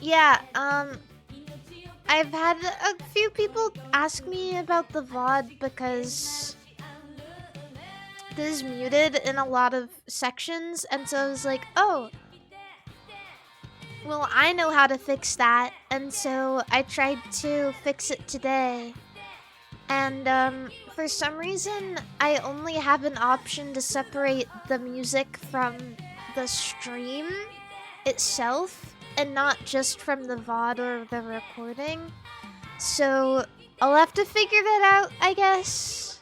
Yeah, I've had a few people ask me about the VOD because this is muted in a lot of sections, and so I was like, oh, well, I know how to fix that, and so I tried to fix it today. And for some reason, I only have an option to separate the music from the stream itself and not just from the VOD or the recording. So I'll have to figure that out, I guess.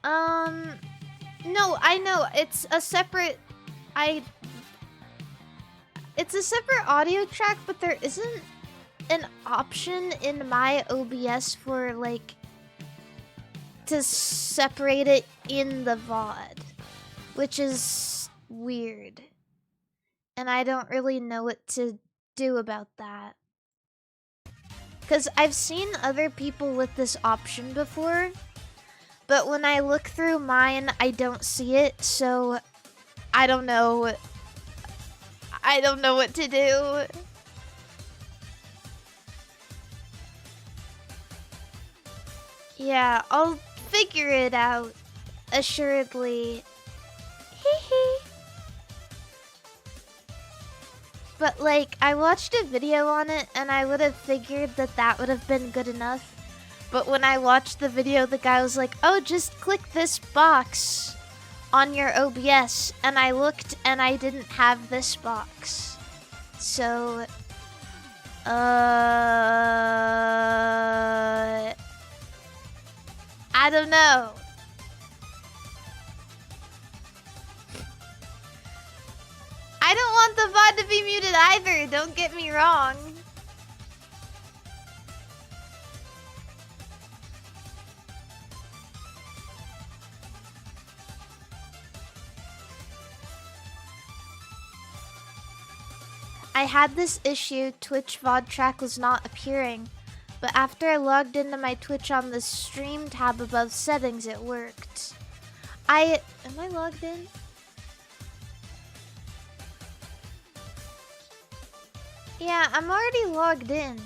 No, I know it's a separate. I. It's a separate audio track, but there isn't an option in my OBS for like to separate it in the VOD, which is weird. And I don't really know what to do about that. Because I've seen other people with this option before, but when I look through mine, I don't see it, so I don't know. I don't know what to do. Yeah, I'll figure it out, assuredly. Hee hee. But like, I watched a video on it and I would have figured that that would have been good enough. But when I watched the video, the guy was like, oh, just click this box on your OBS. And I looked and I didn't have this box. So, I don't know. I don't want the VOD to be muted either, don't get me wrong. I had this issue, Twitch VOD track was not appearing, but after I logged into my Twitch on the stream tab above settings, it worked. Am I logged in? Yeah, I'm already logged in.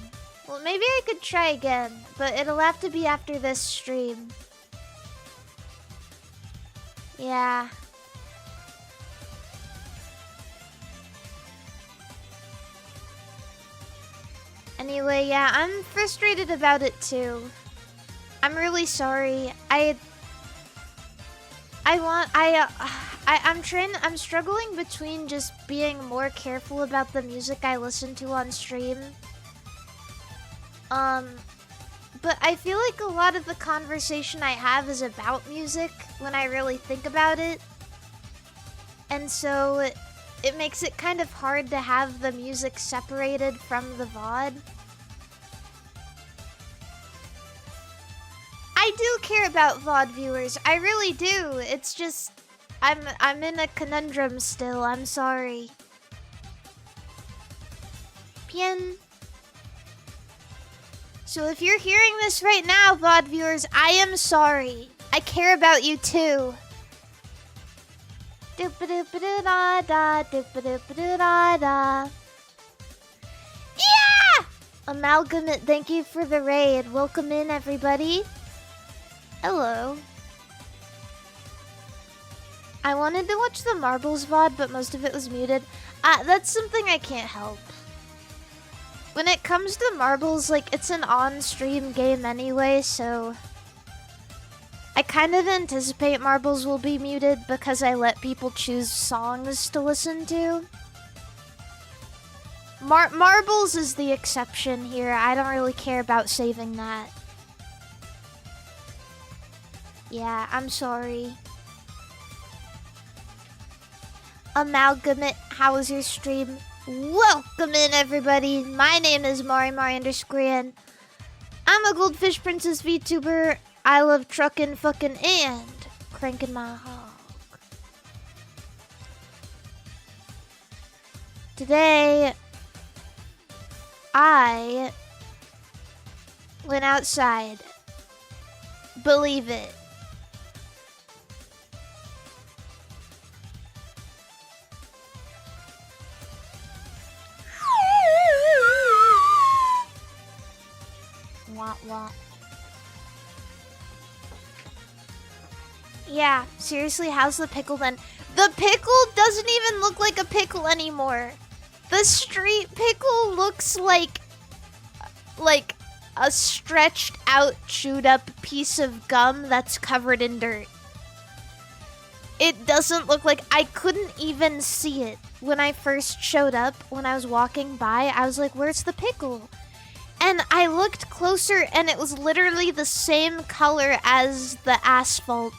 Well, maybe I could try again, but it'll have to be after this stream. Yeah. Anyway, yeah, I'm frustrated about it too. I'm really sorry. I'm struggling between just being more careful about the music I listen to on stream. But I feel like a lot of the conversation I have is about music when I really think about it. And so it makes it kind of hard to have the music separated from the VOD. I do care about VOD viewers. I really do. It's just I'm in a conundrum still. I'm sorry. Bien. So if you're hearing this right now, VOD viewers, I am sorry. I care about you too. Doop-a-doop-a-doo-da-da, doop-a-doop-a-doo-da-da. Yeah! Amalgamate, thank you for the raid. Welcome in, everybody. Hello. I wanted to watch the Marbles VOD, but most of it was muted. That's something I can't help. When it comes to Marbles, like, it's an on-stream game anyway, so I kind of anticipate Marbles will be muted because I let people choose songs to listen to. Marbles is the exception here. I don't really care about saving that. Yeah, I'm sorry. Amalgamate, how was your stream? Welcome in, everybody. My name is Mari_. I'm a Goldfish Princess VTuber. I love truckin', fucking, and cranking my hog. Today, I went outside. Believe it. womp. Yeah, seriously, how's the pickle then? The pickle doesn't even look like a pickle anymore. The street pickle looks like a stretched out, chewed up piece of gum that's covered in dirt. It doesn't look like, I couldn't even see it. When I first showed up, when I was walking by, I was like, where's the pickle? And I looked closer and it was literally the same color as the asphalt.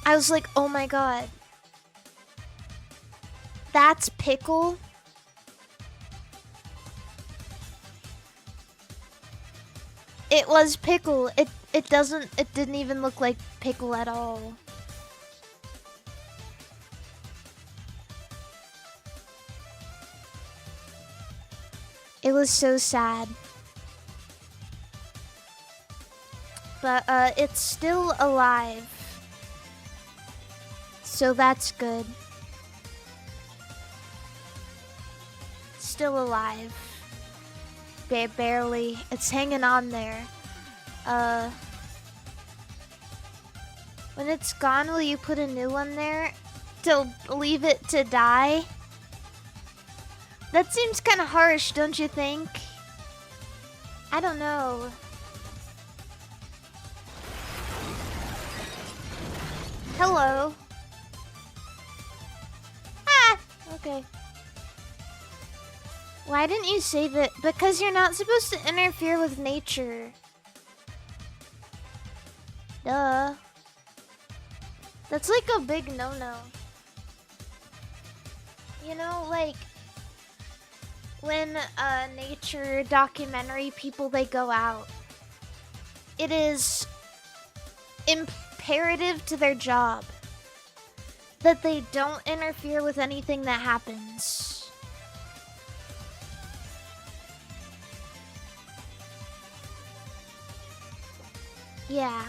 I was like, oh my god. That's pickle? It was pickle. It didn't even look like pickle at all. It was so sad. But it's still alive. So that's good. Still alive. Barely. It's hanging on there. When it's gone, will you put a new one there to leave it to die? That seems kind of harsh, don't you think? I don't know. Hello. Ah! Okay. Why didn't you save it? Because you're not supposed to interfere with nature. Duh. That's like a big no-no. You know, like, when nature documentary people, they go out, it is imperative to their job that they don't interfere with anything that happens. Yeah.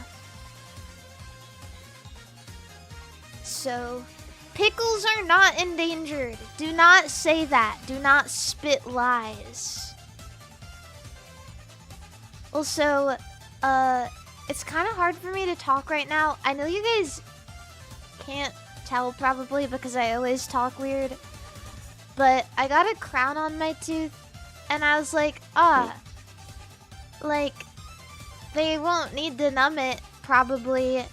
So, pickles are not endangered. Do not say that. Do not spit lies. Also, it's kind of hard for me to talk right now. I know you guys can't tell probably because I always talk weird, but I got a crown on my tooth and I was like, like, they won't need to numb it probably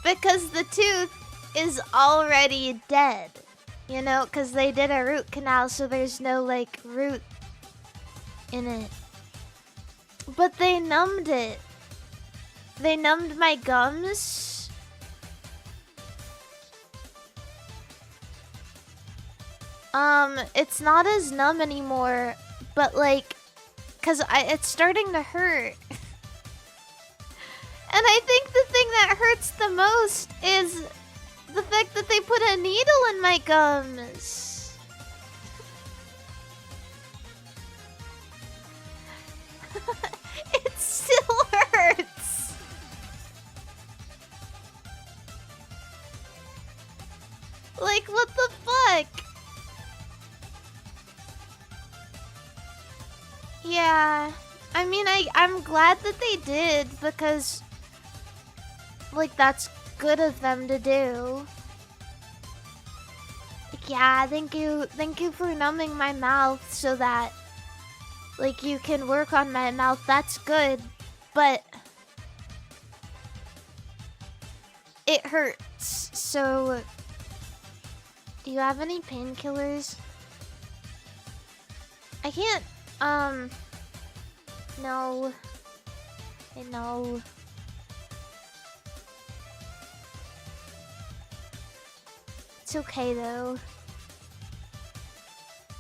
because the tooth is already dead, you know, because they did a root canal, so there's no like root in it. But they numbed it. They numbed my gums. It's not as numb anymore, but like, cause it's starting to hurt. And I think the thing that hurts the most is the fact that they put a needle in my gums. It still hurts. Like, what the fuck? Yeah. I mean, I'm glad that they did because, like, that's good of them to do. Yeah, thank you for numbing my mouth so that, like, you can work on my mouth. That's good, but it hurts. So, do you have any painkillers? I can't, no. I know. It's okay though.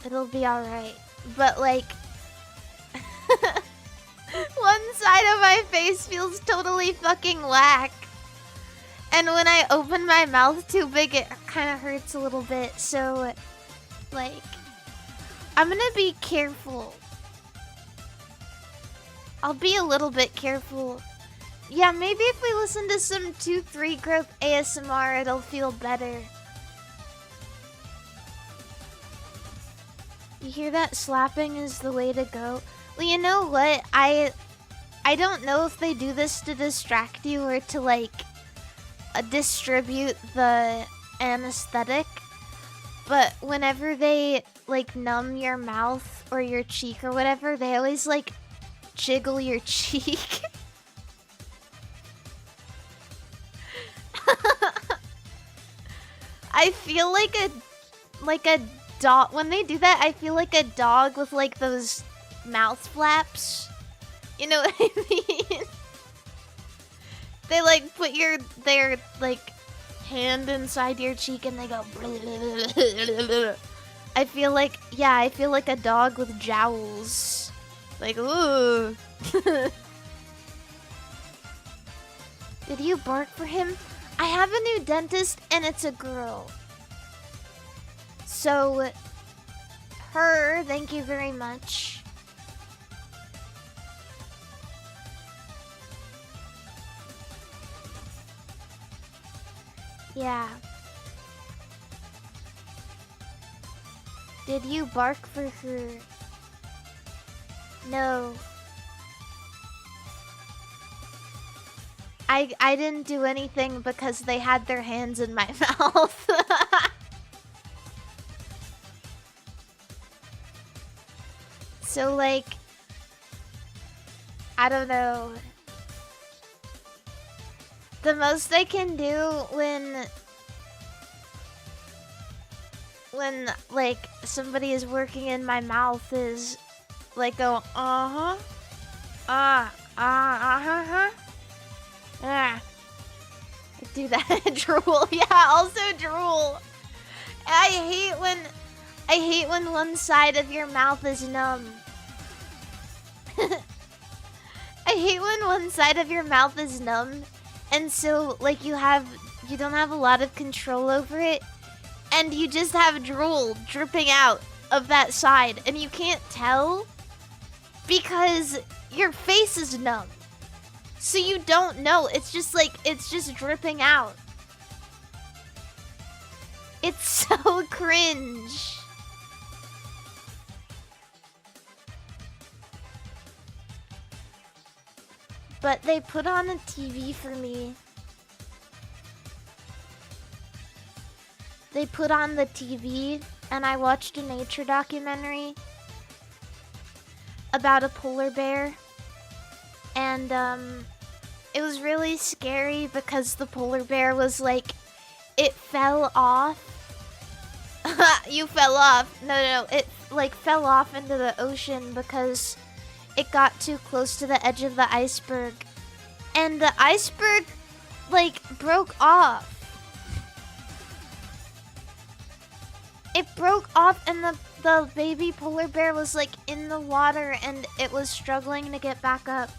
It'll be alright. But like, one side of my face feels totally fucking whack. And when I open my mouth too big, it kind of hurts a little bit. So, like, I'm gonna be careful. I'll be a little bit careful. Yeah, maybe if we listen to some tooth regrowth ASMR, it'll feel better. You hear that? Slapping is the way to go. Well, you know what? I don't know if they do this to distract you or to like distribute the anesthetic, but whenever they like numb your mouth or your cheek or whatever, they always like jiggle your cheek. I feel like a dog when they do that. I feel like a dog with like those mouth flaps. You know what I mean? They like put their like hand inside your cheek and they go. I feel like a dog with jowls. Like ooh. Did you bark for him? I have a new dentist and it's a girl. So, her, thank you very much. Yeah. Did you bark for her? No. I didn't do anything because they had their hands in my mouth. So like, I don't know. The most I can do when like somebody is working in my mouth is like go uh-huh. Uh-huh. I do that. Drool. Yeah, also drool. I hate when one side of your mouth is numb. I hate when one side of your mouth is numb, and so like you don't have a lot of control over it, and you just have drool dripping out of that side, and you can't tell because your face is numb. So you don't know. It's just dripping out. It's so cringe. But they put on a TV for me. They put on the TV and I watched a nature documentary about a polar bear. And it was really scary because the polar bear was like, it fell off. You fell off. No. It like fell off into the ocean because it got too close to the edge of the iceberg. And the iceberg like broke off. It broke off and the baby polar bear was like in the water and it was struggling to get back up.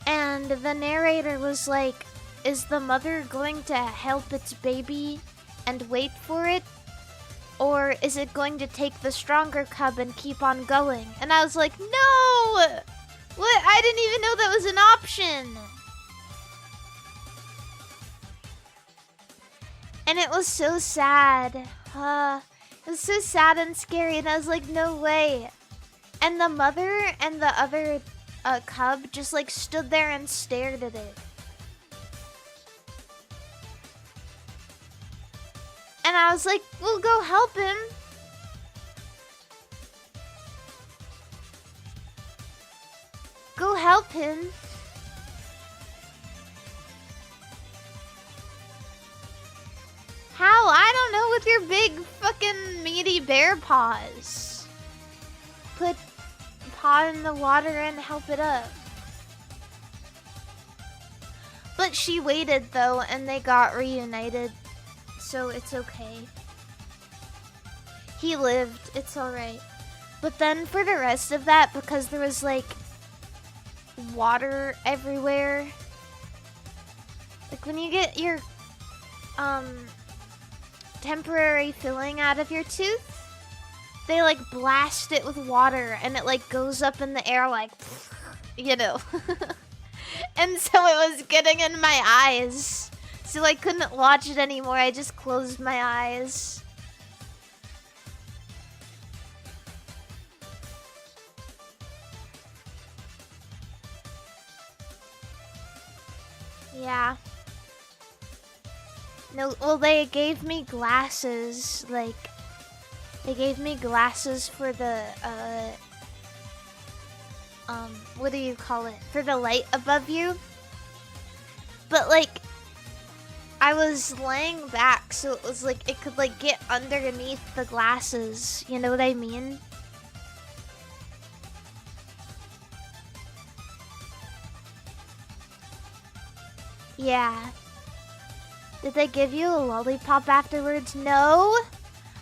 And the narrator was like, is the mother going to help its baby and wait for it? Or is it going to take the stronger cub and keep on going? And I was like, no! What? I didn't even know that was an option! And it was so sad. It was so sad and scary, and I was like, no way. And the mother and the other cub just like stood there and stared at it. And I was like, we'll go help him. Go help him. How? I don't know, with your big fucking meaty bear paws. Put paw in the water and help it up. But she waited though, and they got reunited. So it's okay. He lived, it's alright. But then for the rest of that, because there was like water everywhere, like when you get your temporary filling out of your tooth, they like blast it with water and it like goes up in the air like, you know. And so it was getting in my eyes. So I couldn't watch it anymore. I just closed my eyes. Yeah. No, well, they gave me glasses, like, they gave me glasses for the, what do you call it? For the light above you. But, like, I was laying back, so it was like, it could, like, get underneath the glasses. You know what I mean? Yeah. Did they give you a lollipop afterwards? No!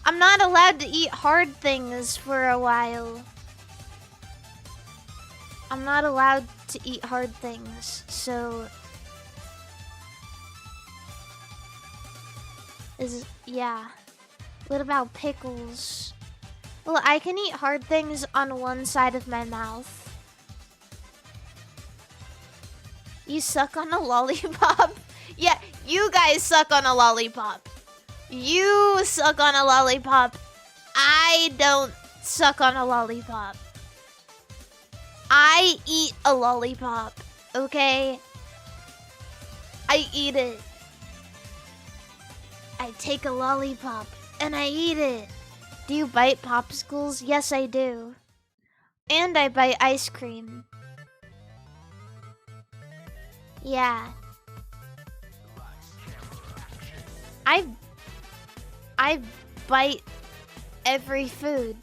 I'm not allowed to eat hard things for a while. I'm not allowed to eat hard things, so... yeah. What about pickles? Well, I can eat hard things on one side of my mouth. You suck on a lollipop? Yeah, you guys suck on a lollipop. You suck on a lollipop. I don't suck on a lollipop. I eat a lollipop, okay? I eat it. I take a lollipop and I eat it. Do you bite popsicles? Yes, I do. And I bite ice cream. Yeah. I bite every food.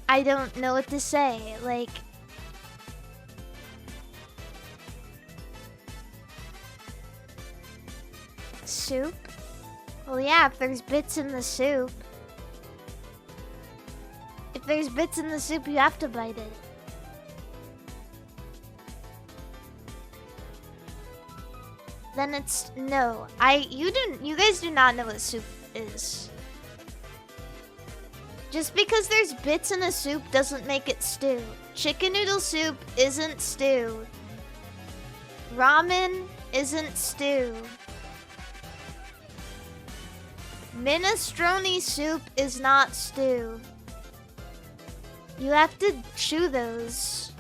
I don't know what to say. Like, soup? Well, yeah, if there's bits in the soup. If there's bits in the soup, you have to bite it. Then it's no. You guys do not know what soup is. Just because there's bits in a soup doesn't make it stew. Chicken noodle soup isn't stew. Ramen isn't stew. Minestrone soup is not stew. You have to chew those.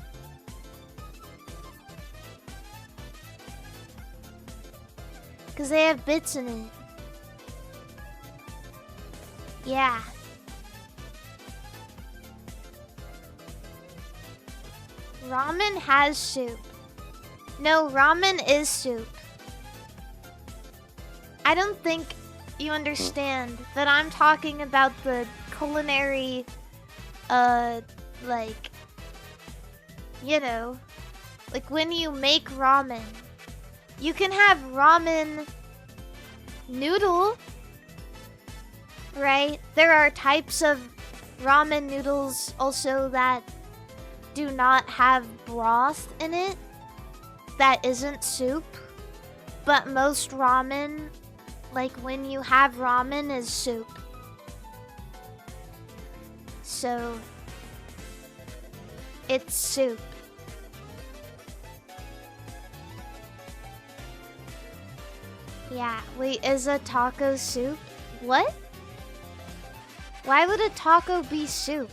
Because they have bits in it. Yeah. Ramen has soup. No, ramen is soup. I don't think you understand that I'm talking about the culinary, like, you know, like when you make ramen. You can have ramen noodle, right? There are types of ramen noodles also that do not have broth in it. That isn't soup. But most ramen, like when you have ramen, is soup. So, it's soup. Yeah, wait, is a taco soup? What? Why would a taco be soup?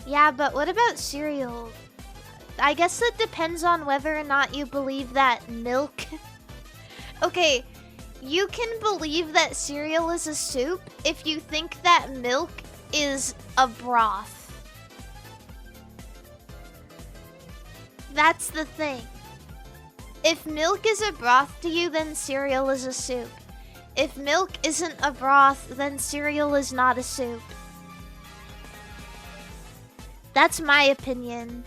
Yeah, but what about cereal? I guess that depends on whether or not you believe that milk... Okay, you can believe that cereal is a soup if you think that milk is a broth. That's the thing. If milk is a broth to you, then cereal is a soup. If milk isn't a broth, then cereal is not a soup. That's my opinion.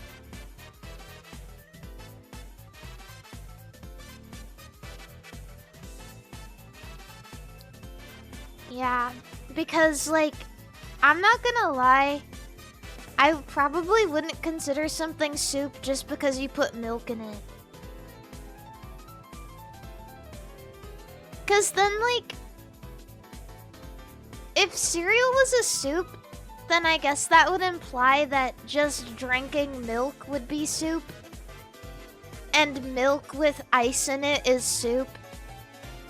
Yeah, because, like, I'm not gonna lie, I probably wouldn't consider something soup just because you put milk in it. Because then, like, if cereal was a soup, then I guess that would imply that just drinking milk would be soup. And milk with ice in it is soup.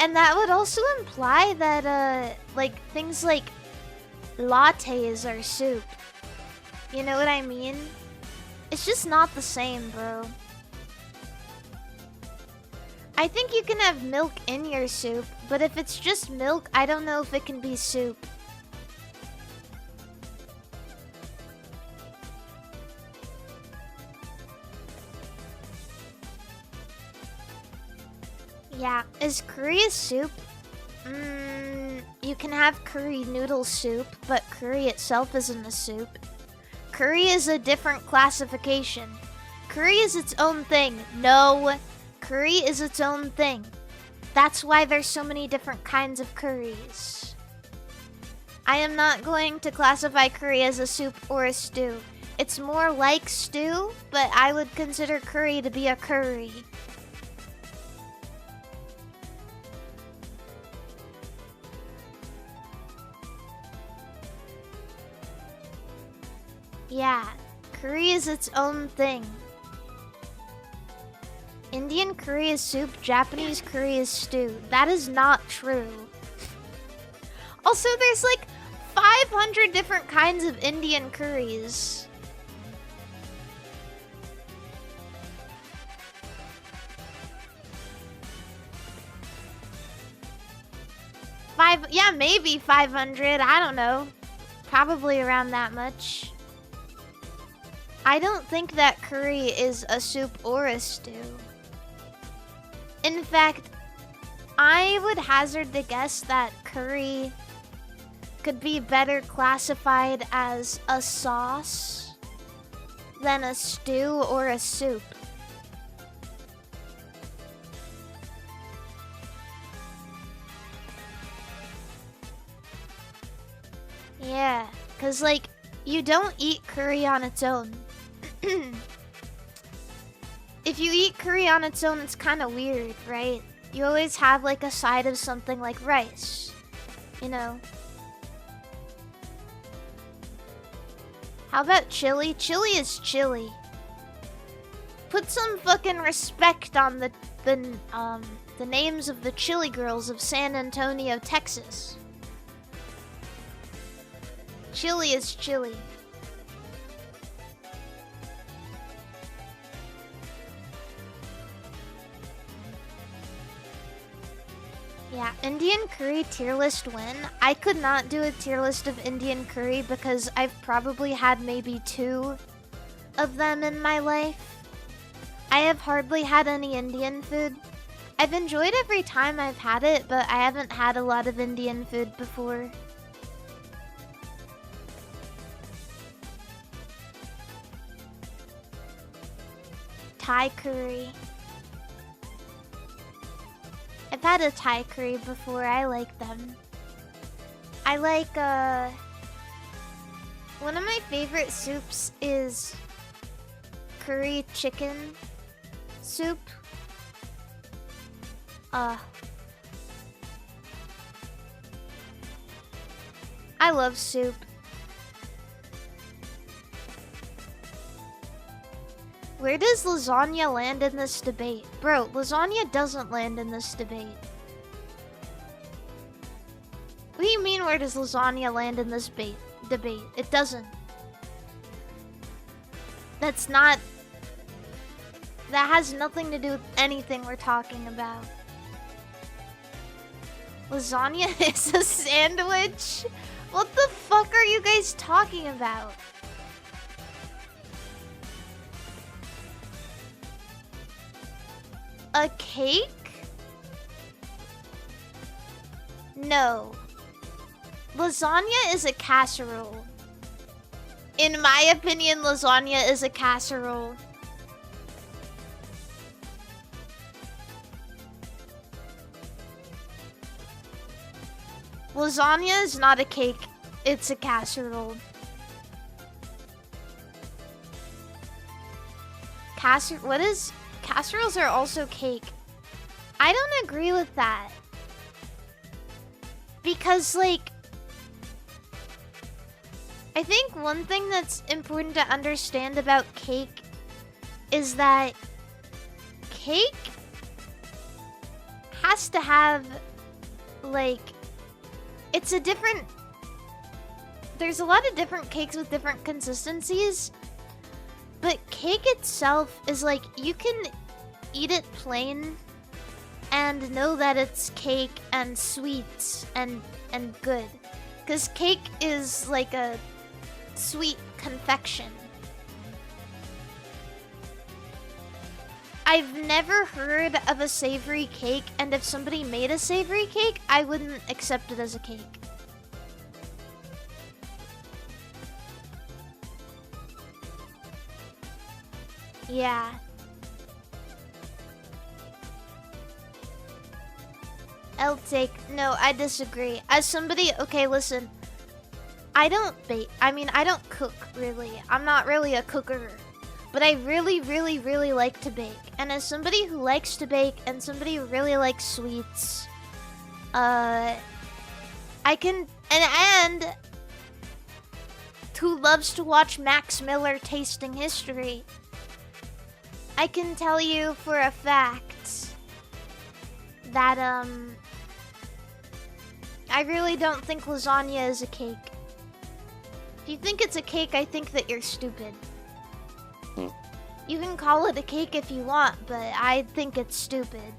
And that would also imply that, like, things like lattes are soup. You know what I mean? It's just not the same, bro. I think you can have milk in your soup, but if it's just milk, I don't know if it can be soup. Yeah, is curry a soup? You can have curry noodle soup, but curry itself isn't a soup. Curry is a different classification. Curry is its own thing. No, curry is its own thing. That's why there's so many different kinds of curries. I am not going to classify curry as a soup or a stew. It's more like stew, but I would consider curry to be a curry. Yeah, curry is its own thing. Indian curry is soup, Japanese curry is stew. That is not true. Also, there's like 500 different kinds of Indian curries. Yeah, maybe 500. I don't know. Probably around that much. I don't think that curry is a soup or a stew. In fact, I would hazard the guess that curry could be better classified as a sauce than a stew or a soup. Yeah, because like, you don't eat curry on its own. If you eat curry on its own, it's kind of weird, right? You always have like a side of something like rice, you know? How about chili? Chili is chili. Put some fucking respect on the names of the chili girls of San Antonio, Texas. Chili is chili. Yeah, Indian curry tier list win. I could not do a tier list of Indian curry because I've probably had maybe 2 of them in my life. I have hardly had any Indian food. I've enjoyed every time I've had it, but I haven't had a lot of Indian food before. Thai curry. I've had a Thai curry before. I like them. I like, one of my favorite soups is curry chicken soup. I love soup. Where does lasagna land in this debate? Bro, lasagna doesn't land in this debate. What do you mean, where does lasagna land in this debate? It doesn't. That's not... That has nothing to do with anything we're talking about. Lasagna is a sandwich? What the fuck are you guys talking about? A cake? No. Lasagna is a casserole. In my opinion, lasagna is a casserole. Lasagna is not a cake, it's a casserole. What is... Casseroles are also cake. I don't agree with that. Because, like... I think one thing that's important to understand about cake is that cake has to have, like... It's a different... There's a lot of different cakes with different consistencies. But cake itself is like, you can eat it plain and know that it's cake and sweets and good. Because cake is like a sweet confection. I've never heard of a savory cake, and if somebody made a savory cake, I wouldn't accept it as a cake. Yeah. I'll take... No, I disagree. As somebody... Okay, listen. I don't bake. I mean, I don't cook, really. I'm not really a cooker. But I really, really, really like to bake. And as somebody who likes to bake and somebody who really likes sweets, I can... And who loves to watch Max Miller Tasting History, I can tell you for a fact that, I really don't think lasagna is a cake. If you think it's a cake, I think that you're stupid. You can call it a cake if you want, but I think it's stupid.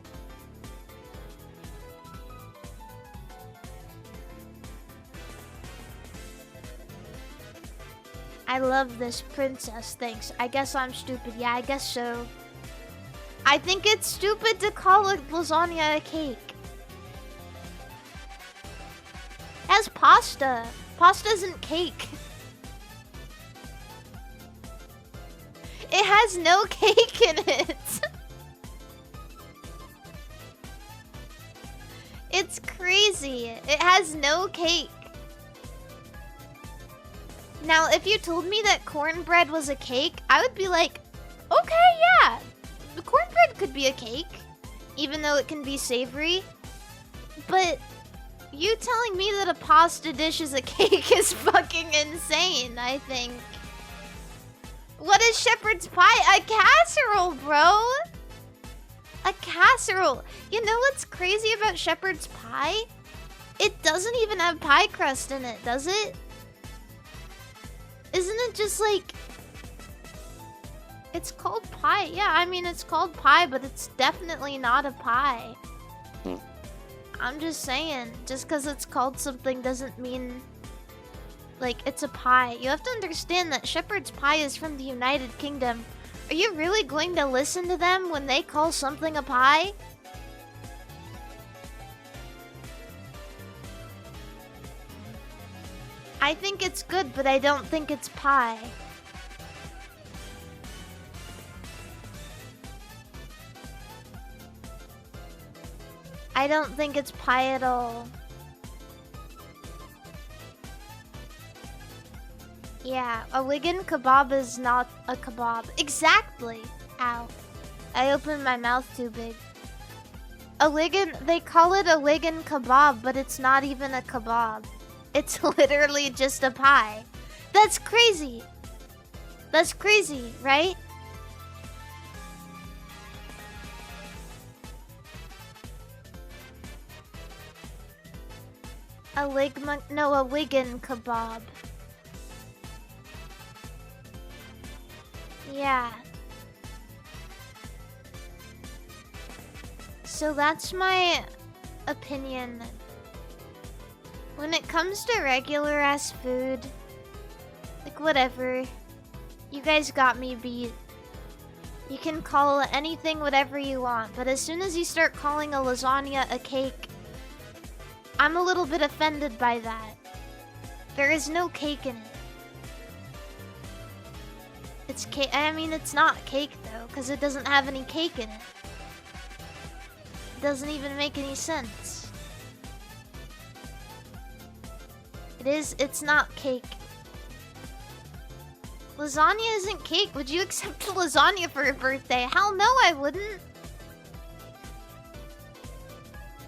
I love this princess, thanks. I guess I'm stupid. Yeah, I guess so. I think it's stupid to call a lasagna a cake. It has pasta. Pasta isn't cake. It has no cake in it. It's crazy. It has no cake. Now, if you told me that cornbread was a cake, I would be like, okay, yeah. The cornbread could be a cake, even though it can be savory. But you telling me that a pasta dish is a cake is fucking insane, I think. What is shepherd's pie? A casserole, bro! A casserole. You know what's crazy about shepherd's pie? It doesn't even have pie crust in it, does it? Isn't it just like... It's called pie. Yeah, I mean, it's called pie, but it's definitely not a pie. I'm just saying, just because it's called something doesn't mean... Like, it's a pie. You have to understand that shepherd's pie is from the United Kingdom. Are you really going to listen to them when they call something a pie? I think it's good, but I don't think it's pie. I don't think it's pie at all. Yeah, a Wigan kebab is not a kebab. Exactly! Ow. I opened my mouth too big. A Wigan, they call it a Wigan kebab, but it's not even a kebab. It's literally just a pie. That's crazy! That's crazy, right? A Wigan kebab. Yeah. So that's my opinion. When it comes to regular ass food, like whatever, you guys got me beat. You can call anything whatever you want, but as soon as you start calling a lasagna a cake, I'm a little bit offended by that. There is no cake in it. It's cake. I mean, it's not cake though, because it doesn't have any cake in it. It doesn't even make any sense. It's not cake. Lasagna isn't cake. Would you accept lasagna for your birthday? Hell no, I wouldn't.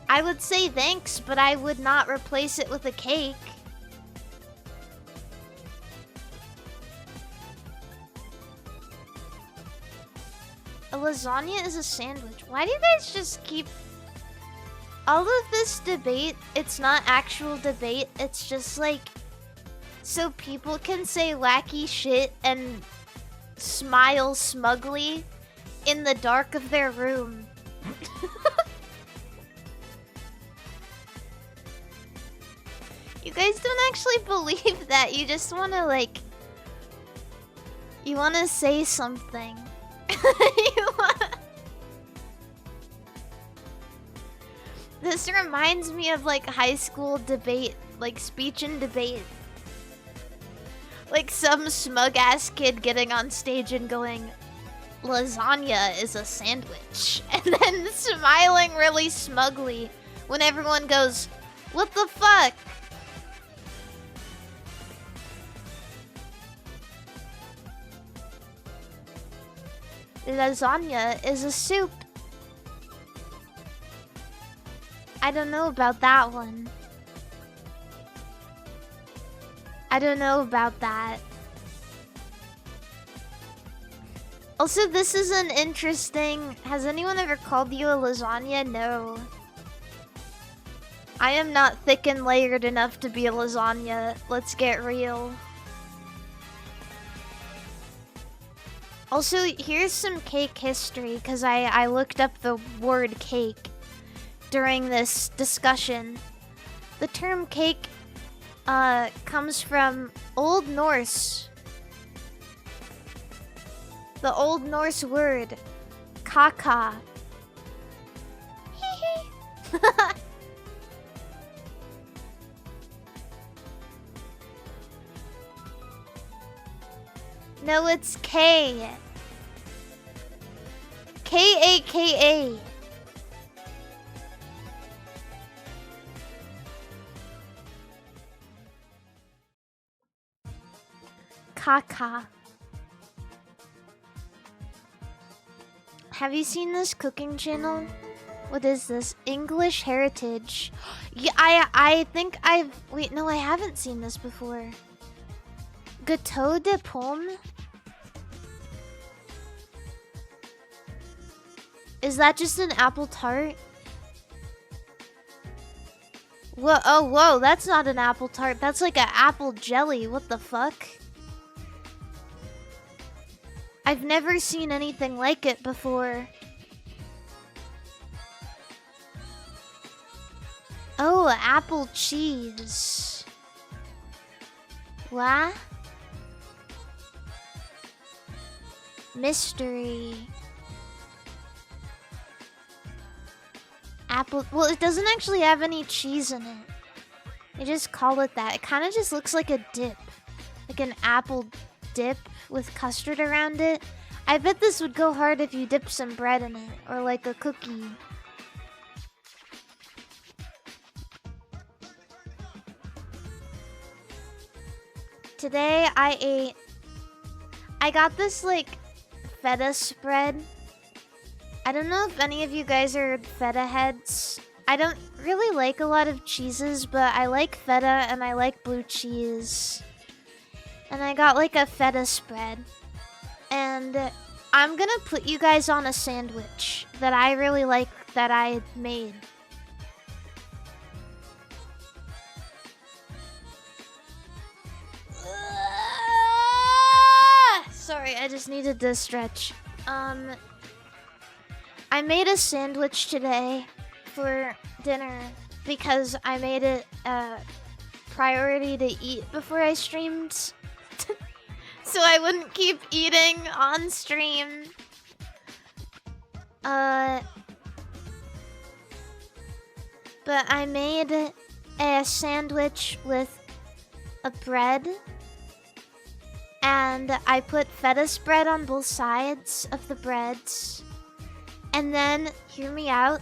I would say thanks, but I would not replace it with a cake. A lasagna is a sandwich. Why do you guys just keep... All of this debate, it's not actual debate. It's just like... So people can say wacky shit and smile smugly in the dark of their room. You guys don't actually believe that. You just want to, like... You want to say something. This reminds me of, like, high school debate. Like, speech and debate. Like, some smug-ass kid getting on stage and going, lasagna is a sandwich. And then smiling really smugly when everyone goes, what the fuck? Lasagna is a soup. I don't know about that one. I don't know about that. Also, this is an interesting... Has anyone ever called you a lasagna? No. I am not thick and layered enough to be a lasagna. Let's get real. Also, here's some cake history, because I looked up the word cake during this discussion. The term cake comes from Old Norse. The Old Norse word, kaka. No, it's K. K-A-K-A. Kaka. Have you seen this cooking channel? What is this? English Heritage. Yeah, I think I've... Wait, no, I haven't seen this before. Gâteau de pomme? Is that just an apple tart? Whoa, oh, whoa, that's not an apple tart. That's like an apple jelly. What the fuck? I've never seen anything like it before. Oh, apple cheese. What? Mystery. Apple... Well, it doesn't actually have any cheese in it. They just call it that. It kind of just looks like a dip. Like an apple dip with custard around it. I bet this would go hard if you dip some bread in it. Or like a cookie. Today I got this like feta spread. I don't know if any of you guys are feta heads. I don't really like a lot of cheeses, but I like feta and I like blue cheese. And I got like a feta spread. And I'm gonna put you guys on a sandwich that I really like that I made. Sorry, I just needed to stretch. I made a sandwich today for dinner because I made it a priority to eat before I streamed. So I wouldn't keep eating on stream. But I made a sandwich with a bread. And I put feta spread on both sides of the breads. And then, hear me out,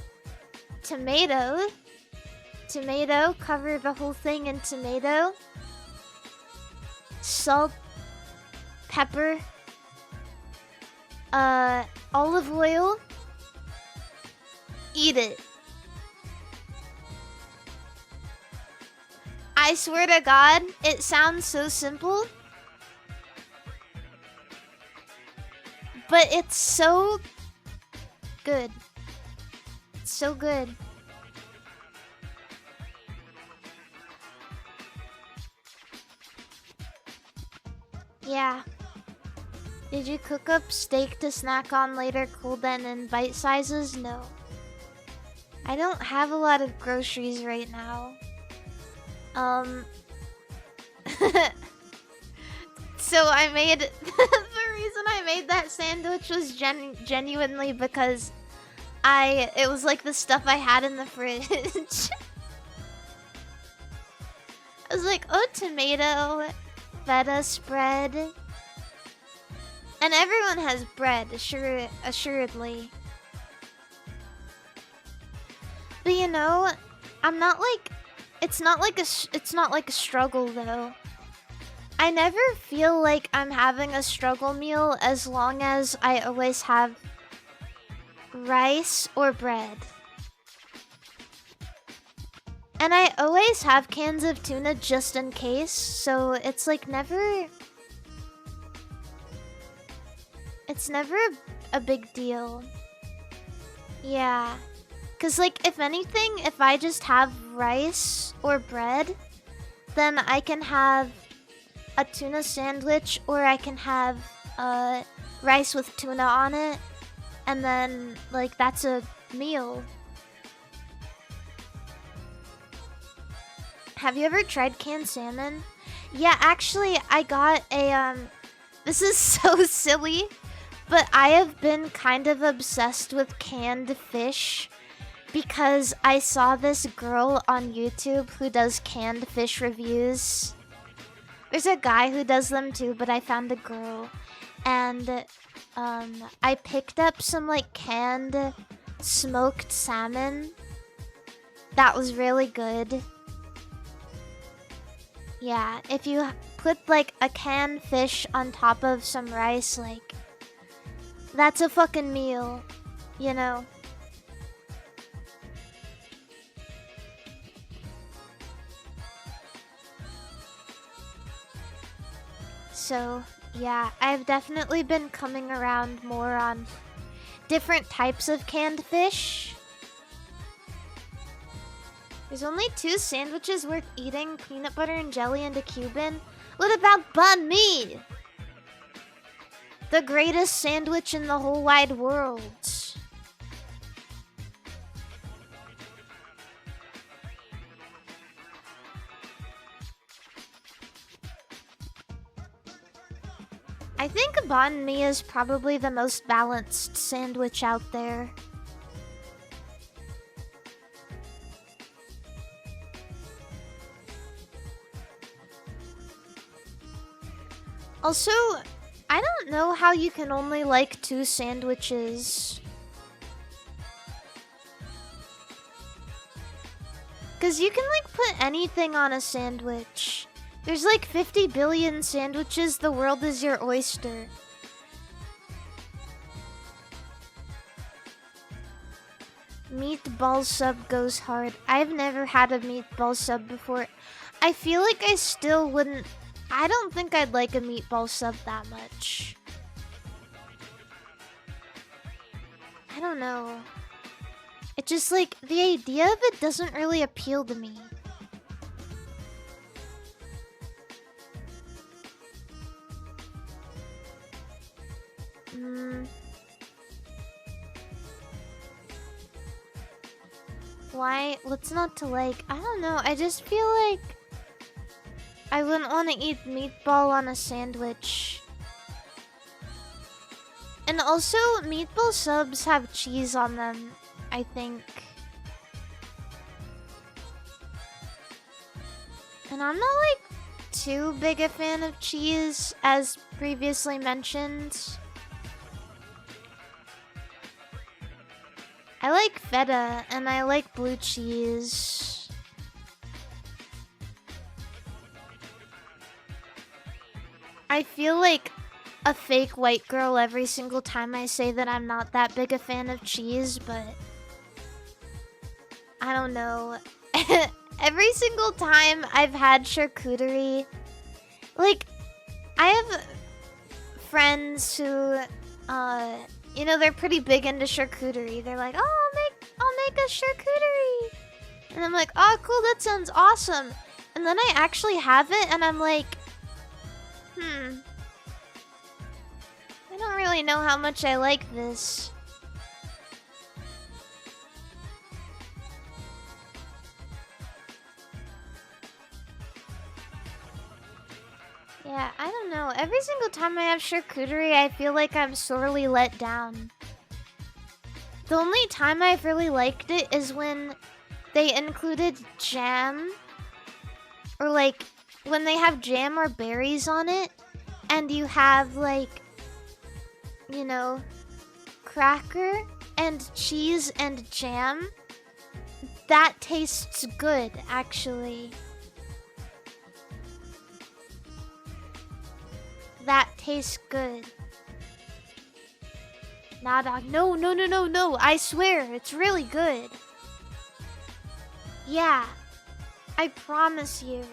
tomato. Tomato, cover the whole thing in tomato. Salt, pepper, olive oil. Eat it. I swear to God, it sounds so simple. But it's so good. It's so good. Yeah. Did you cook up steak to snack on later, cold then in bite sizes? No. I don't have a lot of groceries right now. So I made the reason I made that sandwich was genuinely because it was like the stuff I had in the fridge. I was like, oh, tomato, feta spread. And everyone has bread, assuredly. But you know, I'm not like, it's not like a struggle though. I never feel like I'm having a struggle meal as long as I always have rice or bread. And I always have cans of tuna just in case, so it's like never... It's never a big deal. Yeah. Cause like, if anything, if I just have rice or bread, then I can have a tuna sandwich, or I can have rice with tuna on it, and then like that's a meal. Have you ever tried canned salmon? Yeah, actually I got a this is so silly, but I have been kind of obsessed with canned fish because I saw this girl on YouTube who does canned fish reviews. There's a guy who does them too, but I found a girl. And I picked up some like canned smoked salmon. That was really good. Yeah, if you put like a canned fish on top of some rice, like, that's a fucking meal, you know? So, yeah, I've definitely been coming around more on different types of canned fish. There's only 2 sandwiches worth eating, peanut butter and jelly and a Cuban. What about banh mi? The greatest sandwich in the whole wide world. I think banh mi is probably the most balanced sandwich out there. Also, I don't know how you can only like 2 sandwiches. Cause you can like put anything on a sandwich. There's like 50 billion sandwiches, the world is your oyster. Meatball sub goes hard. I've never had a meatball sub before. I feel like I still wouldn't... I don't think I'd like a meatball sub that much. I don't know. It just like, the idea of it doesn't really appeal to me. Why? What's not to like? I don't know. I just feel like I wouldn't want to eat meatball on a sandwich. And also, meatball subs have cheese on them, I think. And I'm not like too big a fan of cheese, as previously mentioned. I like feta and I like blue cheese. I feel like a fake white girl every single time I say that I'm not that big a fan of cheese, but I don't know. Every single time I've had charcuterie, like, I have friends who, you know, they're pretty big into charcuterie. They're like, oh, I'll make a charcuterie. And I'm like, oh, cool, that sounds awesome. And then I actually have it, and I'm like, don't really know how much I like this. Yeah, I don't know. Every single time I have charcuterie, I feel like I'm sorely let down. The only time I've really liked it is when they included jam. Or like, when they have jam or berries on it, and you have like, you know, cracker and cheese and jam. That tastes good, actually. That tastes good. Nah, dog. No, no, no, no, no. I swear, it's really good. Yeah. I promise you.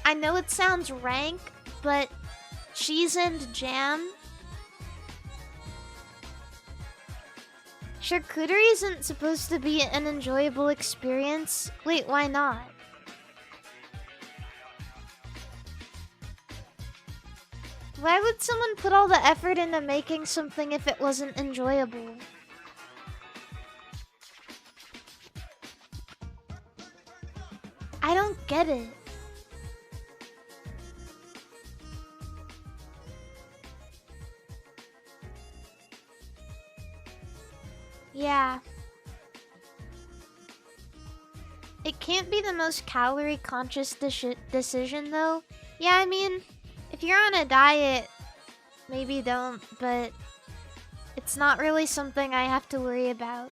I know it sounds rank, but cheese and jam. Charcuterie isn't supposed to be an enjoyable experience. Wait, why not? Why would someone put all the effort into making something if it wasn't enjoyable? I don't get it. Yeah. It can't be the most calorie conscious decision though. Yeah, I mean, if you're on a diet, maybe don't, but it's not really something I have to worry about.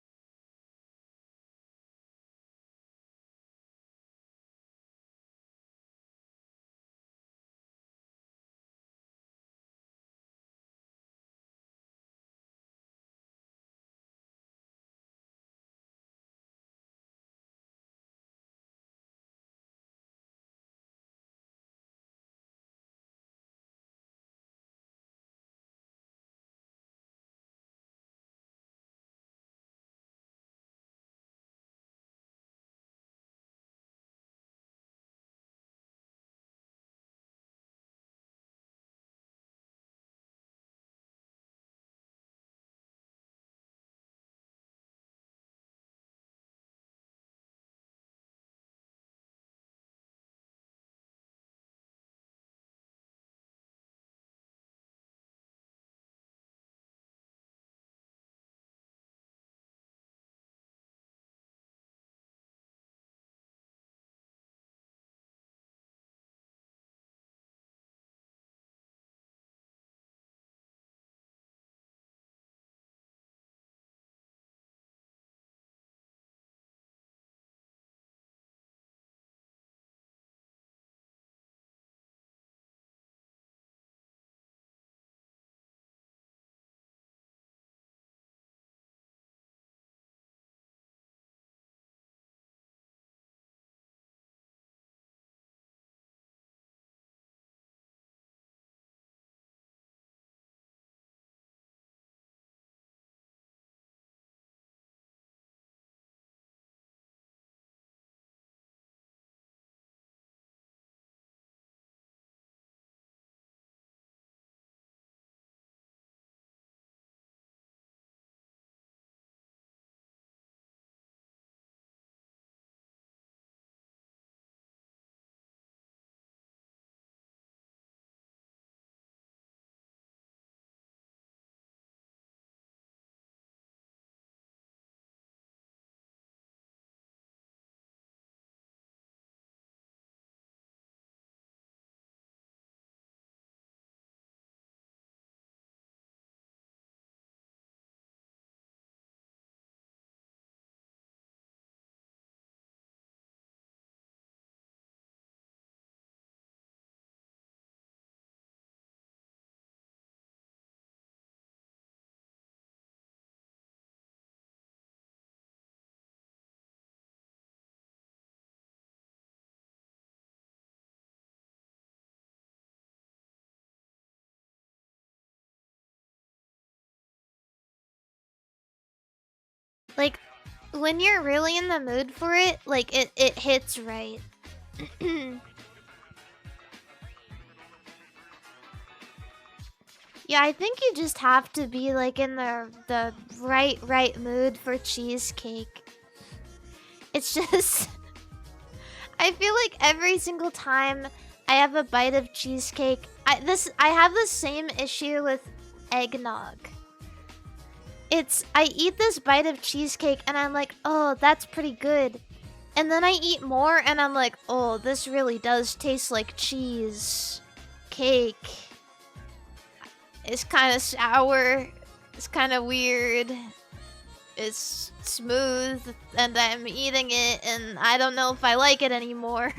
Like, when you're really in the mood for it, like, it hits right. Yeah, I think you just have to be like in the right mood for cheesecake. It's just I feel like every single time I have a bite of cheesecake, I have the same issue with eggnog. I eat this bite of cheesecake and I'm like, "Oh, that's pretty good." And then I eat more and I'm like, "Oh, this really does taste like cheese cake. It's kind of sour. It's kind of weird. It's smooth and I'm eating it and I don't know if I like it anymore."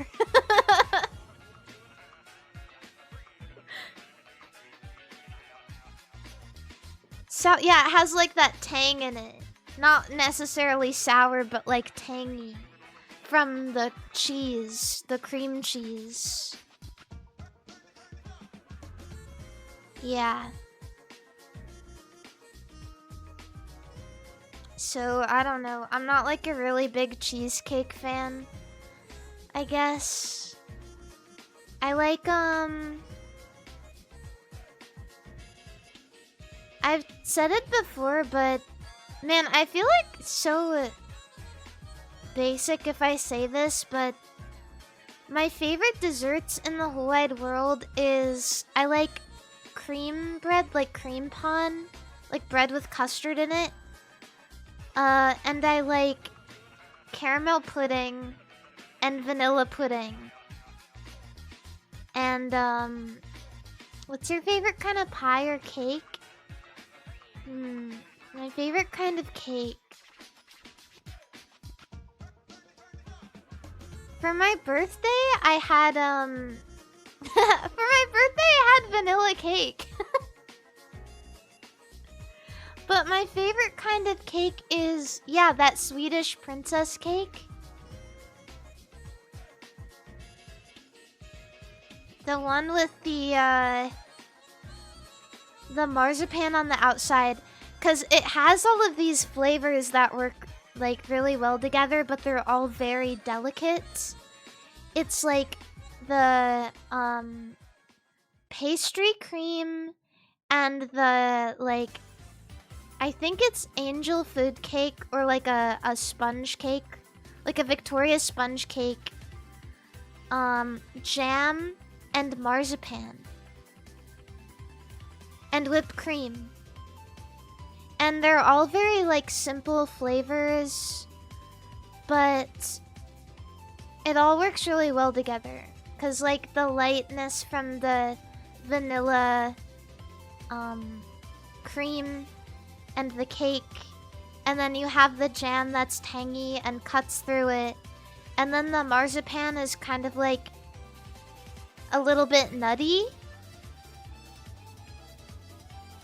So yeah, it has like that tang in it. Not necessarily sour, but like tangy. From the cheese, the cream cheese. Yeah. So, I don't know. I'm not like a really big cheesecake fan, I guess. I like, I've said it before, but man, I feel like so basic if I say this, but my favorite desserts in the whole wide world is I like cream bread, like cream pon, like bread with custard in it. And I like caramel pudding and vanilla pudding. And what's your favorite kind of pie or cake? My favorite kind of cake. For my birthday, I had for my birthday I had vanilla cake. But my favorite kind of cake is, yeah, that Swedish princess cake. The one with the marzipan on the outside. Because it has all of these flavors that work like really well together, but they're all very delicate. It's like the pastry cream and the like, I think it's angel food cake or like a sponge cake, like a Victoria sponge cake, jam and marzipan and whipped cream. And they're all very like simple flavors, but it all works really well together. Cause like the lightness from the vanilla cream and the cake, and then you have the jam that's tangy and cuts through it, and then the marzipan is kind of like a little bit nutty.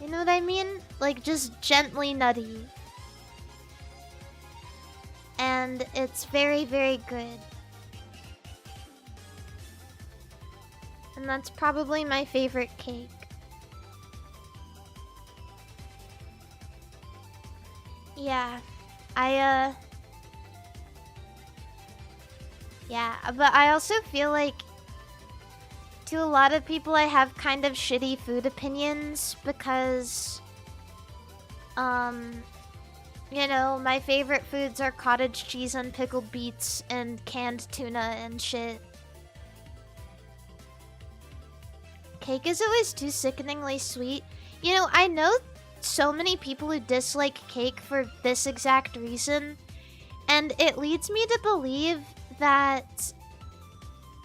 You know what I mean? Like just gently nutty. And it's very, very good. And that's probably my favorite cake. Yeah. Yeah, but I also feel like to a lot of people I have kind of shitty food opinions because you know, my favorite foods are cottage cheese and pickled beets and canned tuna and shit. Cake is always too sickeningly sweet. You know, I know so many people who dislike cake for this exact reason, and it leads me to believe that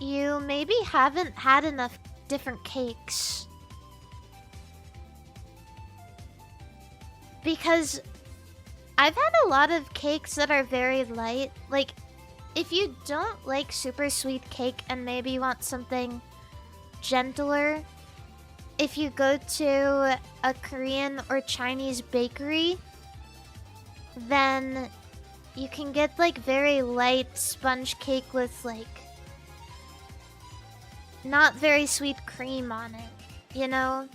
you maybe haven't had enough different cakes. Because I've had a lot of cakes that are very light. Like, if you don't like super sweet cake and maybe you want something gentler, if you go to a Korean or Chinese bakery, then you can get like very light sponge cake with like not very sweet cream on it, you know?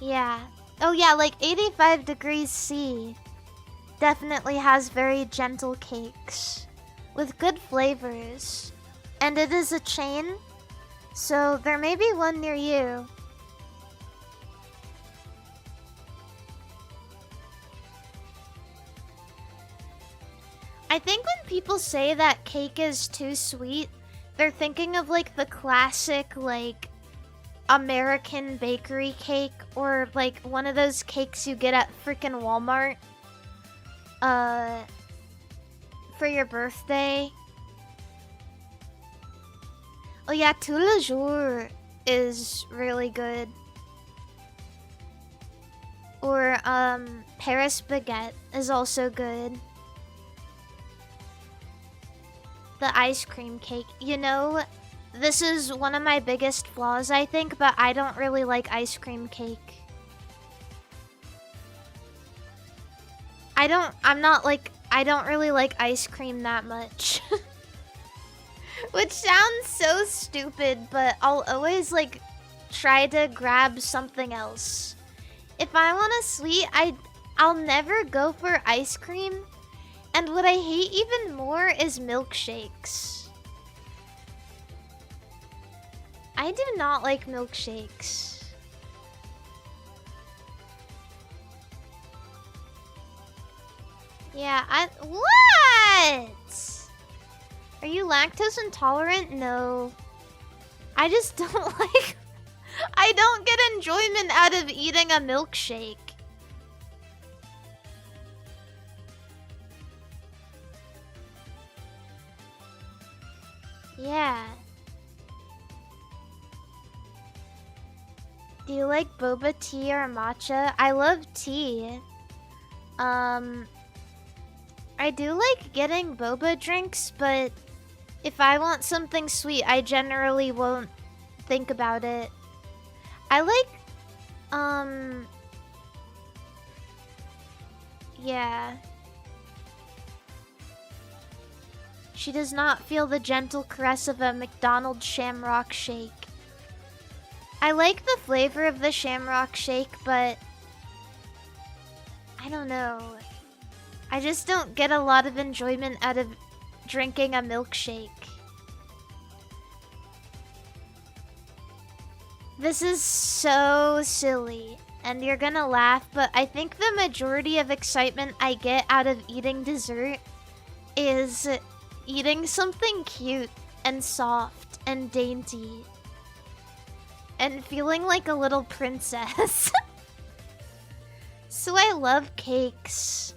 Yeah. Oh yeah, like 85 degrees C definitely has very gentle cakes with good flavors. And it is a chain, So there may be one near you. I think when people say that cake is too sweet, they're thinking of like the classic like American bakery cake, or like one of those cakes you get at freaking Walmart for your birthday. Oh yeah, tout le jour is really good. Or Paris baguette is also good. The ice cream cake. You know, this is one of my biggest flaws, I think, but I don't really like ice cream cake. I don't really like ice cream that much. Which sounds so stupid, but I'll always like try to grab something else. If I want a sweet, I'll never go for ice cream. And what I hate even more is milkshakes. I do not like milkshakes. Yeah, what? Are you lactose intolerant? No. I just don't like... I don't get enjoyment out of eating a milkshake. Yeah. Do you like boba tea or matcha? I love tea. I do like getting boba drinks, but if I want something sweet, I generally won't think about it. I like, yeah. She does not feel the gentle caress of a McDonald's Shamrock Shake. I like the flavor of the Shamrock Shake, but I don't know. I just don't get a lot of enjoyment out of drinking a milkshake. This is so silly, and you're gonna laugh, but I think the majority of excitement I get out of eating dessert is eating something cute and soft and dainty and feeling like a little princess. So I love cakes.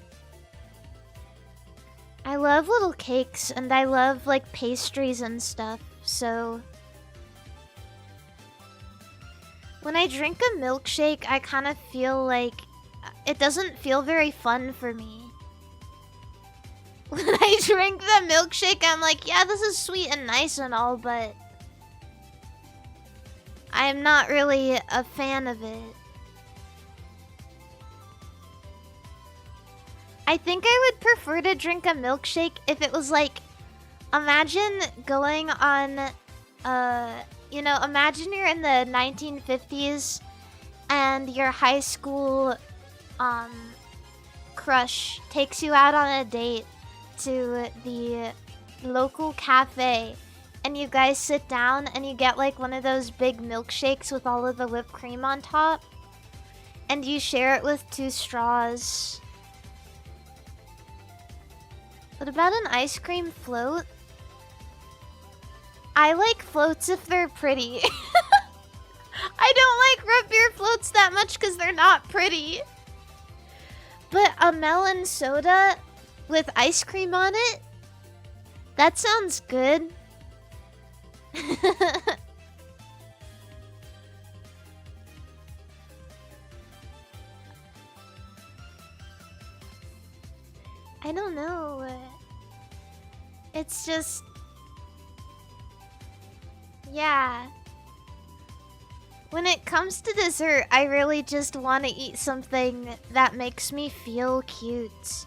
I love little cakes, and I love like pastries and stuff, so when I drink a milkshake, I kind of feel like it doesn't feel very fun for me. When I drink the milkshake, I'm like, yeah, this is sweet and nice and all, but I'm not really a fan of it. I think I would prefer to drink a milkshake if it was like, imagine going on, you know, imagine you're in the 1950s and your high school crush takes you out on a date to the local cafe, and you guys sit down and you get like one of those big milkshakes with all of the whipped cream on top, and you share it with 2 straws. What about an ice cream float? I like floats if they're pretty. I don't like root beer floats that much because they're not pretty. But a melon soda with ice cream on it? That sounds good. I don't know. It's just... yeah. When it comes to dessert, I really just want to eat something that makes me feel cute.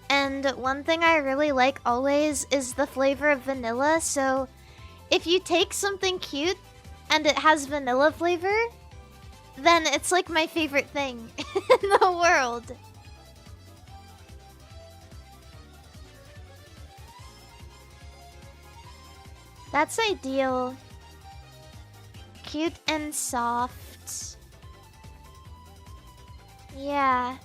And one thing I really like always is the flavor of vanilla, so if you take something cute and it has vanilla flavor, then it's like my favorite thing in the world. That's ideal. cute and soft. Yeah.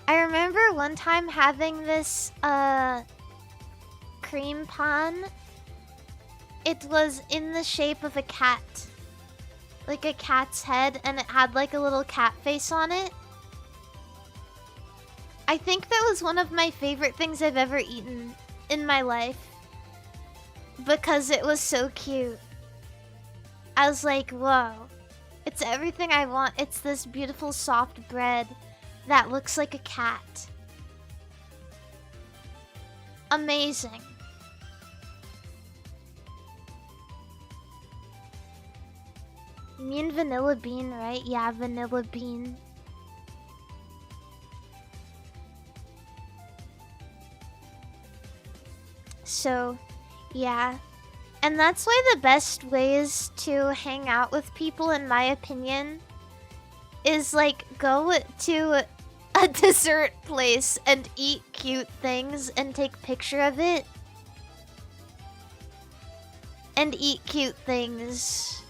I remember one time having this cream pon. It was in the shape of a cat. Like a cat's head, and it had like a little cat face on it. I think that was one of my favorite things I've ever eaten in my life. Because it was so cute. I was like, whoa. It's everything I want. It's this beautiful soft bread that looks like a cat. Amazing. You mean vanilla bean, right? Yeah, vanilla bean. So, yeah. And that's why the best ways to hang out with people, in my opinion, is like go to a dessert place and eat cute things and take a picture of it. And eat cute things.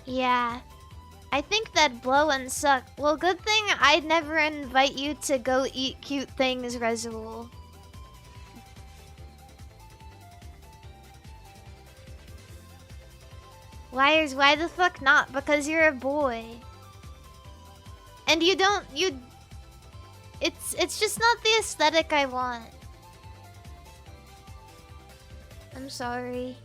Yeah. I think that blow and suck. Well, good thing I'd never invite you to go eat cute things, Rezul. Liars, why the fuck not? Because you're a boy. And you don't, it's just not the aesthetic I want. I'm sorry.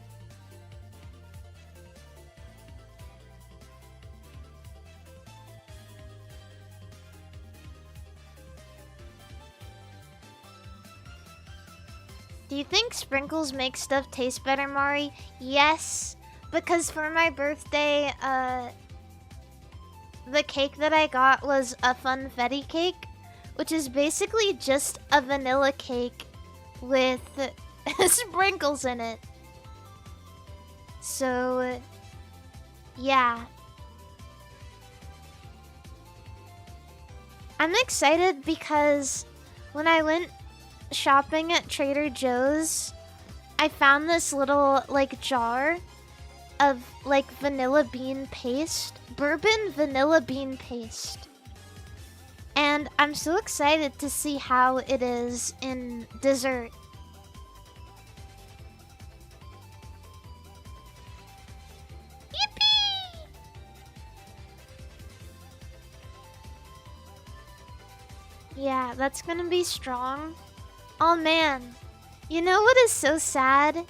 Do you think sprinkles make stuff taste better, Mari? Yes, because for my birthday, the cake that I got was a funfetti cake, which is basically just a vanilla cake with sprinkles in it. So, yeah. I'm excited because when I went shopping at Trader Joe's, I found this little like jar of like vanilla bean paste, bourbon vanilla bean paste. And I'm so excited to see how it is in dessert. Yippee! Yeah, that's gonna be strong. Oh man, you know what is so sad?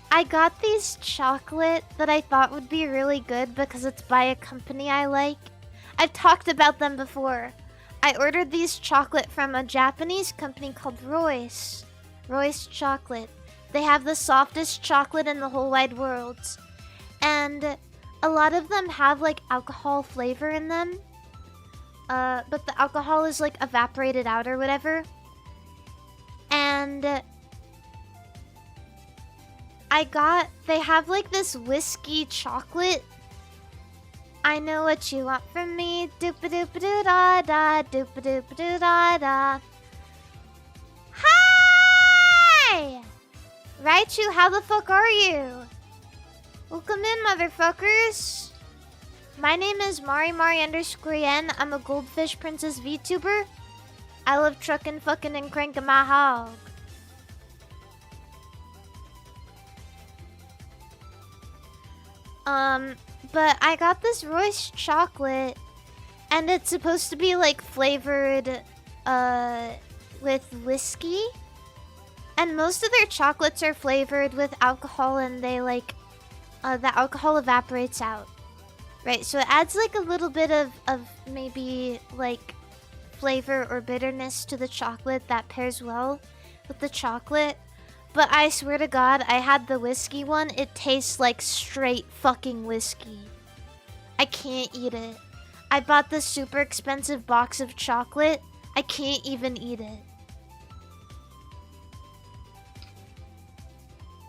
I got these chocolate that I thought would be really good because it's by a company I like. I've talked about them before. I ordered these chocolate from a Japanese company called Royce. Royce Chocolate. They have the softest chocolate in the whole wide world. And a lot of them have like alcohol flavor in them. But the alcohol is like evaporated out or whatever. And they have like this whiskey chocolate. I know what you want from me. Doopa doopa doo da da, doopa doopa doo da da. Hi! Raichu, how the fuck are you? Welcome in, motherfuckers. My name is Mari_Yen. I'm a Goldfish Princess VTuber. I love truckin', fucking, and cranking my hog. But I got this Royce chocolate, and it's supposed to be like flavored, with whiskey. And most of their chocolates are flavored with alcohol, and they like, the alcohol evaporates out. Right, so it adds like a little bit of maybe like flavor or bitterness to the chocolate that pairs well with the chocolate. But I swear to God, I had the whiskey one. It tastes like straight fucking whiskey. I can't eat it. I bought this super expensive box of chocolate. I can't even eat it.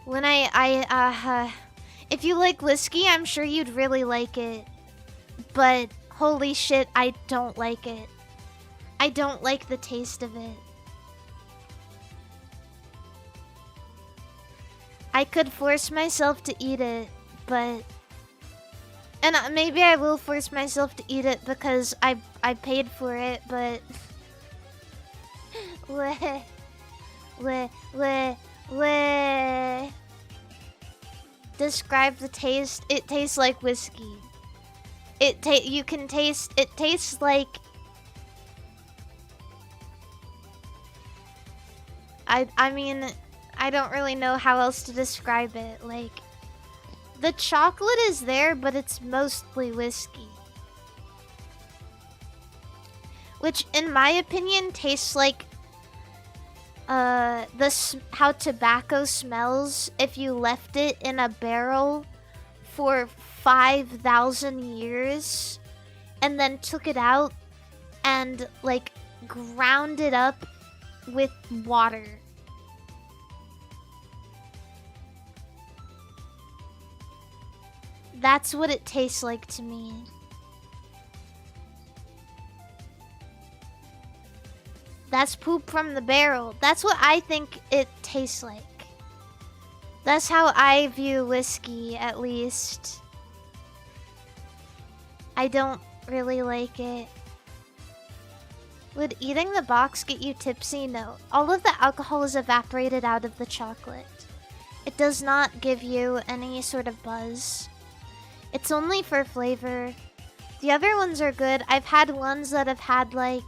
When if you like whiskey, I'm sure you'd really like it. But holy shit, I don't like it. I don't like the taste of it. I could force myself to eat it, but... And maybe I will force myself to eat it because I paid for it, but... Weh. Weh. Weh. Weh. Describe the taste. It tastes like whiskey. You can taste... It tastes like... I mean, I don't really know how else to describe it. Like, the chocolate is there, but it's mostly whiskey. Which, in my opinion, tastes like how tobacco smells if you left it in a barrel for 5,000 years and then took it out and, like, ground it up with water. That's what it tastes like to me. That's poop from the barrel. That's what I think it tastes like. That's how I view whiskey, at least. I don't really like it. Would eating the box get you tipsy? No. All of the alcohol is evaporated out of the chocolate. It does not give you any sort of buzz. It's only for flavor. The other ones are good. I've had ones that have had, like,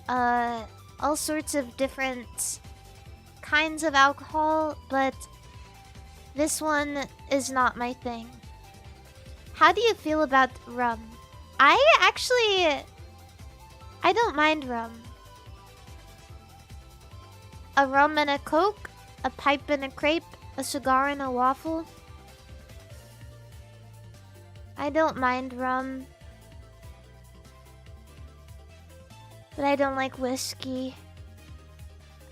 all sorts of different kinds of alcohol, but this one is not my thing. How do you feel about rum? I don't mind rum. A rum and a Coke, a pipe and a crepe, a cigar and a waffle. I don't mind rum. But I don't like whiskey.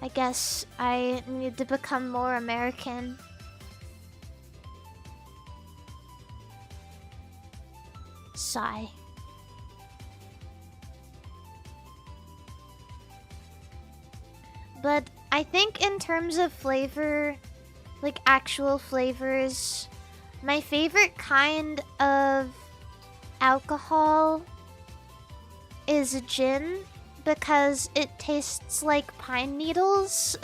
I guess I need to become more American. Sigh. But I think in terms of flavor, like actual flavors, my favorite kind of alcohol is gin because it tastes like pine needles.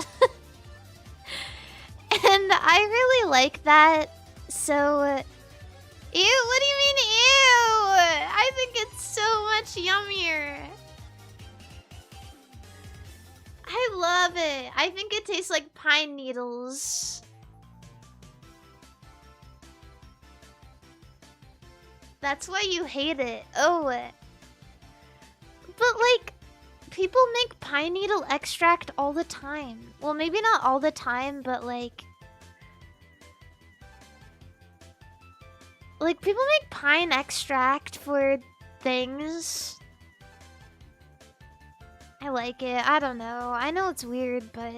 And I really like that. So, ew, what do you mean ew? I think it's so much yummier. I love it. I think it tastes like pine needles. That's why you hate it. Oh. But, like, people make pine needle extract all the time. Well, maybe not all the time, but, like, people make pine extract for things. I like it. I don't know. I know it's weird, but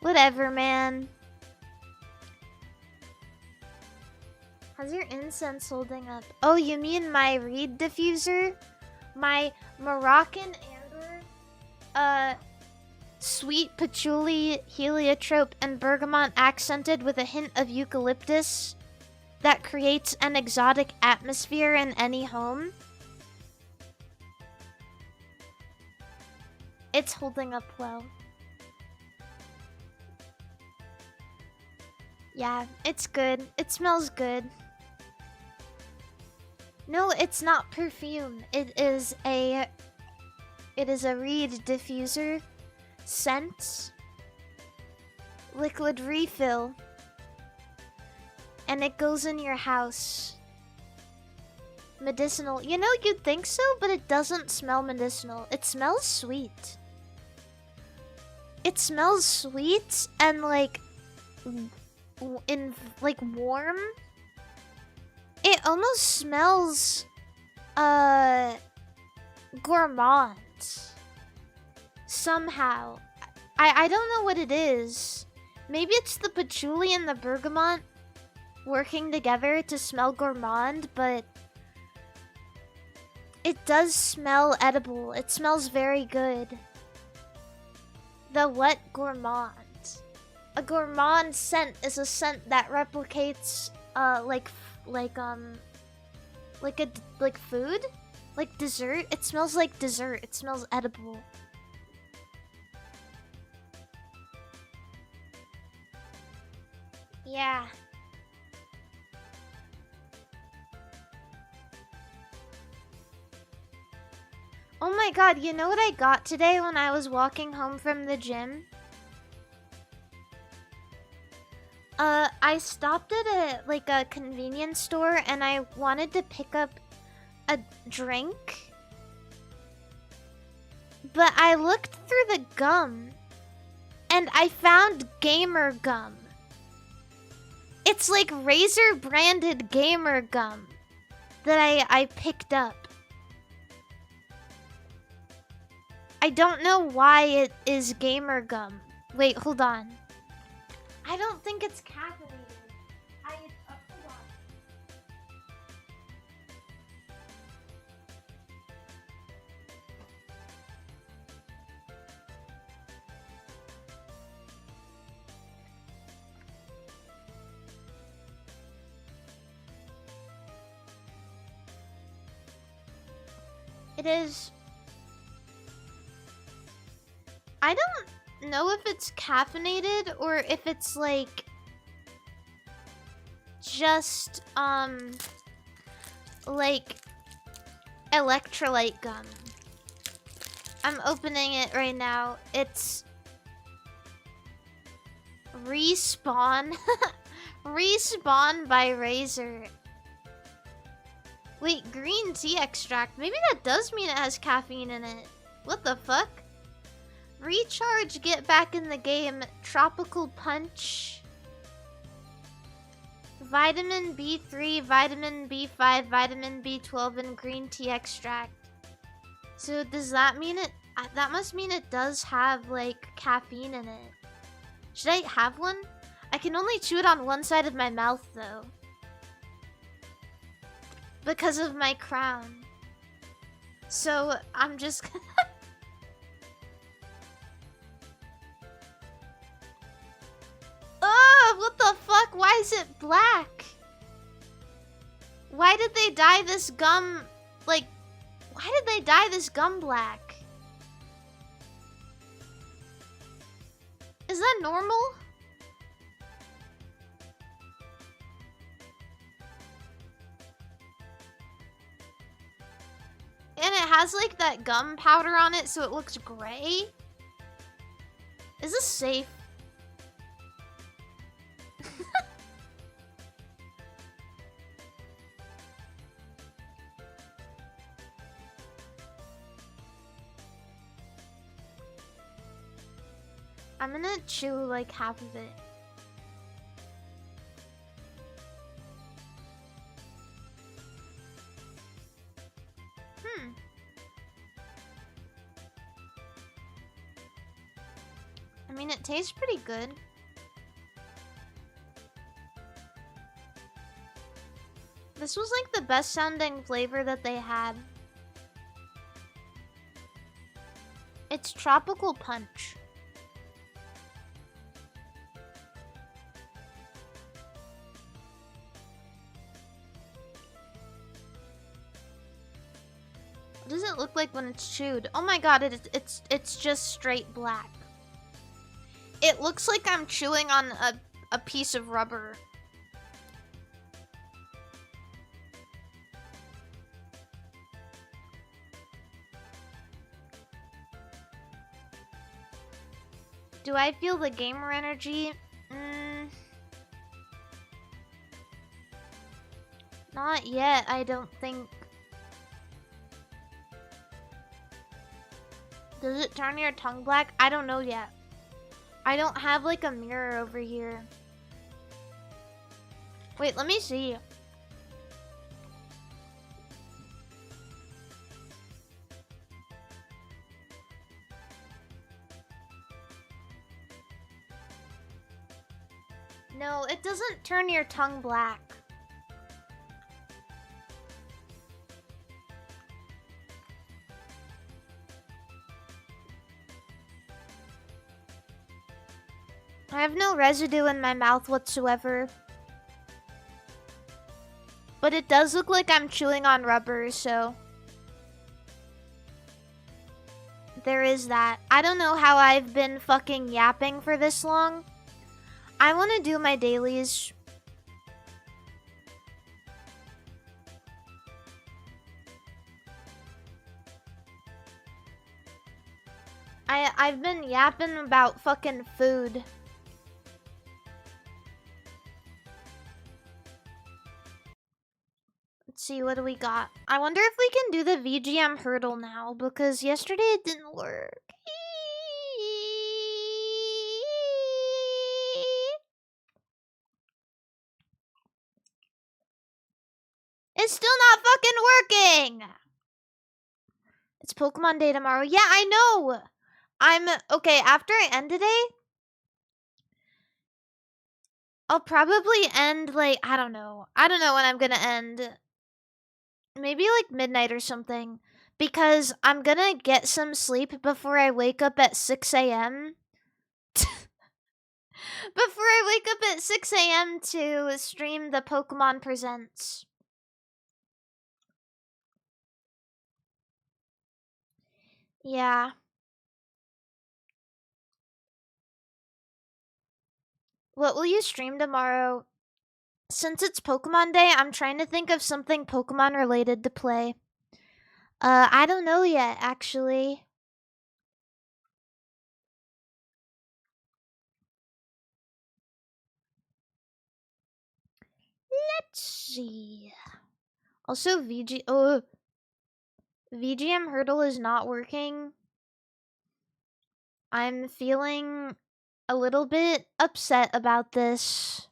whatever, man. How's your incense holding up? Oh, you mean my reed diffuser? My Moroccan amber, sweet patchouli, heliotrope, and bergamot accented with a hint of eucalyptus that creates an exotic atmosphere in any home. It's holding up well. Yeah, it's good. It smells good. No, it's not perfume. It is a reed diffuser, scent, liquid refill, and it goes in your house. Medicinal. You know, you'd think so, but it doesn't smell medicinal. It smells sweet. It smells sweet and like warm. It almost smells gourmand somehow. I don't know what it is. Maybe it's the patchouli and the bergamot working together to smell gourmand, but it does smell edible. It smells very good. The what? Gourmand. A gourmand scent is a scent that replicates like like food, like dessert. It smells like dessert. It smells edible. Yeah. Oh my god, you know what I got today when I was walking home from the gym? I stopped at a convenience store and I wanted to pick up a drink. But I looked through the gum and I found gamer gum. It's like Razer branded gamer gum that I picked up. I don't know why it is gamer gum. Wait, hold on. I don't think it's caffeinated. Hold on. It is... I don't know if it's caffeinated or if it's like just like electrolyte gum. I'm opening it right now. It's Respawn. Respawn by Razer. Wait, green tea extract. Maybe that does mean it has caffeine in it. What the fuck? Recharge, get back in the game. Tropical punch. Vitamin B3, vitamin B5, vitamin B12, and green tea extract. So does that mean it... that must mean it does have, like, caffeine in it. Should I have one? I can only chew it on one side of my mouth, though. Because of my crown. So, I'm just... Oh, what the fuck? Why is it black? Why did they dye this gum... Like, why did they dye this gum black? Is that normal? And it has like that gum powder on it so it looks gray? Is this safe? I'm gonna chew like half of it. I mean, it tastes pretty good. This was like the best sounding flavor that they had. It's tropical punch. What does it look like when it's chewed? Oh my god, it's just straight black. It looks like I'm chewing on a piece of rubber. Do I feel the gamer energy? Not yet, I don't think. Does it turn your tongue black? I don't know yet. I don't have like a mirror over here. Wait, let me see. No, it doesn't turn your tongue black. I have no residue in my mouth whatsoever. But it does look like I'm chewing on rubber, so... there is that. I don't know how I've been fucking yapping for this long. I want to do my dailies. I've been yapping about fucking food. Let's see, what do we got? I wonder if we can do the VGM hurdle now, because yesterday it didn't work. It's still not fucking working! It's Pokemon Day tomorrow. Yeah, I know! Okay, after I end today, I'll probably end, like, I don't know. I don't know when I'm gonna end. Maybe, like, midnight or something. Because I'm gonna get some sleep before I wake up at 6 a.m. Before I wake up at 6 a.m. to stream the Pokemon Presents. Yeah. What will you stream tomorrow? Since it's Pokemon Day, I'm trying to think of something Pokemon related to play. I don't know yet, actually. Let's see. Also, VGM hurdle is not working. I'm feeling a little bit upset about this.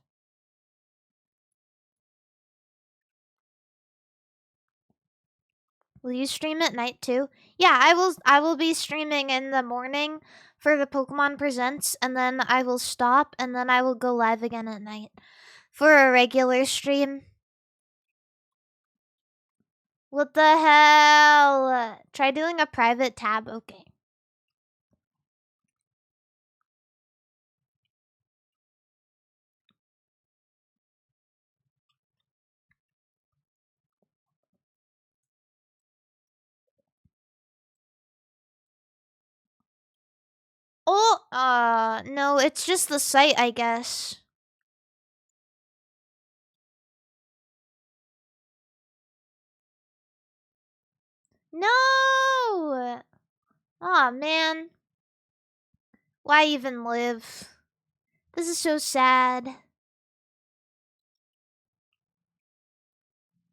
Will you stream at night too? Yeah, I will be streaming in the morning for the Pokemon Presents, and then I will stop, and then I will go live again at night for a regular stream. What the hell? Try doing a private tab. Okay. Oh, no, it's just the site, I guess. No! Aw, man. Why even live? This is so sad.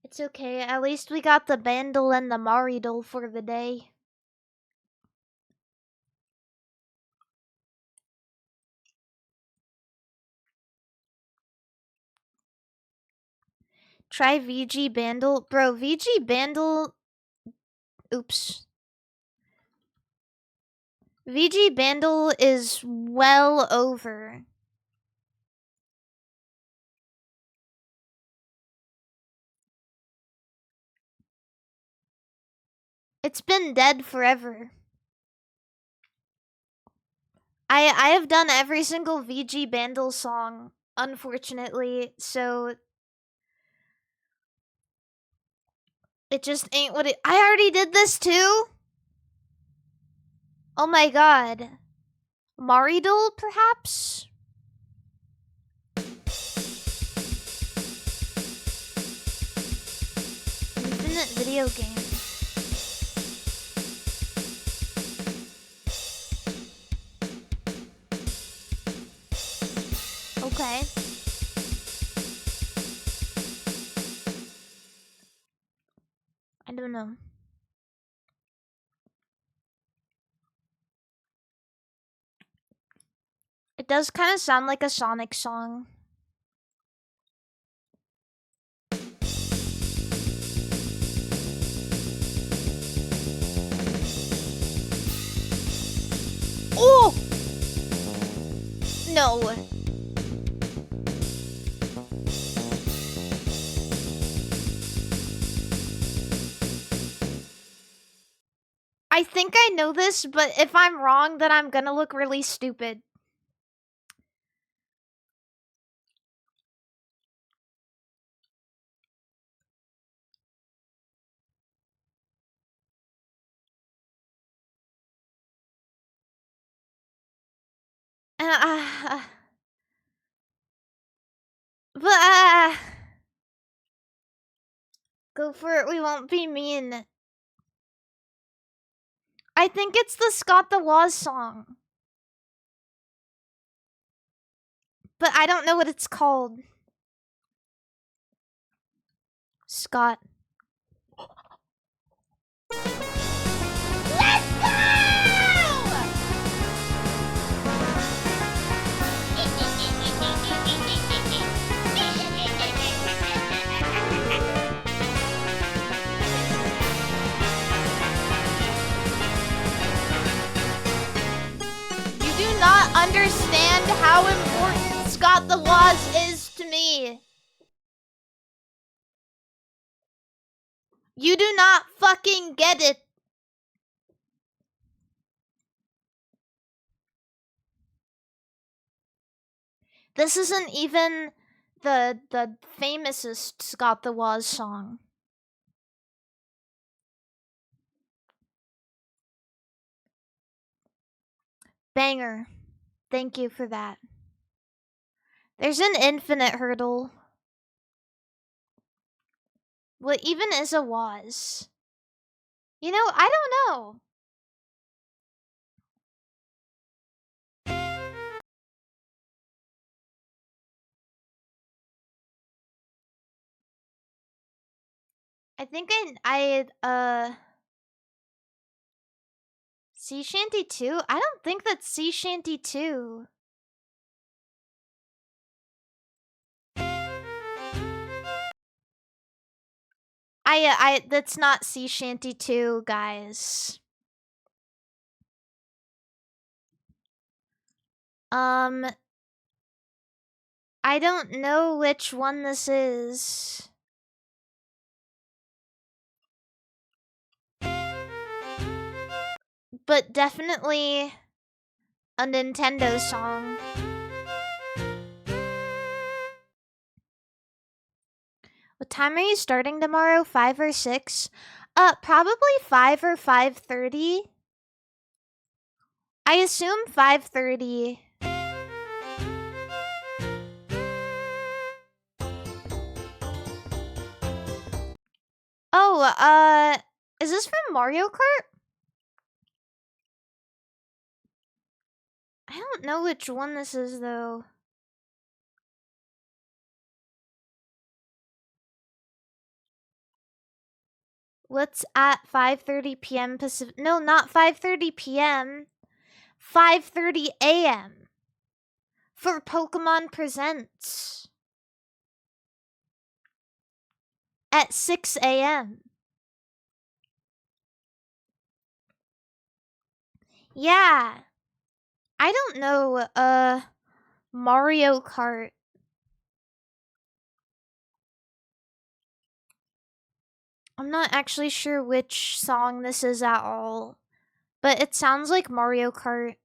It's okay, at least we got the Bandle and the Maridol for the day. Try VG Bandle. Bro, VG Bandle... Oops. VG Bandle is well over. It's been dead forever. I have done every single VG Bandle song, unfortunately, so... it just ain't what it... I already did this too? Oh my god. Maridol, perhaps? Infinite video game. Okay. I don't know. It does kind of sound like a Sonic song. Oh! No. I think I know this, but if I'm wrong, then I'm gonna look really stupid. But go for it, we won't be mean. I think it's the Scott the Woz song. But I don't know what it's called. Scott. Let's go! You do not understand how important Scott the Woz is to me. You do not fucking get it. This isn't even the famousest Scott the Woz song. Banger. Thank you for that. There's an infinite hurdle. What even is a Woz? You know, I don't know. I think Sea Shanty 2? I don't think that's Sea Shanty 2. That's not Sea Shanty 2, guys. I don't know which one this is. But definitely a Nintendo song. What time are you starting tomorrow? 5 or 6? Probably 5 or 5:30. I assume 5:30. Oh, is this from Mario Kart? I don't know which one this is, though. What's at 5:30 p.m. Pacific? No, not 5:30 p.m. 5:30 a.m. for Pokemon Presents. At 6 a.m. Yeah. I don't know, Mario Kart. I'm not actually sure which song this is at all, but it sounds like Mario Kart.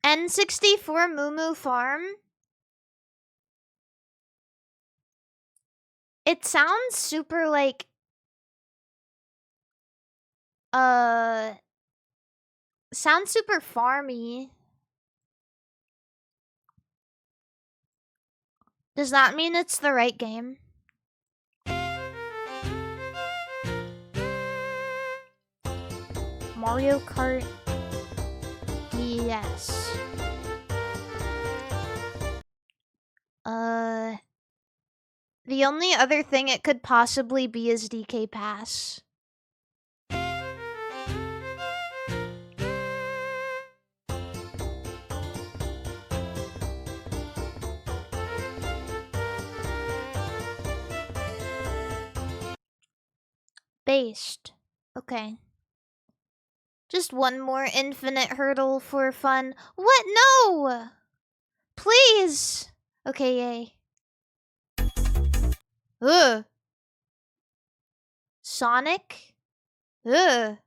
N64 Moo Farm? It sounds super like sounds super farmy. Does that mean it's the right game? Mario Kart. Yes. The only other thing it could possibly be is DK Pass. Based. Okay. Just one more infinite hurdle for fun. What? No! Please! Okay, yay. Ugh. Sonic? Ugh.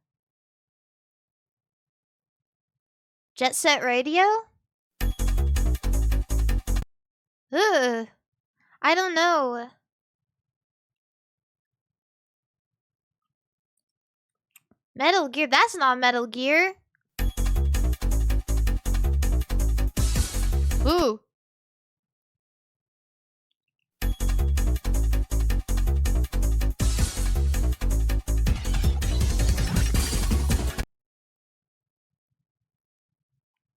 Jet Set Radio? Ugh. I don't know. Metal Gear? That's not Metal Gear. Ooh.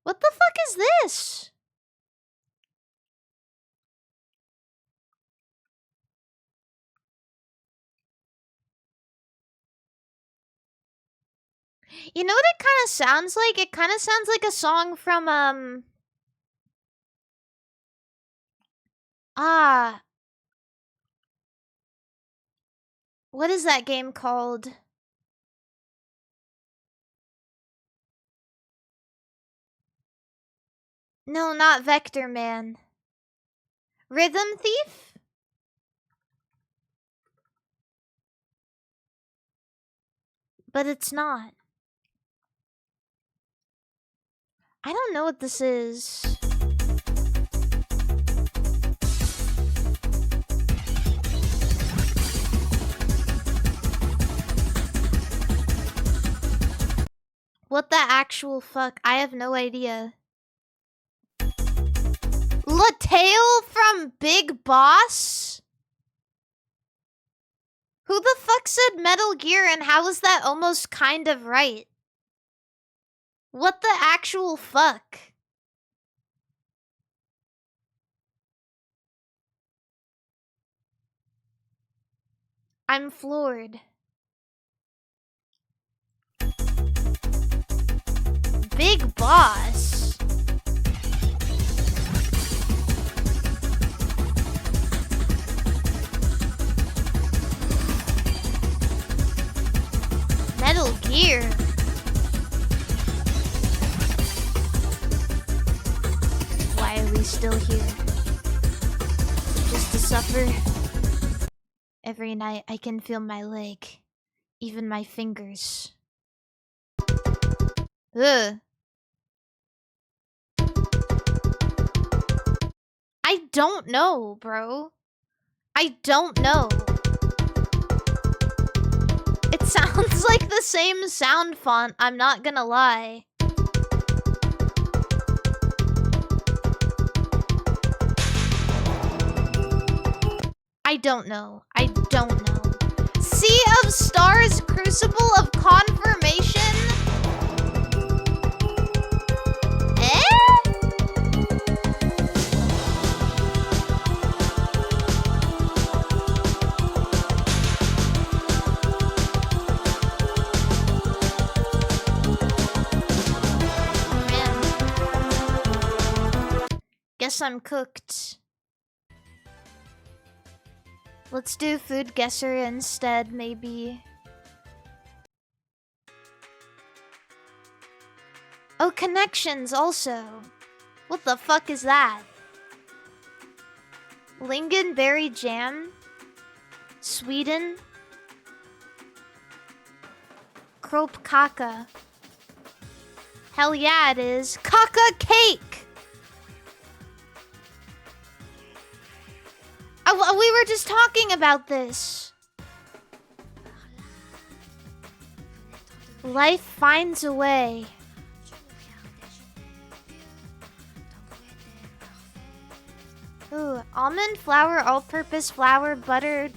What the fuck is this? You know what it kind of sounds like? It kind of sounds like a song from, what is that game called? No, not Vector Man. Rhythm Thief? But it's not. I don't know what this is. What the actual fuck? I have no idea. Latale from Big Boss? Who the fuck said Metal Gear and how is that almost kind of right? What the actual fuck? I'm floored. Big Boss? Metal Gear? Why are we still here? Just to suffer? Every night I can feel my leg. Even my fingers. Ugh. I don't know, bro. I don't know. It sounds like the same sound font, I'm not gonna lie. I don't know. I don't know. Sea of Stars, Crucible of Confirmation? Guess I'm cooked. Let's do Food Guesser instead, maybe. Oh, Connections also. What the fuck is that? Lingonberry Jam? Sweden? Krope Kaka. Hell yeah, it is. Kaka Cake! We were just talking about this. Life finds a way. Ooh, almond flour, all-purpose flour, butter,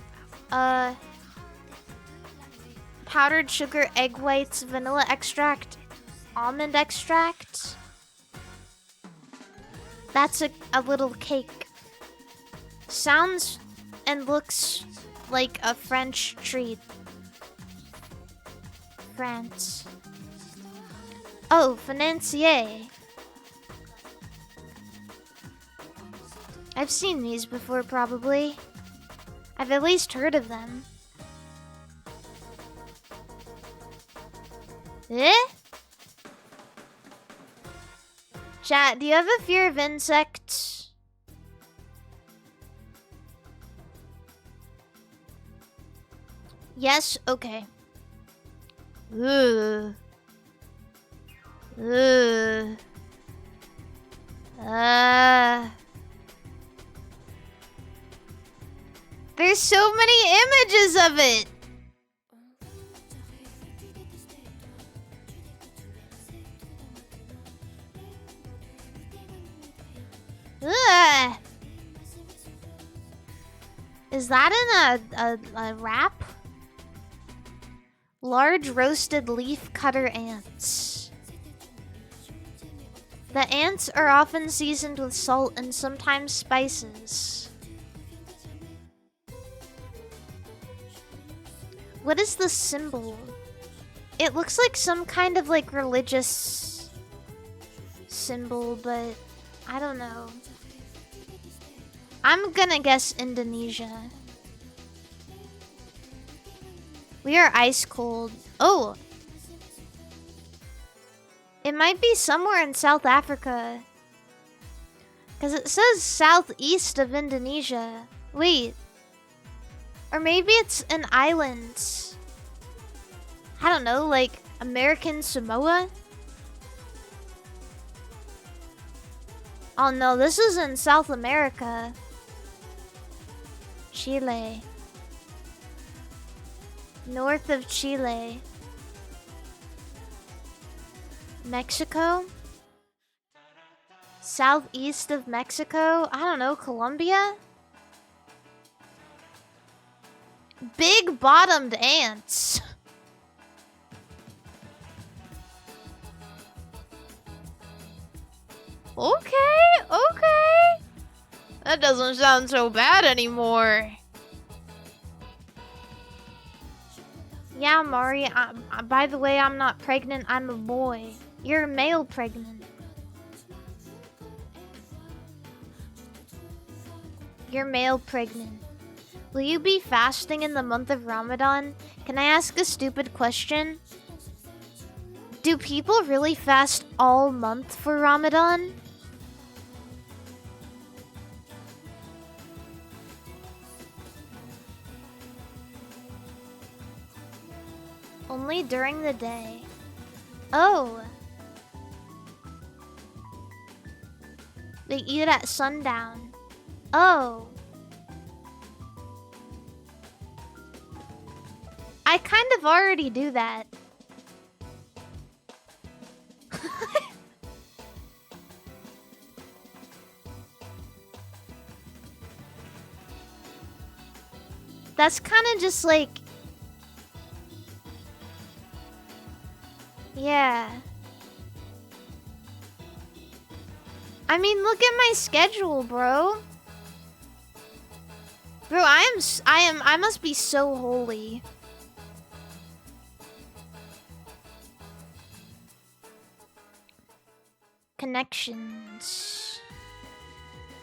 powdered sugar, egg whites, vanilla extract, almond extract. That's a little cake. Sounds and looks like a French treat. France. Oh, financier. I've seen these before, probably. I've at least heard of them. Eh? Chat, do you have a fear of insects? Yes? Okay. Ugh. Ugh. There's so many images of it! Ugh. Is that in a wrap? Large roasted leaf cutter ants. The ants are often seasoned with salt and sometimes spices. What is the symbol? It looks like some kind of like religious symbol, but I don't know. I'm gonna guess Indonesia. We are ice cold. Oh! It might be somewhere in South Africa. Because it says southeast of Indonesia. Wait. Or maybe it's an island. I don't know, like American Samoa? Oh no, this is in South America. Chile. North of Chile. Mexico? Southeast of Mexico? I don't know, Colombia? Big bottomed ants. Okay. That doesn't sound so bad anymore. Yeah, Mari, by the way, I'm not pregnant, I'm a boy. You're male pregnant. You're male pregnant. Will you be fasting in the month of Ramadan? Can I ask a stupid question? Do people really fast all month for Ramadan? Only during the day. Oh. They eat at sundown. Oh. I kind of already do that. That's kind of just like... Yeah. I mean, look at my schedule, bro. Bro, I must be so holy. Connections.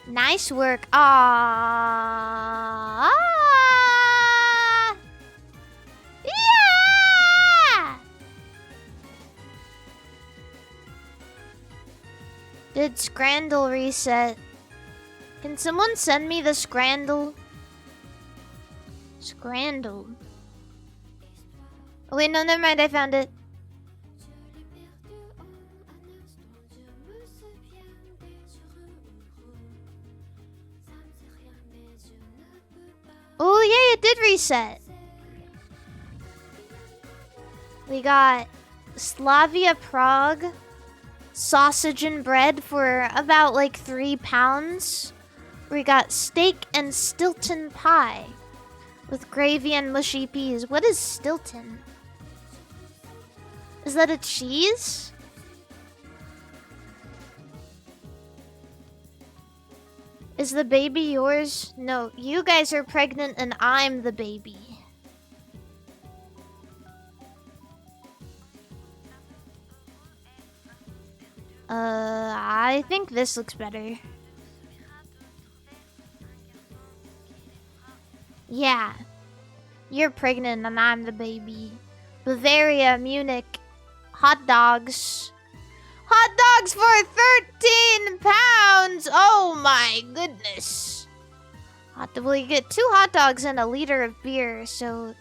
Nice work. Ah. Yeah. Did Scrandle reset? Can someone send me the Scrandle? Scrandle. Oh wait, no, never mind. I found it. Oh yeah, it did reset. We got Slavia Prague sausage and bread for about like £3. We got steak and Stilton pie with gravy and mushy peas. What is Stilton? Is that a cheese? Is the baby yours? No, you guys are pregnant and I'm the baby. I think this looks better. Yeah. You're pregnant and I'm the baby. Bavaria, Munich. Hot dogs. Hot dogs for £13! Oh my goodness. Well, you get 2 hot dogs and a liter of beer, so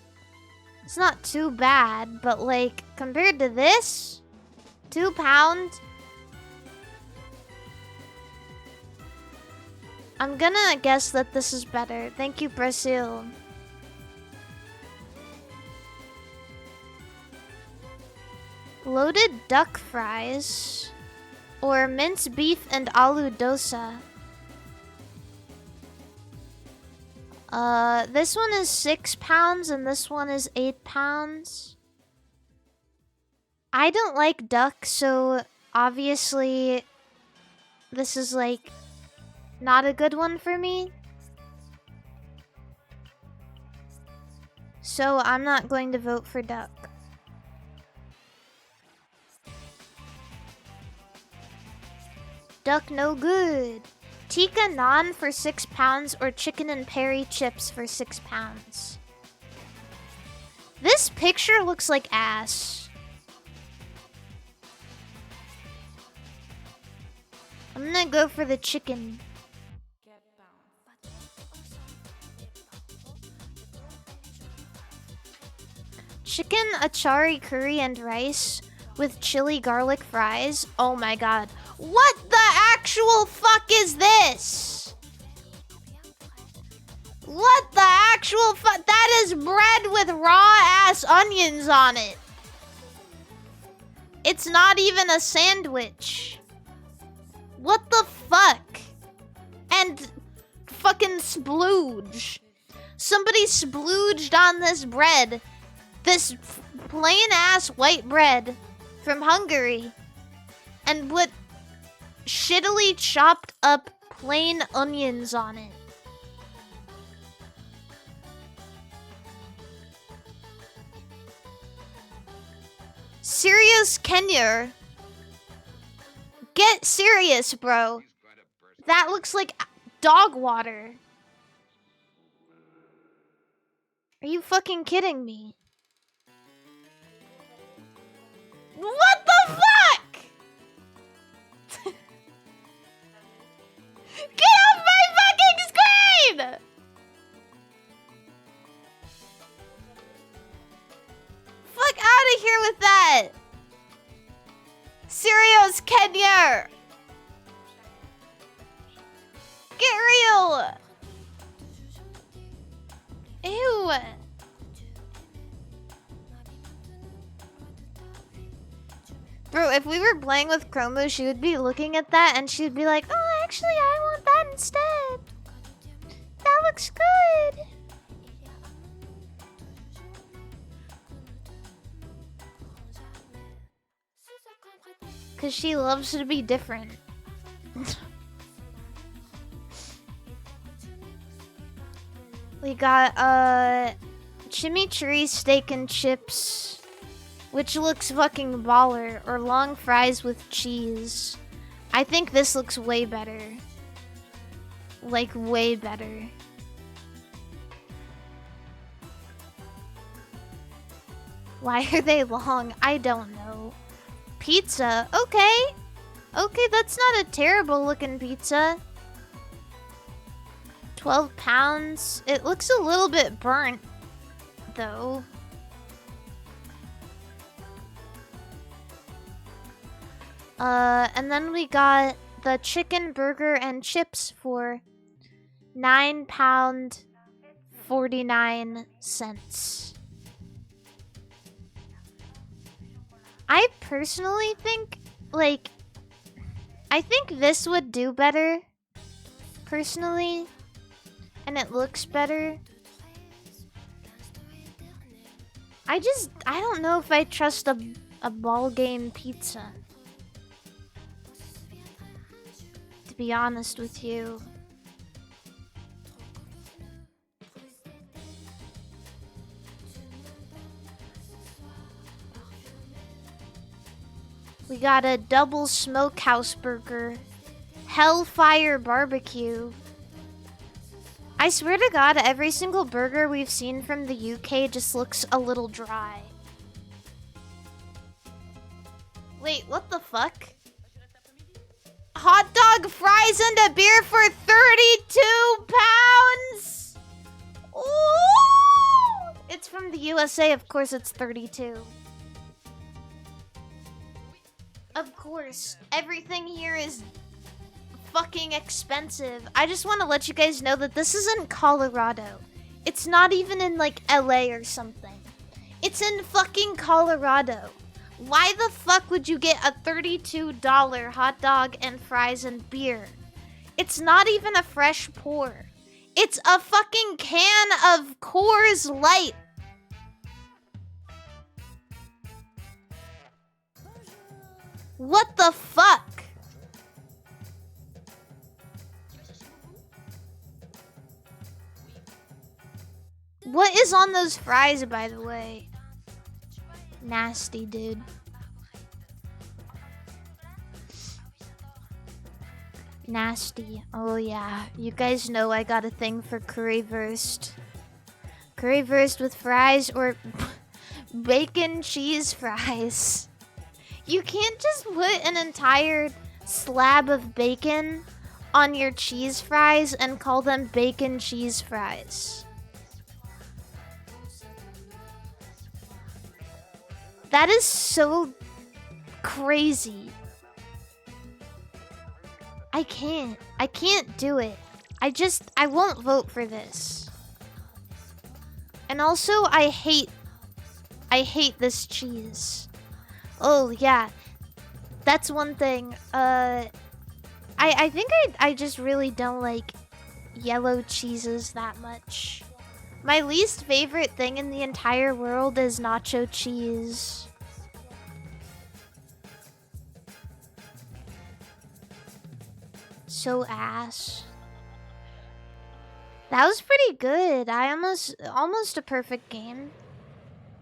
it's not too bad. But like, compared to this, £2? I'm gonna guess that this is better. Thank you, Brazil. Loaded duck fries or minced beef and aloo dosa. This one is 6 pounds and this one is 8 pounds. I don't like duck, so obviously this is like not a good one for me. So I'm not going to vote for duck. Duck no good. Tikka naan for 6 pounds or chicken and peri chips for 6 pounds. This picture looks like ass. I'm gonna go for the chicken. Chicken, achari curry, and rice with chili garlic fries. Oh my god. What the actual fuck is this? What the actual fuck? That is bread with raw ass onions on it. It's not even a sandwich. What the fuck? And fucking splooge. Somebody splooged on this bread. This plain ass white bread from Hungary. And put shittily chopped up plain onions on it. Serious Kenya. Get serious, bro. That looks like dog water. Are you fucking kidding me? What the fuck? Get off my fucking screen! Fuck out of here with that. Serious Kenya. Get real. Ew. Bro, if we were playing with Chromo, she would be looking at that and she'd be like, oh, actually, I want that instead. That looks good. Because she loves to be different. We got, chimichurri steak and chips, which looks fucking baller, or long fries with cheese. I think this looks way better. Like, way better. Why are they long? I don't know. Pizza, okay. Okay, that's not a terrible looking pizza. 12 pounds. It looks a little bit burnt, though. And then we got the chicken burger and chips for £9.49. I personally think, like, I think this would do better, personally, and it looks better. I don't know if I trust a ball game pizza, to be honest with you. We got a double smokehouse burger. Hellfire barbecue. I swear to God, every single burger we've seen from the UK just looks a little dry. Wait, what the fuck? Hot dog, fries, and a beer for 32 pounds? Ooh! It's from the USA, of course it's 32. Of course, everything here is fucking expensive. I just want to let you guys know that this isn't Colorado. It's not even in like LA or something. It's in fucking Colorado. Why the fuck would you get a $32 hot dog and fries and beer? It's not even a fresh pour. It's a fucking can of Coors Light. What the fuck? What is on those fries, by the way? Nasty, dude. Nasty. Oh yeah. You guys know I got a thing for currywurst. Currywurst with fries or bacon cheese fries. You can't just put an entire slab of bacon on your cheese fries and call them bacon cheese fries. That is so crazy. I can't do it. I won't vote for this. And also, I hate this cheese. Oh, yeah. That's one thing. I think I just really don't like yellow cheeses that much. My least favorite thing in the entire world is nacho cheese. So ass. That was pretty good. I almost a perfect game.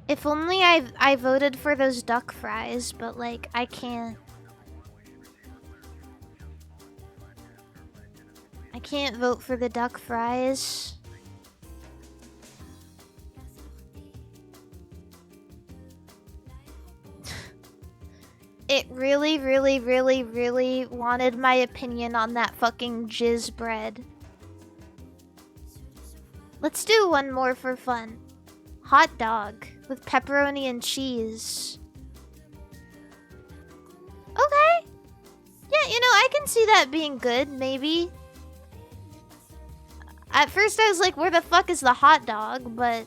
If only I voted for those duck fries, but like I can't. I can't vote for the duck fries. It really, really, really, really wanted my opinion on that fucking jizz bread. Let's do one more for fun. Hot dog with pepperoni and cheese. Okay. Yeah, you know, I can see that being good, maybe. At first I was like, where the fuck is the hot dog? But,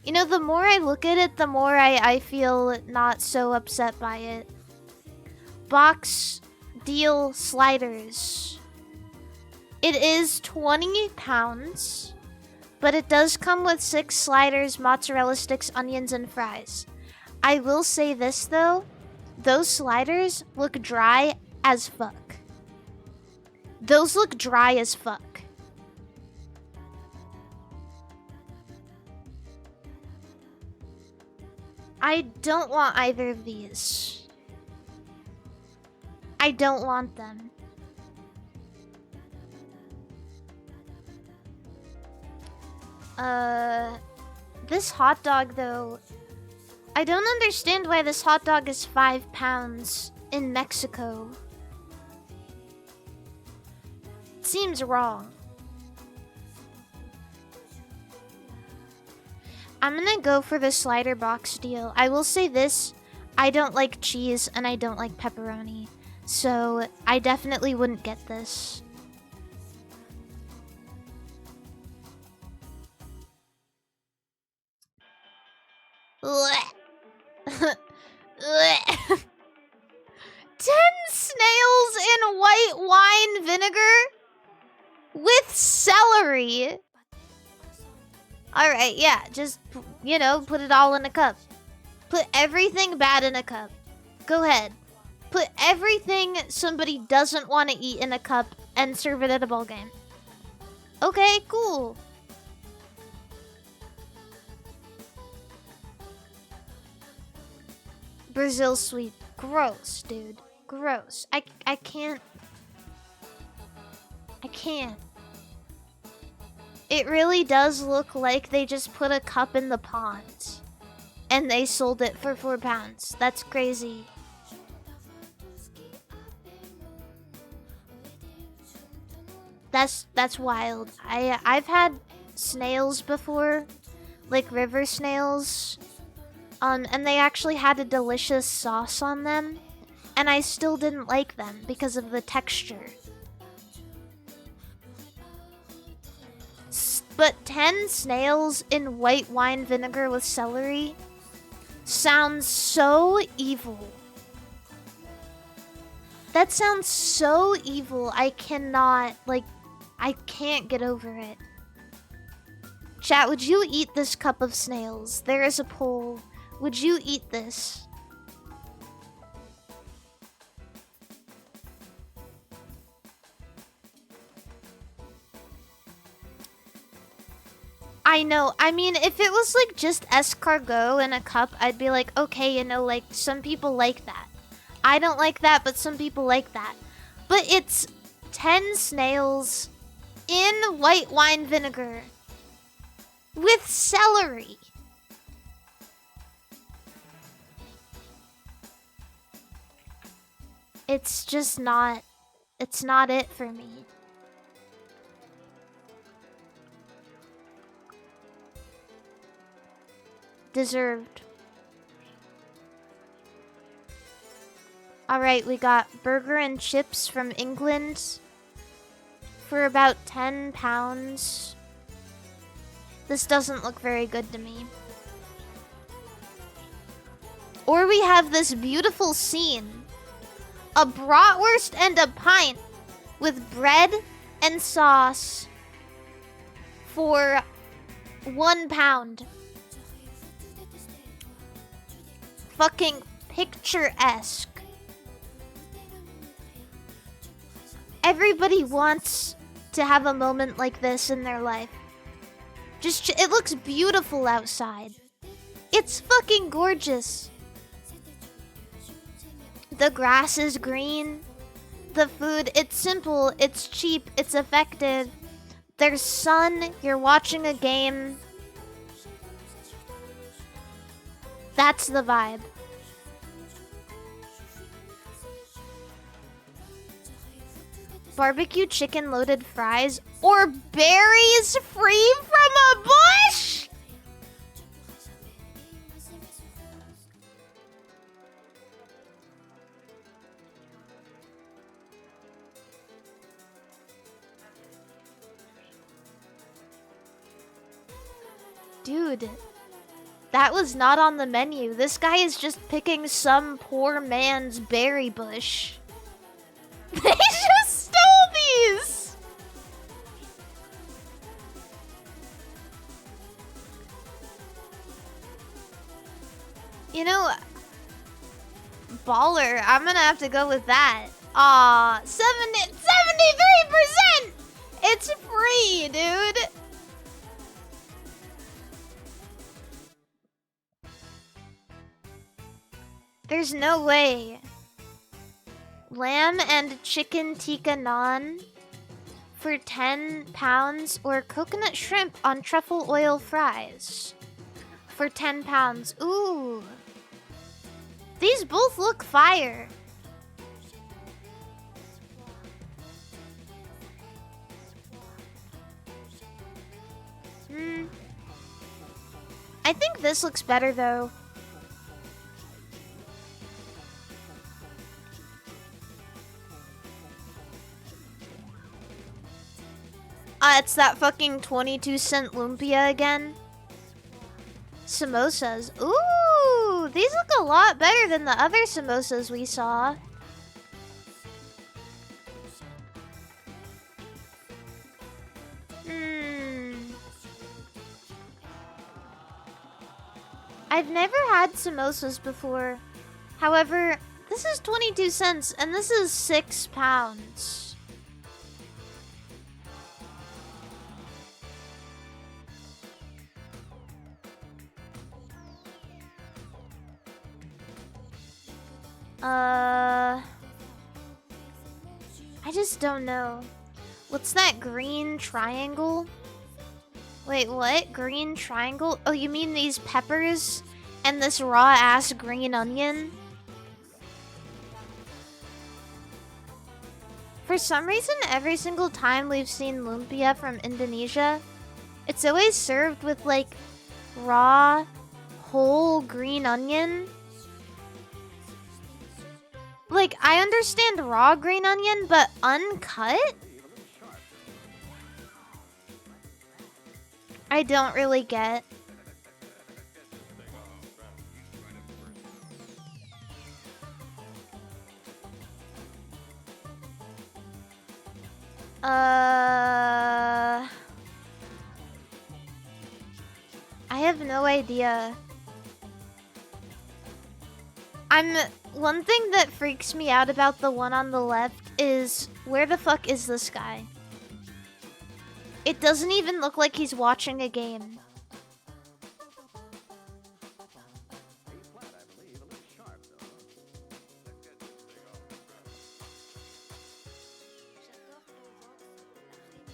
you know, the more I look at it, the more I feel not so upset by it. Box deal sliders. It is 20 pounds, but it does come with 6 sliders, mozzarella sticks, onions, and fries. I will say this though, those sliders look dry as fuck. Those look dry as fuck. I don't want either of these. I don't want them. This hot dog though, I don't understand why this hot dog is 5 pounds in Mexico. It seems wrong. I'm gonna go for the slider box deal. I will say this, I don't like cheese and I don't like pepperoni. So, I definitely wouldn't get this. Blech. 10 snails in white wine vinegar with celery. Alright, yeah, just, you know, put it all in a cup. Put everything bad in a cup. Go ahead. Put everything somebody doesn't want to eat in a cup and serve it at a ball game. Okay, cool. Brazil sweet. Gross, dude. Gross. I can't. I can't. It really does look like they just put a cup in the pond. And they sold it for 4 pounds. That's crazy. That's wild. I've had snails before, like river snails, and they actually had a delicious sauce on them, and I still didn't like them because of the texture. But 10 snails in white wine vinegar with celery sounds so evil. That sounds so evil. I cannot, like, I can't get over it. Chat, would you eat this cup of snails? There is a poll. Would you eat this? I know. I mean, if it was like just escargot in a cup, I'd be like, okay, you know, like some people like that. I don't like that, but some people like that. But it's 10 snails in white wine vinegar with celery. It's just not, it's not it for me. Deserved. Alright, we got burger and chips from England for about £10. This doesn't look very good to me. Or we have this beautiful scene. A bratwurst and a pint with bread and sauce for £1. Fucking picturesque. Everybody wants to have a moment like this in their life. Just, it looks beautiful outside. It's fucking gorgeous. The grass is green. The food, it's simple, it's cheap, it's effective. There's sun, you're watching a game. That's the vibe. Barbecue chicken loaded fries or berries free from a bush? Dude, that was not on the menu. This guy is just picking some poor man's berry bush. They just stole these! You know, baller, I'm gonna have to go with that. Aw, 73%! It's free, dude! There's no way. Lamb and chicken tikka naan for £10 or coconut shrimp on truffle oil fries for £10. Ooh. These both look fire. I think this looks better though. It's that fucking 22-cent lumpia again. Samosas. Ooh, these look a lot better than the other samosas we saw. I've never had samosas before. However, this is 22 cents and this is £6. I just don't know. What's that green triangle? Wait, what? Green triangle? Oh, you mean these peppers and this raw-ass green onion? For some reason, every single time we've seen lumpia from Indonesia, it's always served with, like, raw, whole green onion. Like, I understand raw green onion, but uncut? I don't really get. have no idea. One thing that freaks me out about the one on the left is where the fuck is this guy? It doesn't even look like he's watching a game.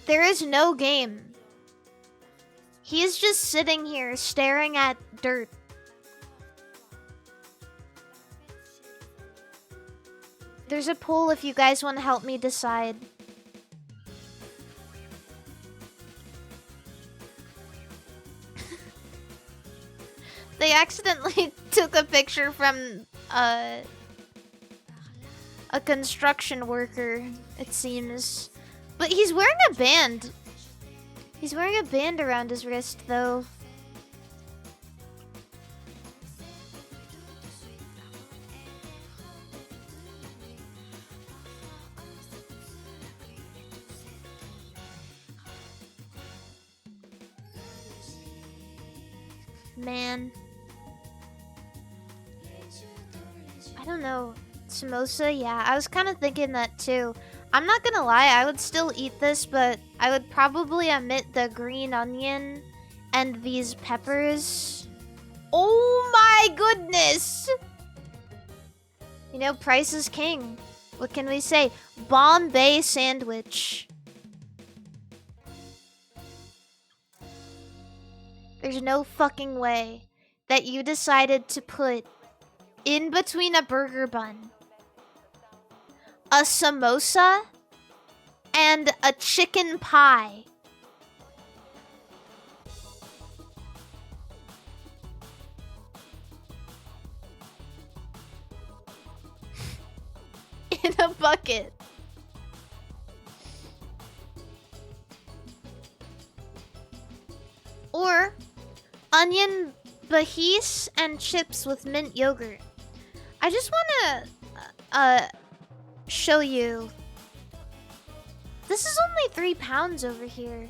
There is no game. He is just sitting here staring at dirt. There's a poll if you guys want to help me decide. They accidentally took a picture from a construction worker, it seems. But he's wearing a band. He's wearing a band around his wrist, though. Man. I don't know. Samosa? Yeah, I was kind of thinking that too. I'm not gonna lie, I would still eat this, but I would probably omit the green onion and these peppers. Oh my goodness! You know, price is king. What can we say? Bombay sandwich. There's no fucking way that you decided to put in between a burger bun a samosa and a chicken pie. In a bucket. Or onion bahis and chips with mint yogurt. I just want to show you. This is only 3 pounds over here.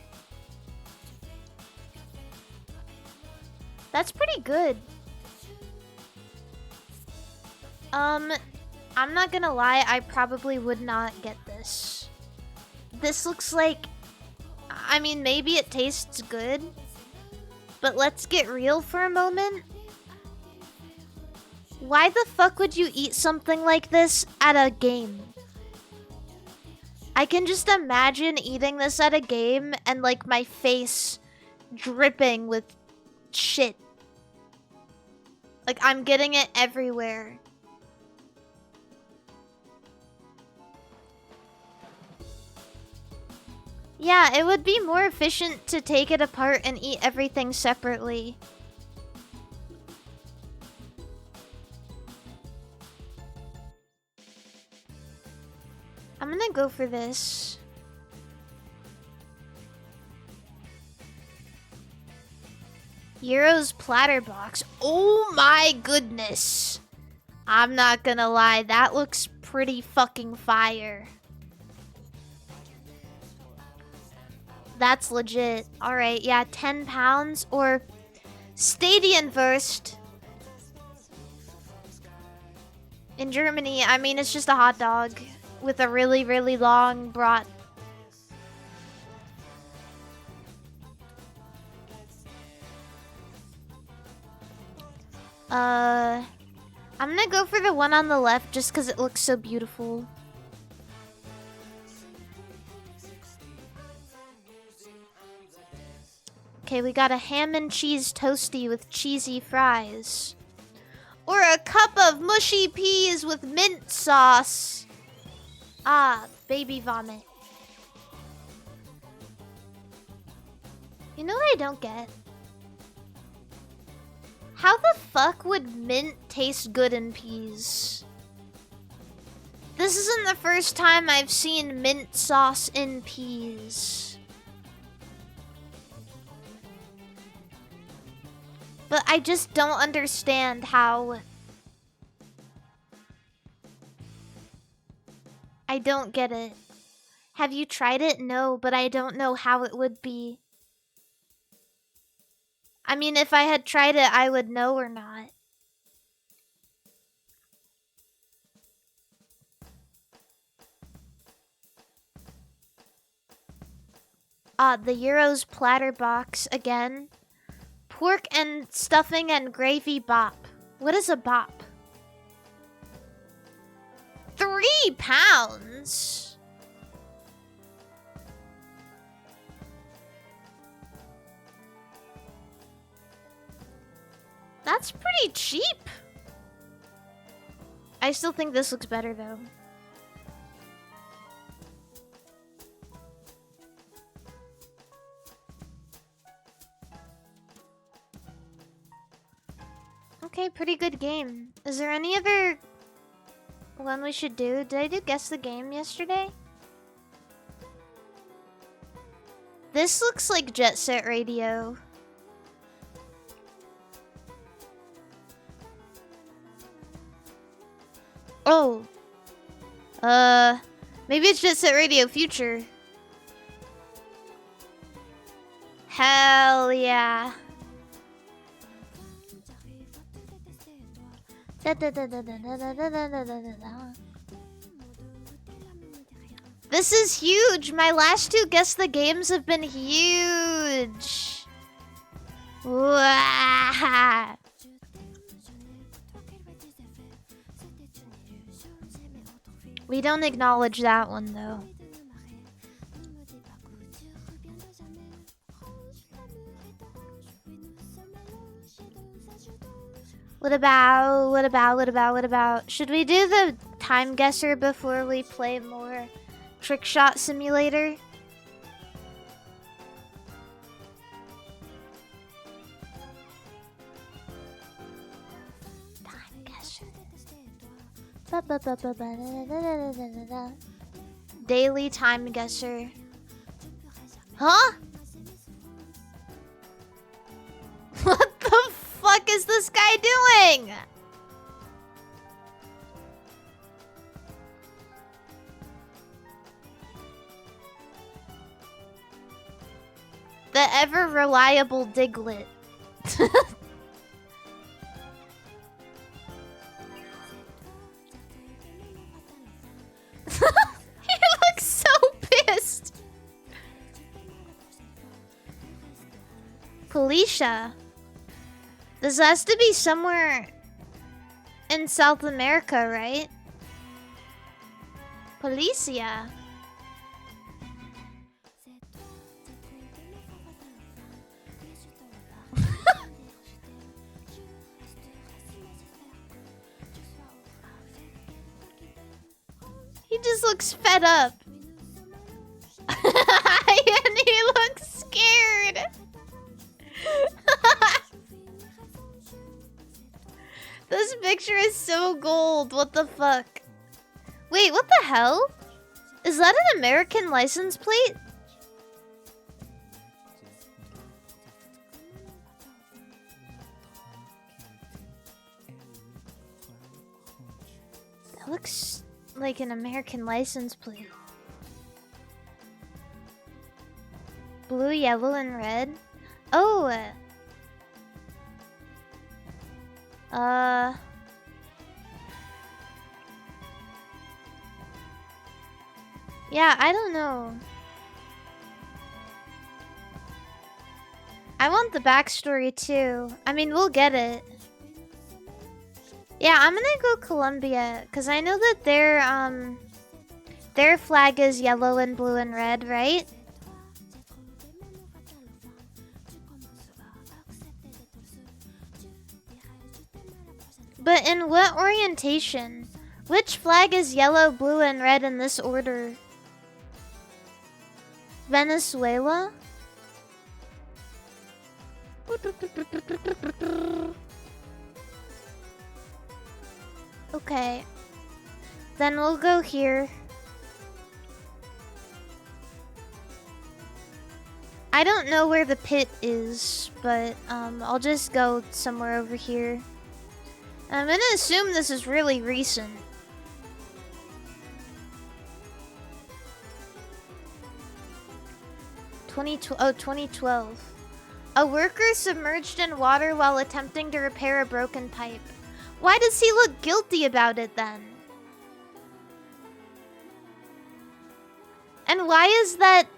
That's pretty good. I'm not gonna lie, I probably would not get this. This looks like, I mean, maybe it tastes good, but let's get real for a moment. Why the fuck would you eat something like this at a game? I can just imagine eating this at a game and like my face dripping with shit. Like I'm getting it everywhere. Yeah, it would be more efficient to take it apart and eat everything separately. I'm gonna go for this. Euro's platter box. Oh my goodness. I'm not gonna lie, that looks pretty fucking fire. That's legit. Alright, yeah, 10 pounds or Stadienwurst. In Germany, I mean, it's just a hot dog with a really, really long brat. I'm gonna go for the one on the left just because it looks so beautiful. Okay, we got a ham and cheese toasty with cheesy fries. Or a cup of mushy peas with mint sauce. Ah, baby vomit. You know what I don't get? How the fuck would mint taste good in peas? This isn't the first time I've seen mint sauce in peas. But I just don't understand how... I don't get it. Have you tried it? No, but I don't know how it would be. I mean, if I had tried it, I would know or not. The Euros platter box again. Pork and stuffing and gravy bop. What is a bop? 3 pounds? That's pretty cheap. I still think this looks better though. Okay, pretty good game. Is there any other one we should do? Did I do guess the game yesterday? This looks like Jet Set Radio. Oh. Maybe it's Jet Set Radio Future. Hell yeah. This is huge. My last 2 Guess the Games have been huge. Wow. We don't acknowledge that one though. What about? Should we do the time guesser before we play more Trick Shot Simulator? Time guesser. Daily time guesser. Huh? What the fuck is this guy doing? The ever reliable Diglett. He looks so pissed. Felicia. This has to be somewhere in South America, right? Policia. He just looks fed up. And he looks scared. This picture is so gold. What the fuck? Wait, what the hell? Is that an American license plate? That looks like an American license plate. Blue, yellow, and red. Oh. Yeah, I don't know. I want the backstory too. I mean, we'll get it. Yeah, I'm gonna go Colombia, because I know that their flag is yellow and blue and red, right? But in what orientation? Which flag is yellow, blue, and red in this order? Venezuela? Okay. Then we'll go here. I don't know where the pit is, but I'll just go somewhere over here. I'm gonna assume this is really recent. Oh, 2012. A worker submerged in water while attempting to repair a broken pipe. Why does he look guilty about it then? And why is that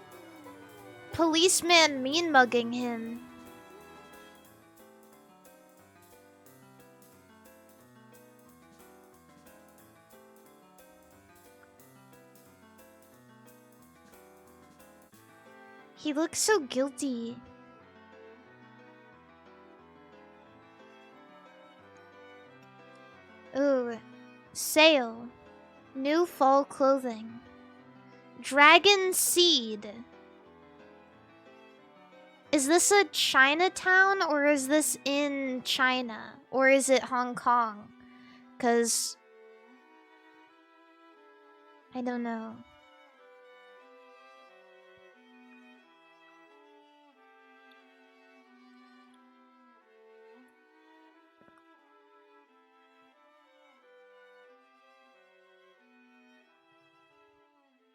policeman mean mugging him? He looks so guilty. Ooh. Sale. New fall clothing. Dragon Seed. Is this a Chinatown or is this in China? Or is it Hong Kong? 'Cause I don't know.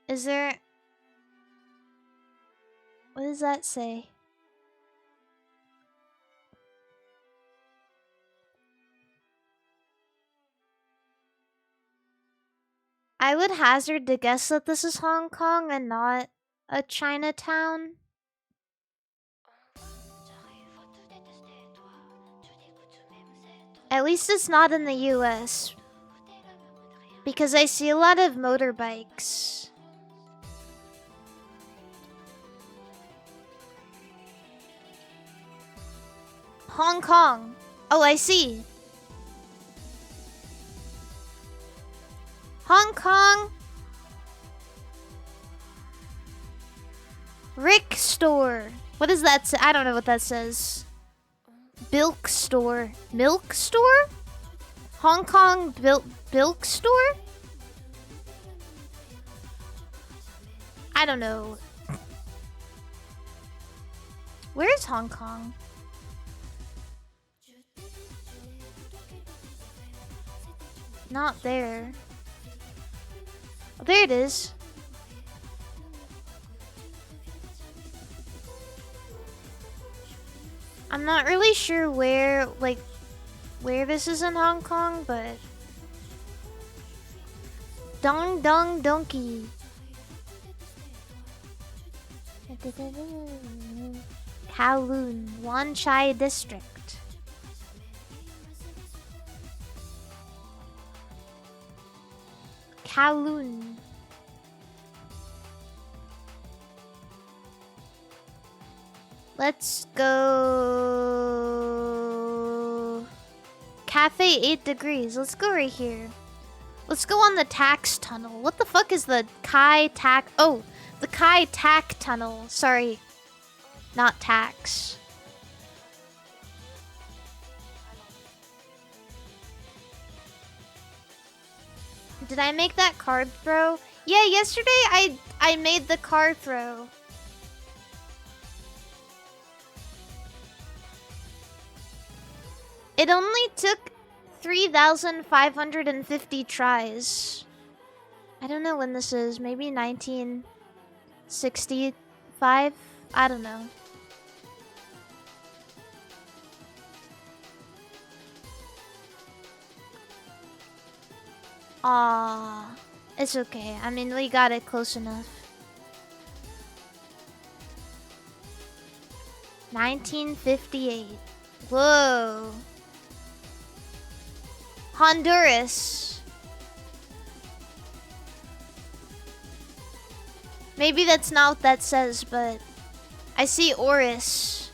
Is there... What does that say? I would hazard to guess that this is Hong Kong and not a Chinatown. At least it's not in the US. Because I see a lot of motorbikes. Hong Kong. Oh, I see. Hong Kong. Rick store. What does that say? I don't know what that says. Bilk store. Milk store? Hong Kong bilk store? I don't know. Where's Hong Kong? Not there. Oh, there it is. I'm not really sure where this is in Hong Kong, but... Dong Dong Donkey. Kowloon, Wan Chai District. Kowloon. Let's go... Cafe 8 degrees. Let's go right here. Let's go on the tax tunnel. What the fuck is the Kai Tak... Oh, the Kai Tak tunnel. Sorry. Not tax. Did I make that card throw? Yeah, yesterday I made the card throw. It only took 3,550 tries. I don't know when this is. Maybe 1965? I don't know. Aww. It's okay. I mean, we got it close enough. 1958. Whoa. Honduras. Maybe that's not what that says, but I see Oris.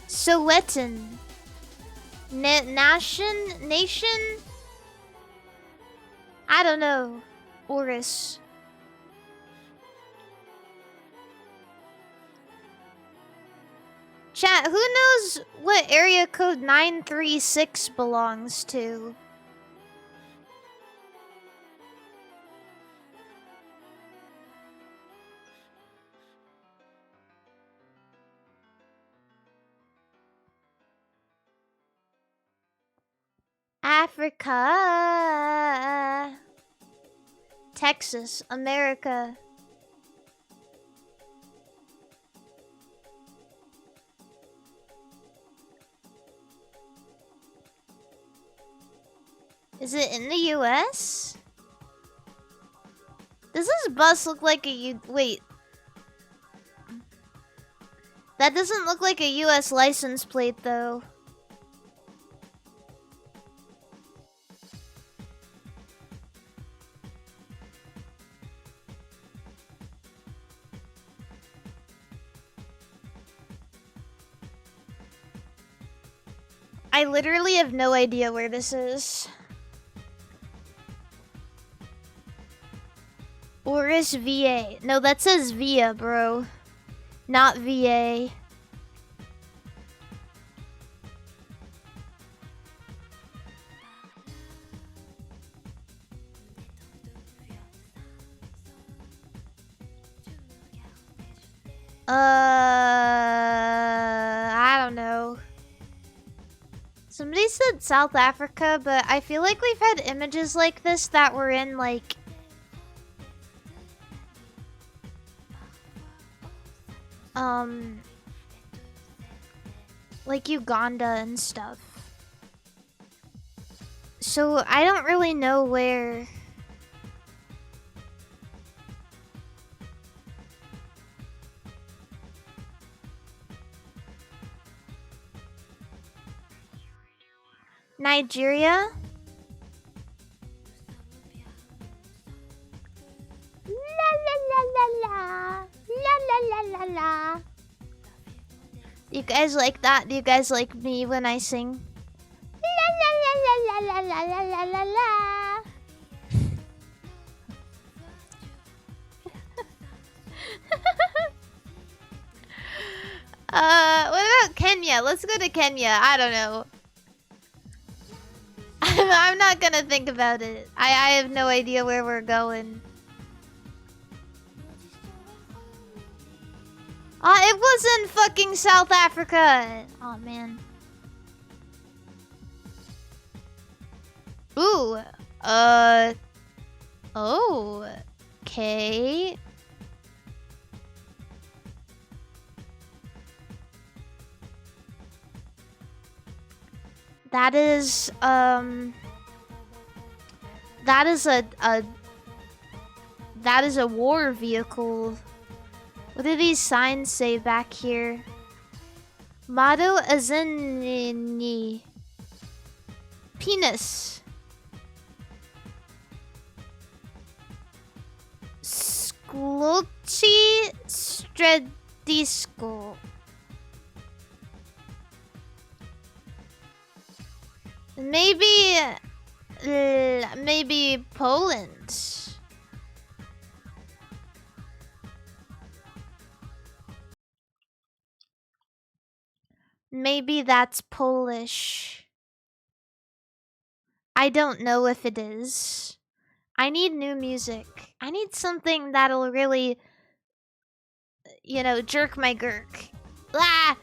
Sowetan. Nation? I don't know. Oris. Chat, who knows what area code 936 belongs to? Africa. Texas, America. Is it in the US? Does this bus look like a wait. That doesn't look like a US license plate though. I literally have no idea where this is. Or is VA? No, that says VIA, bro. Not VA. I don't know. Somebody said South Africa, but I feel like we've had images like this that were in like Uganda and stuff. So I don't really know where. Nigeria? La la la la la. La la la la la. You guys like that? Do you guys like me when I sing? La la la la la la la la la la. What about Kenya? Let's go to Kenya. I don't know. I'm not gonna think about it. I have no idea where we're going. It was in fucking South Africa. Oh man. Ooh. Oh. Okay. That is a war vehicle. What do these signs say back here? Mado Azeni. Penis. Sklochi Stredisko. Maybe Poland. Maybe that's Polish. I don't know if it is. I need new music. I need something that'll really, jerk my gurk. Ah!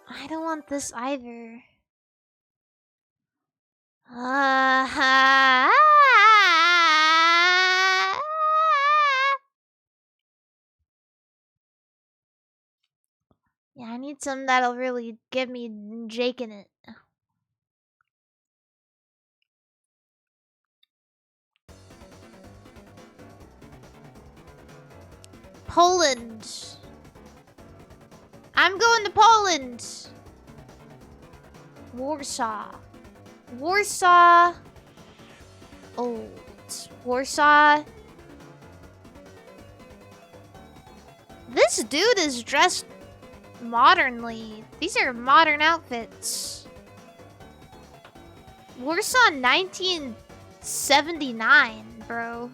I don't want this either. Yeah, I need something that'll really give me Jake in it. Poland. I'm going to Poland. Warsaw. Warsaw. Old. Warsaw. This dude is dressed modernly. These are modern outfits. Warsaw 1979, bro.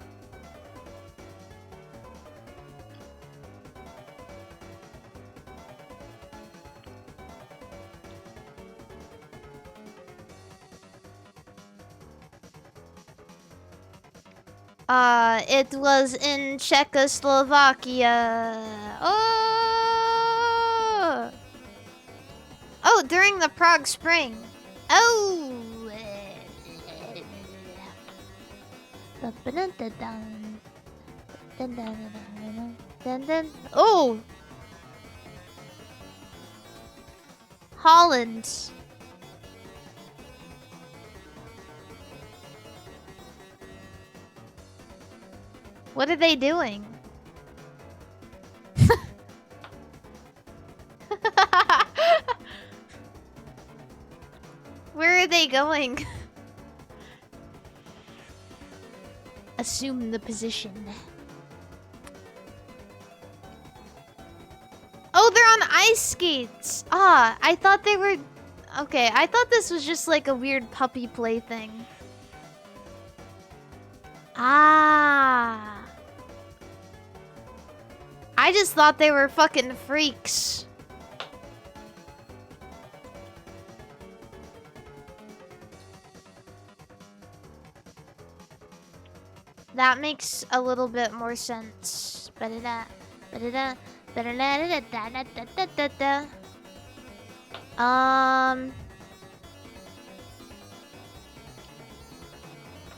It was in Czechoslovakia. Oh! Oh, during the Prague Spring. Oh. Oh. Holland. What are they doing? Where are they going? Assume the position. Oh, they're on ice skates. Ah, I thought they were... Okay, I thought this was just like a weird puppy play thing. Ah. I just thought they were fucking freaks. That makes a little bit more sense.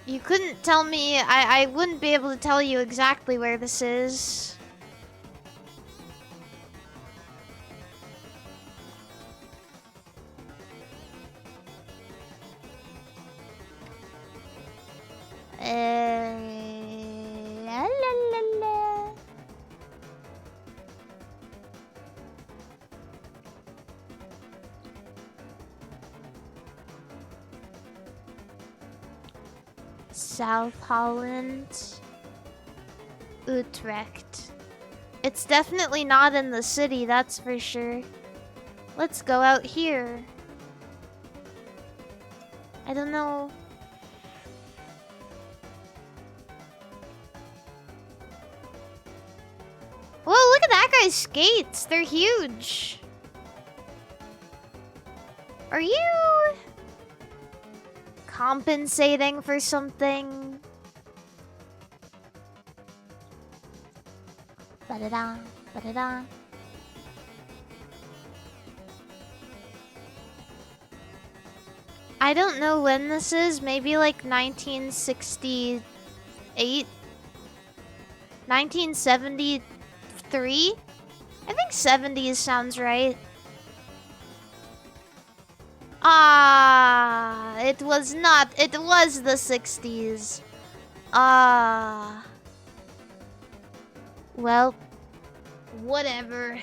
You couldn't tell me. I wouldn't be able to tell you exactly where this is. La la la la. South Holland. Utrecht. It's definitely not in the city, that's for sure. Let's go out here. I don't know. Whoa, look at that guy's skates. They're huge. Are you compensating for something? Ba-da-da, ba-da-da. I don't know when this is. Maybe like 1968? 1973? I think 70s sounds right. Ah, it was not. It was the 60s. Ah. Well, whatever.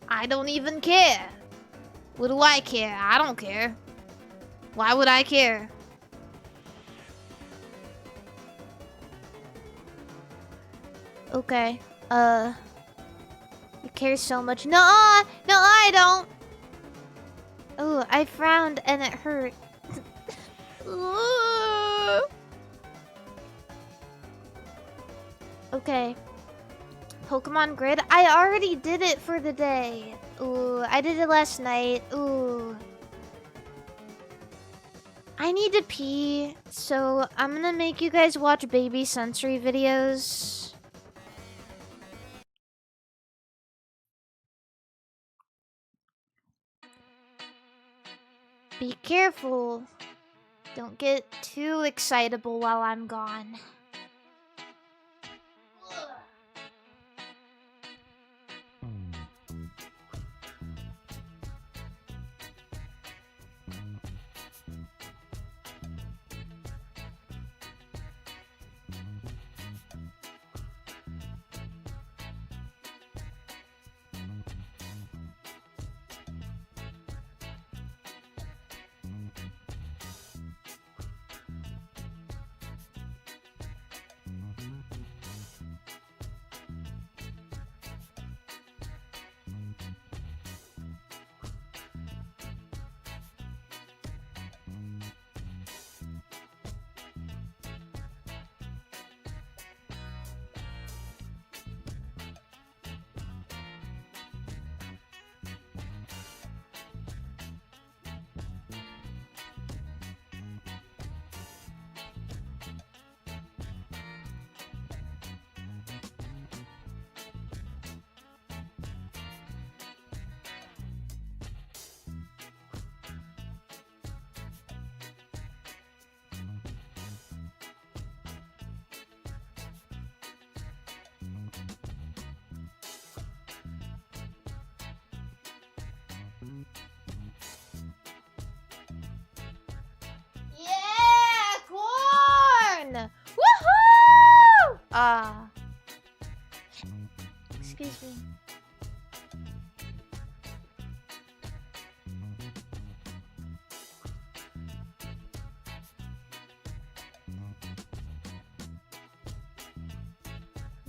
I don't even care. What do I care? I don't care. Why would I care? Okay. You care so much. No, no, I don't. Oh, I frowned and it hurt. Okay. Pokemon Grid. I already did it for the day. Ooh, I did it last night. Ooh. I need to pee, so I'm gonna make you guys watch baby sensory videos. Be careful. Don't get too excitable while I'm gone.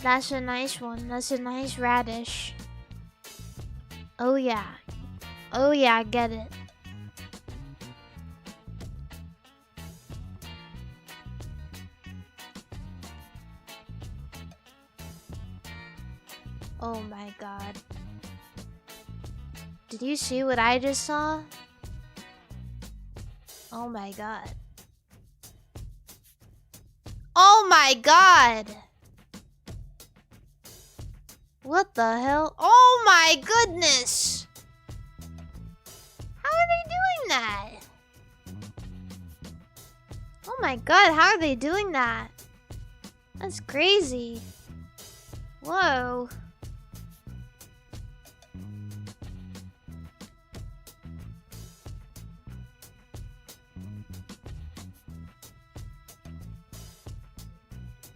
That's a nice one. That's a nice radish. Oh yeah. Oh yeah, I get it. Oh my god. Did you see what I just saw? Oh my god. Oh my god! What the hell? Oh my goodness! How are they doing that? Oh my god, how are they doing that? That's crazy. Whoa.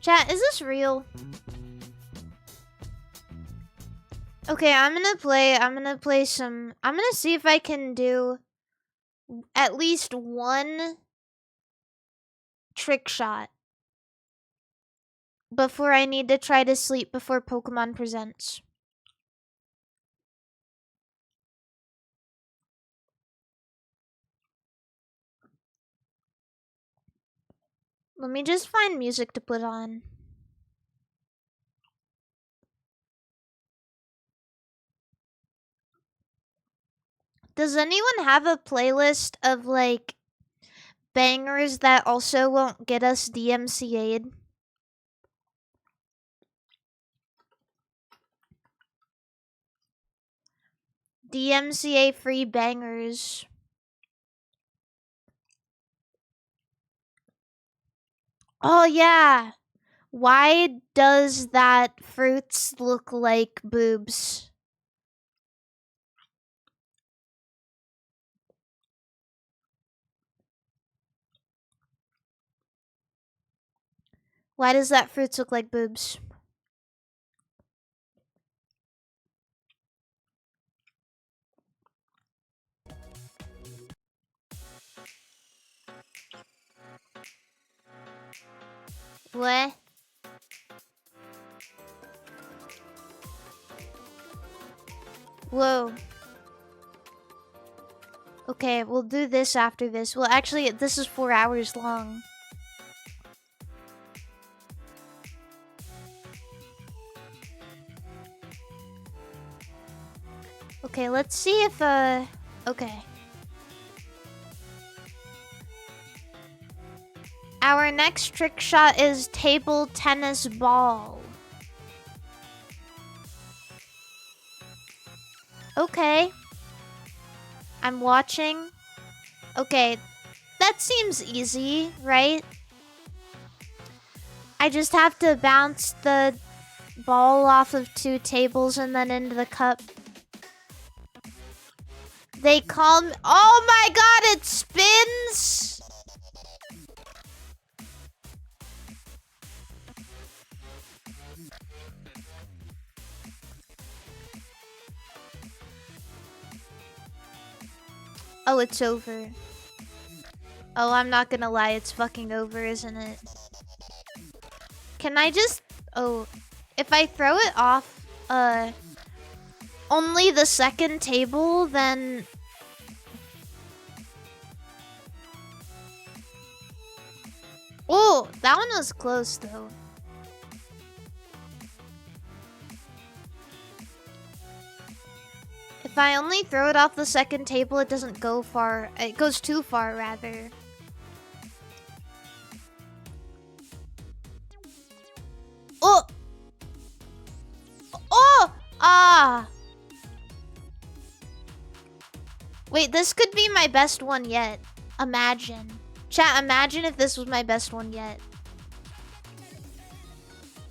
Chat, is this real? Okay, I'm gonna play some... I'm gonna see if I can do at least one trick shot before I need to try to sleep before Pokemon Presents. Let me just find music to put on. Does anyone have a playlist of, like, bangers that also won't get us DMCA'd? DMCA free bangers. Oh yeah. Why does that fruits look like boobs? Why does that fruits look like boobs? What? Whoa. Okay, we'll do this after this. Well, actually, this is 4 hours long. Okay, let's see if, okay. Our next trick shot is table tennis ball. Okay. I'm watching. Okay, that seems easy, right? I just have to bounce the ball off of 2 tables and then into the cup. They call me— oh my god, it spins! Oh, it's over. Oh, I'm not gonna lie, it's fucking over, isn't it? Can I just... oh, if I throw it off, only the second table, then... oh, that one was close, though. If I only throw it off the second table, it doesn't go far. It goes too far, rather. Oh! Oh! Ah! Wait, this could be my best one yet. Imagine. Chat, imagine if this was my best one yet.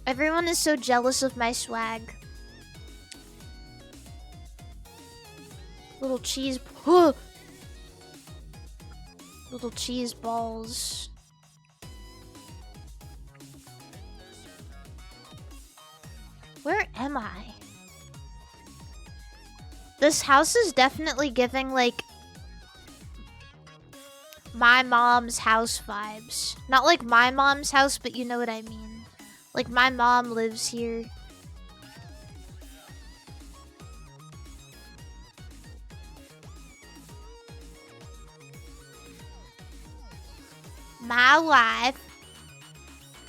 Everyone is so jealous of my swag. Little cheese... little cheese balls. Where am I? This house is definitely giving, like, my mom's house vibes. Not like my mom's house, but you know what I mean. Like, my mom lives here. My life.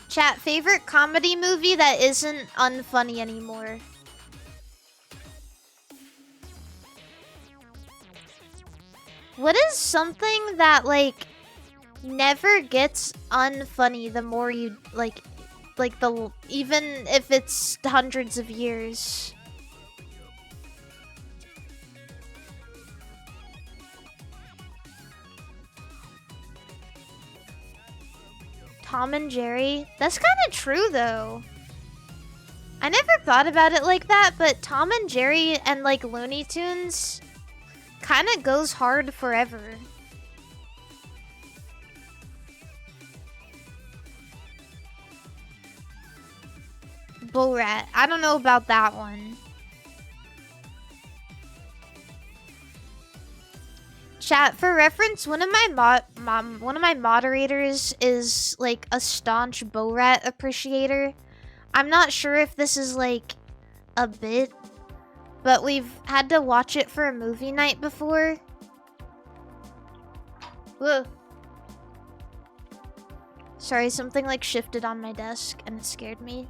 Chat, favorite comedy movie that isn't unfunny anymore. What is something that, like, never gets unfunny the more you, like even if it's hundreds of years? Tom and Jerry? That's kind of true, though. I never thought about it like that, but Tom and Jerry and, like, Looney Tunes kind of goes hard forever. Borat. I don't know about that one. Chat, for reference, one of my moderators is like a staunch Borat appreciator. I'm not sure if this is like a bit, but we've had to watch it for a movie night before. Whoa. Sorry, something like shifted on my desk and it scared me.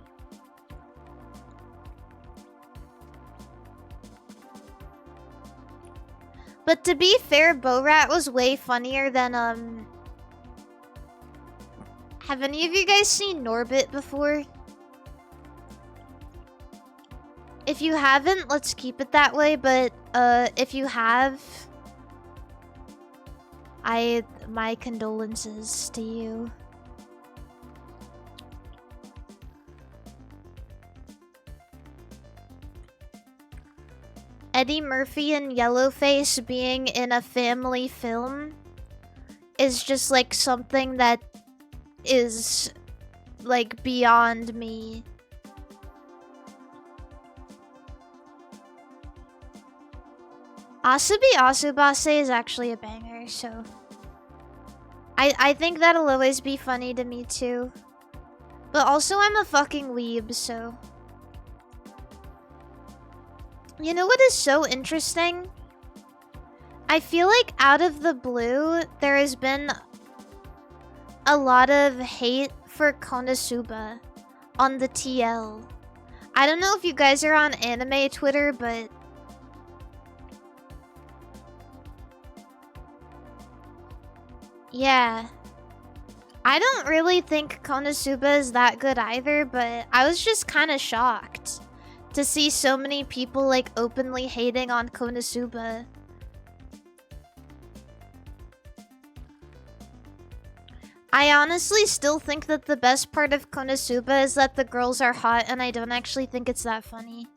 But to be fair, Borat was way funnier than, Have any of you guys seen Norbit before? If you haven't, let's keep it that way, but, if you have, my condolences to you. Eddie Murphy and Yellowface being in a family film is just like something that is like beyond me. Asabi Asubase is actually a banger, so I think that'll always be funny to me too. But also I'm a fucking weeb, so... You know what is so interesting? I feel like out of the blue, there has been a lot of hate for Konosuba on the TL. I don't know if you guys are on anime Twitter, but... Yeah. I don't really think Konosuba is that good either, but I was just kind of shocked to see so many people like openly hating on Konosuba. I honestly still think that the best part of Konosuba is that the girls are hot, and I don't actually think it's that funny.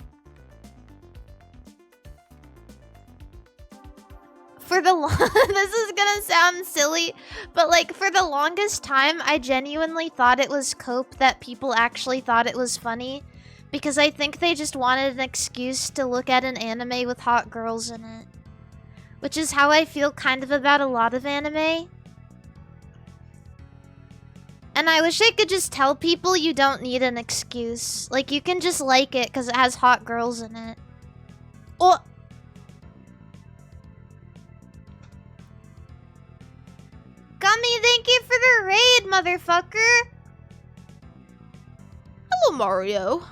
For the this is gonna sound silly, but like for the longest time, I genuinely thought it was cope that people actually thought it was funny. Because I think they just wanted an excuse to look at an anime with hot girls in it. Which is how I feel kind of about a lot of anime. And I wish I could just tell people you don't need an excuse. Like, you can just like it because it has hot girls in it. Oh! Gummy, thank you for the raid, motherfucker! Hello, Mario.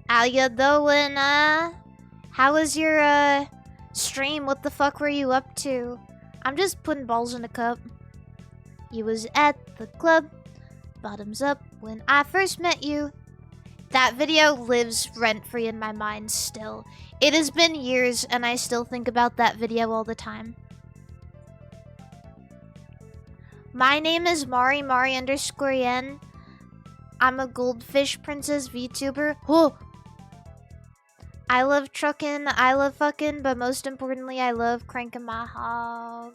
How you doing, How was your, stream? What the fuck were you up to? I'm just putting balls in a cup. You was at the club, bottoms up, when I first met you. That video lives rent-free in my mind still. It has been years, and I still think about that video all the time. My name is Mari_Yen. I'm a Goldfish Princess VTuber. Oh! I love truckin', I love fucking, but most importantly, I love cranking my hog.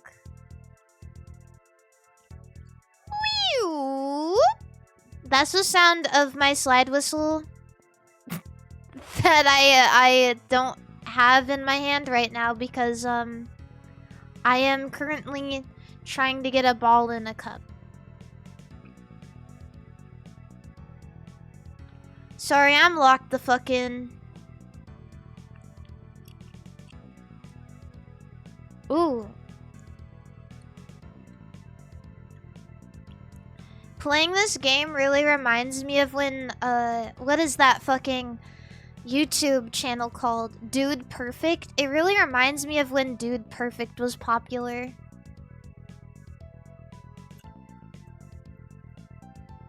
Whew. That's the sound of my slide whistle that I don't have in my hand right now because I am currently trying to get a ball in a cup. Sorry, I'm locked the fuck in. Ooh. Playing this game really reminds me of when, what is that fucking YouTube channel called? Dude Perfect? It really reminds me of when Dude Perfect was popular.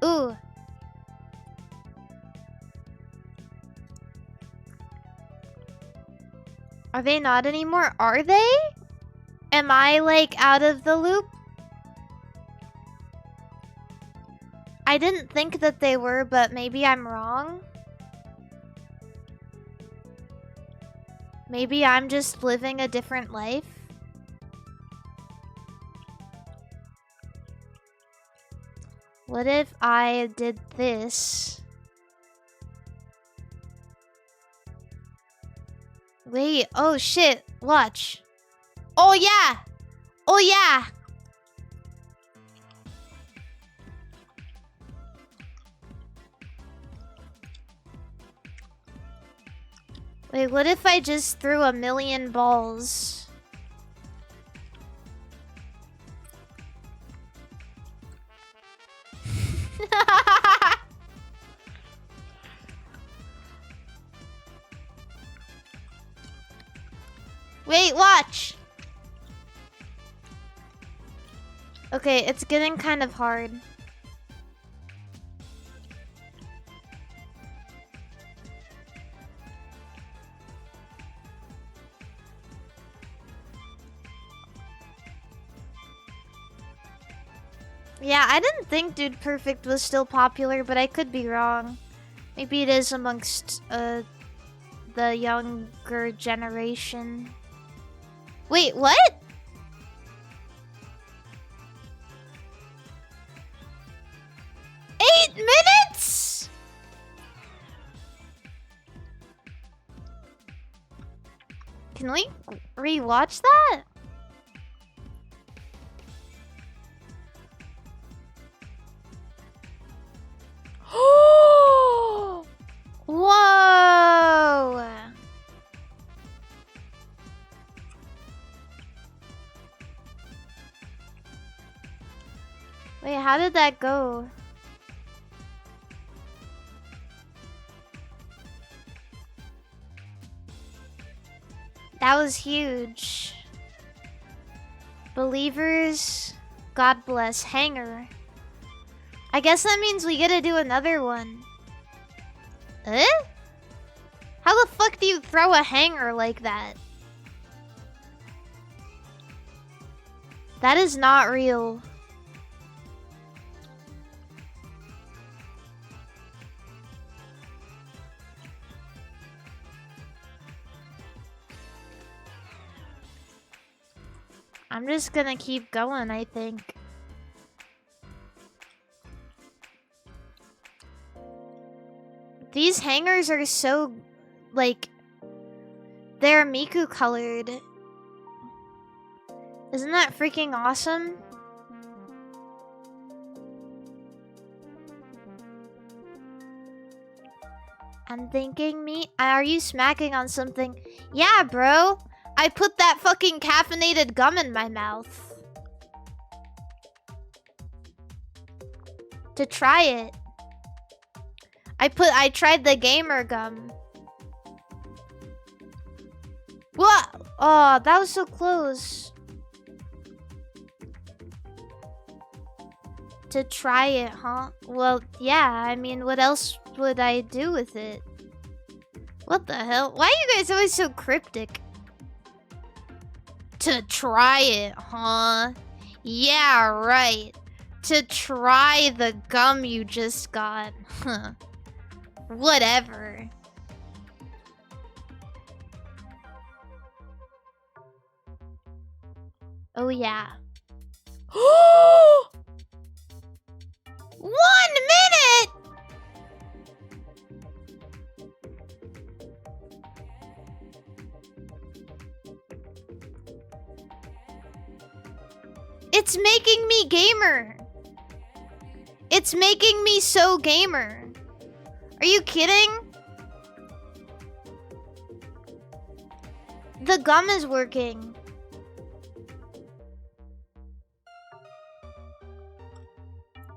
Ooh. Are they not anymore? Are they? Am I, like, out of the loop? I didn't think that they were, but maybe I'm wrong. Maybe I'm just living a different life. What if I did this? Wait, oh shit, watch. Oh yeah! Oh yeah! Wait, what if I just threw 1,000,000 balls? Wait, watch! Okay, it's getting kind of hard. Yeah, I didn't think Dude Perfect was still popular, but I could be wrong. Maybe it is amongst, the younger generation. Wait, what? Eight minutes? Can we rewatch that? Whoa! Wait, how did that go? That was huge. Believers, God bless, hanger. I guess that means we gotta do another one. Eh? How the fuck do you throw a hanger like that? That is not real. I'm just gonna keep going, I think. These hangers are so, like, they're Miku colored. Isn't that freaking awesome? I'm thinking are you smacking on something? Yeah, bro. I put that fucking caffeinated gum in my mouth. To try it. I tried the gamer gum. What? Oh, that was so close. To try it, huh? Well, yeah, I mean, what else would I do with it? What the hell? Why are you guys always so cryptic? To try it, huh? Yeah, right. To try the gum you just got. Huh. Whatever. Oh, yeah. 1 minute! It's making me gamer. It's making me so gamer. Are you kidding? The gum is working.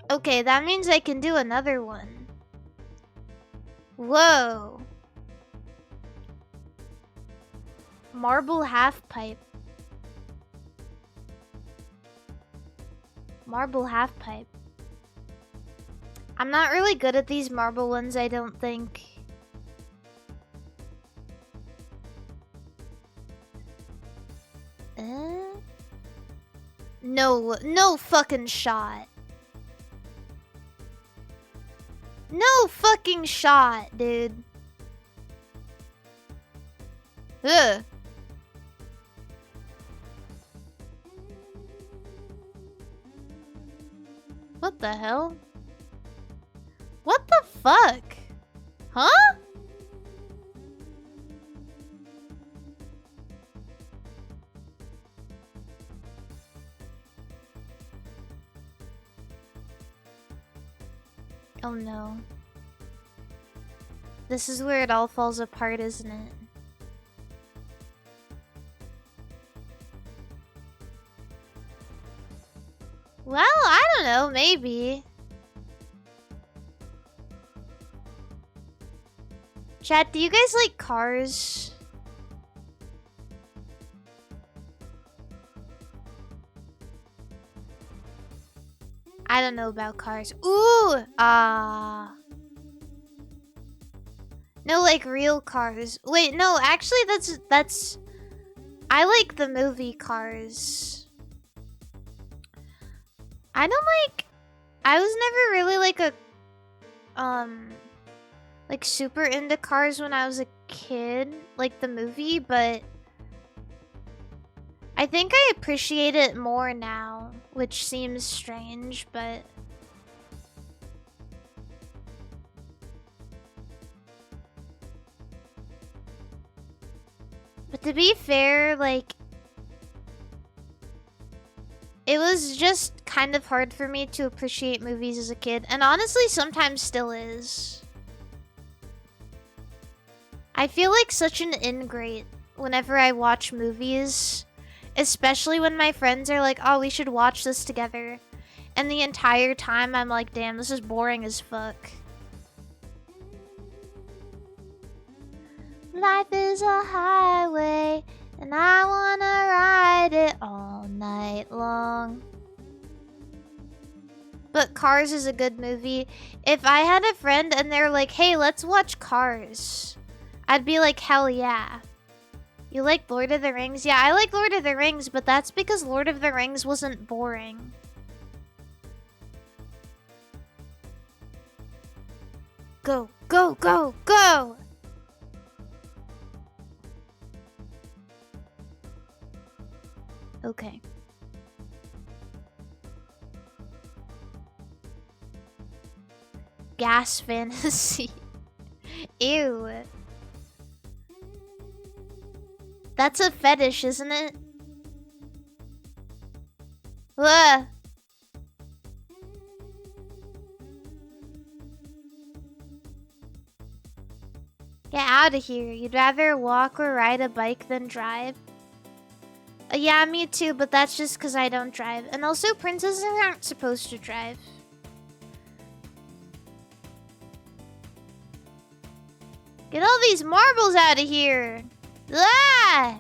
Okay, that means I can do another one. Whoa. Marble half pipe. Marble half pipe. I'm not really good at these marble ones, I don't think. No fucking shot. No fucking shot, dude. Ugh. What the hell? What the fuck? Huh? Oh no. This is where it all falls apart, isn't it? Well, I don't know, maybe. Chat, do you guys like cars? I don't know about cars. Ooh! No, like real cars. Wait, no, actually that's... I like the movie Cars. I don't like... I was never really like a... like super into Cars when I was a kid. Like the movie, but... I think I appreciate it more now, which seems strange, but... But to be fair, like... It was just kind of hard for me to appreciate movies as a kid, and honestly sometimes still is. I feel like such an ingrate whenever I watch movies. Especially when my friends are like, oh, we should watch this together. And the entire time I'm like, damn, this is boring as fuck. Life is a highway, and I wanna ride it all night long. But Cars is a good movie. If I had a friend and they're like, hey, let's watch Cars, I'd be like, hell yeah. You like Lord of the Rings? Yeah, I like Lord of the Rings, but that's because Lord of the Rings wasn't boring. Go, go, go, go! Okay. Gas fantasy. Ew. That's a fetish, isn't it? Ugh. Get out of here. You'd rather walk or ride a bike than drive? Yeah, me too, but that's just because I don't drive. And also, princesses aren't supposed to drive. Get all these marbles out of here! Ah!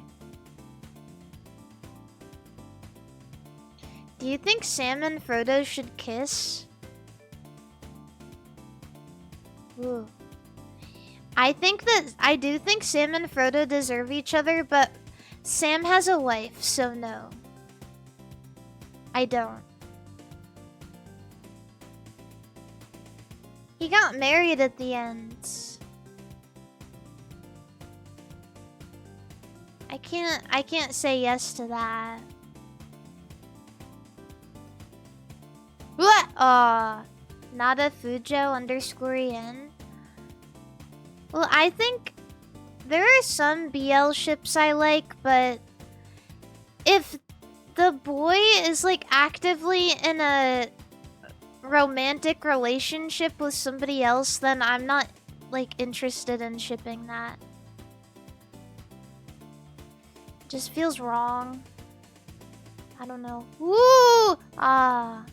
Do you think Sam and Frodo should kiss? Ooh. I do think Sam and Frodo deserve each other, but Sam has a wife, so no. I don't. He got married at the end. I can't say yes to that. What? Nada Fujo _en. Well, I think there are some BL ships I like, but if the boy is like actively in a romantic relationship with somebody else, then I'm not like interested in shipping that. Just feels wrong. I don't know. Woo! Ah.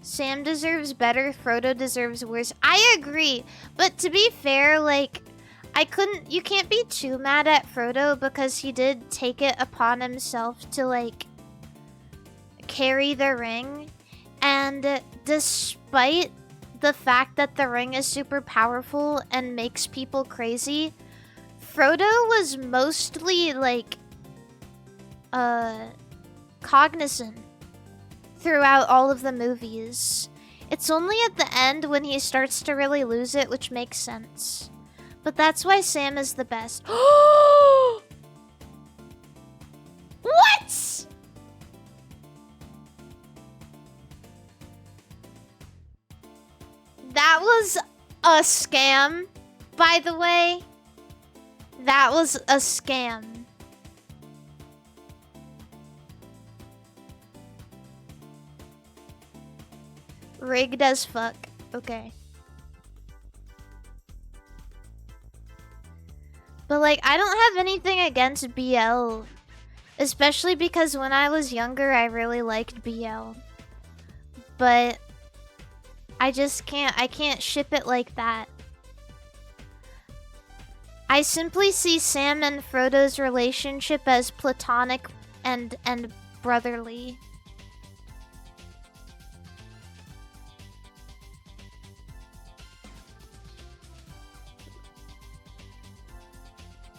Sam deserves better, Frodo deserves worse. I agree, but to be fair, like, you can't be too mad at Frodo because he did take it upon himself to, like, carry the ring. And despite the fact that the ring is super powerful and makes people crazy, Frodo was mostly, like, cognizant throughout all of the movies. It's only at the end when he starts to really lose it, which makes sense. But that's why Sam is the best. What? That was a scam, by the way. That was a scam. Rigged as fuck. Okay. But, like, I don't have anything against BL. Especially because when I was younger, I really liked BL. But I can't ship it like that. I simply see Sam and Frodo's relationship as platonic and brotherly.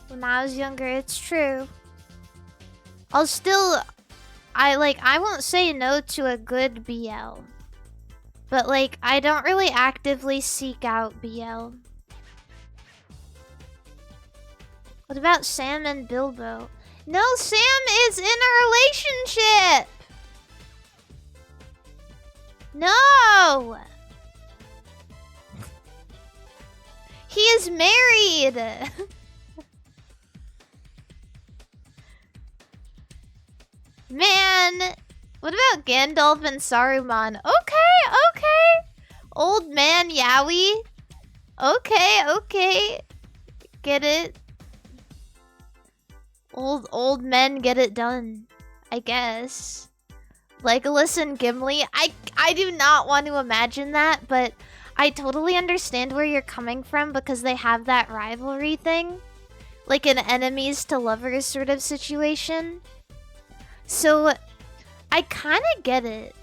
When I was younger, it's true. I won't say no to a good BL. But, like, I don't really actively seek out BL. What about Sam and Bilbo? No, Sam is in a relationship! No! He is married! Man, what about Gandalf and Saruman? Okay. Old man Yowie. Okay. Get it? Old men get it done, I guess. Legolas and Gimli. I do not want to imagine that, but I totally understand where you're coming from because they have that rivalry thing. Like an enemies to lovers sort of situation. So, I kind of get it.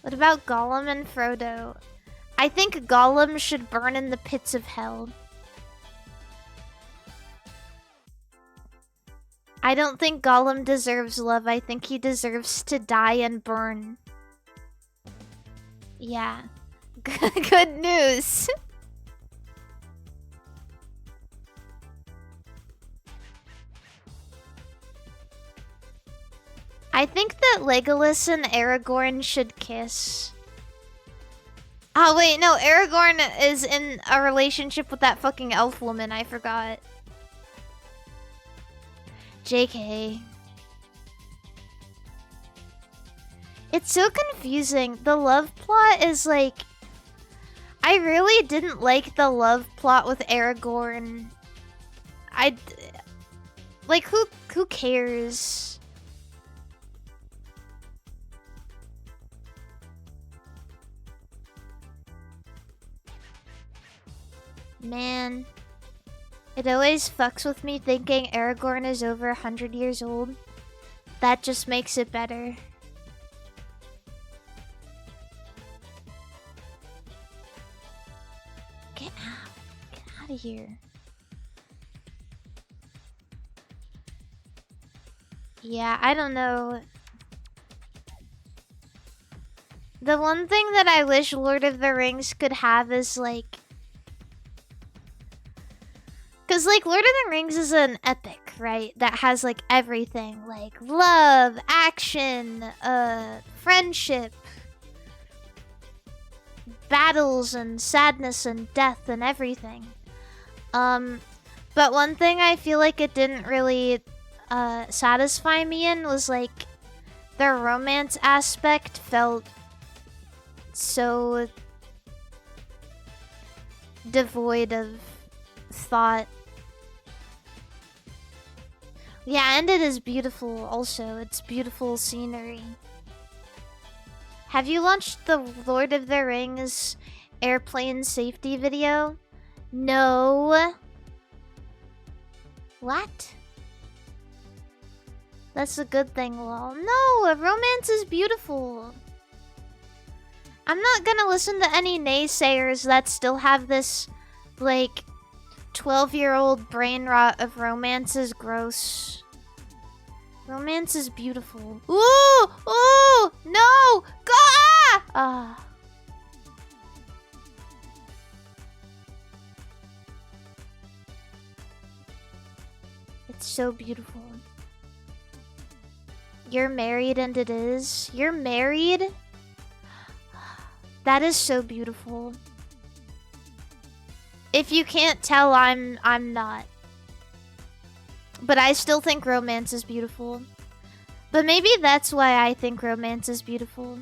What about Gollum and Frodo? I think Gollum should burn in the pits of hell. I don't think Gollum deserves love. I think he deserves to die and burn. Yeah. Good news. I think that Legolas and Aragorn should kiss. Oh wait, no, Aragorn is in a relationship with that fucking elf woman, I forgot. JK. It's so confusing. The love plot is like... I really didn't like the love plot with Aragorn. Like, who cares? Man. It always fucks with me thinking Aragorn is over 100 years old. That just makes it better. Get out. Get out of here. Yeah, I don't know. The one thing that I wish Lord of the Rings could have is like... Because like Lord of the Rings is an epic, right? That has like everything. Like love, action, friendship, battles and sadness and death and everything. But one thing I feel like it didn't really satisfy me in was like the romance aspect felt so devoid of thought. Yeah, and it is beautiful also. It's beautiful scenery. Have you watched the Lord of the Rings airplane safety video? No. What? That's a good thing, lol. No, romance is beautiful. I'm not gonna listen to any naysayers that still have this, like, 12-year-old brain rot of romance is gross. Romance is beautiful. Ooh! Ooh! No! Go! Ah! It's so beautiful. You're married and it is? You're married? That is so beautiful. If you can't tell, I'm not. But I still think romance is beautiful. But maybe that's why I think romance is beautiful.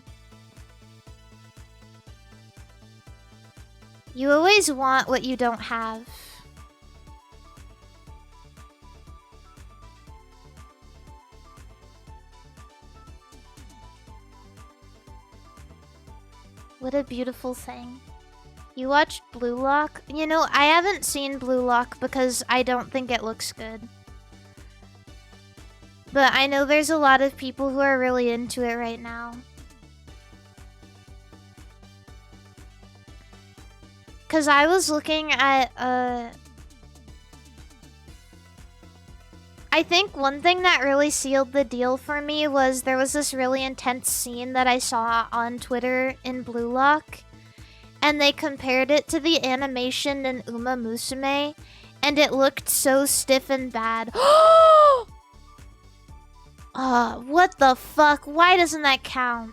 You always want what you don't have. What a beautiful thing. You watched Blue Lock? You know, I haven't seen Blue Lock because I don't think it looks good. But I know there's a lot of people who are really into it right now. Because I was looking at, I think one thing that really sealed the deal for me was there was this really intense scene that I saw on Twitter in Blue Lock. And they compared it to the animation in Uma Musume. And it looked so stiff and bad. What the fuck? Why doesn't that count?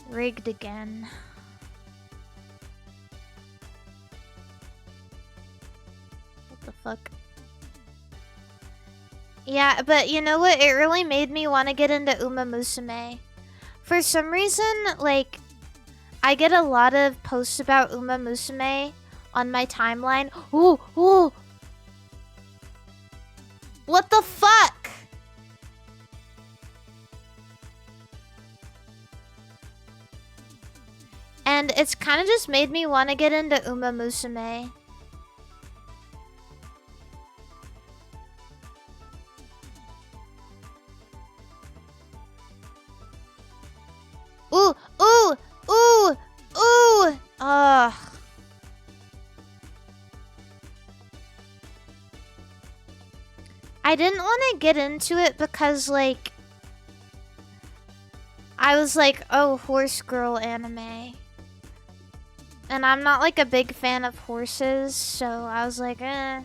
Rigged again. What the fuck? Yeah, but you know what? It really made me want to get into Uma Musume. For some reason, like, I get a lot of posts about Uma Musume on my timeline. Ooh, ooh! What the fuck? And it's kind of just made me want to get into Uma Musume. Ooh, ooh, ooh, ooh! Ugh. I didn't want to get into it because, like, I was like, oh, horse girl anime. And I'm not, like, a big fan of horses, so I was like, that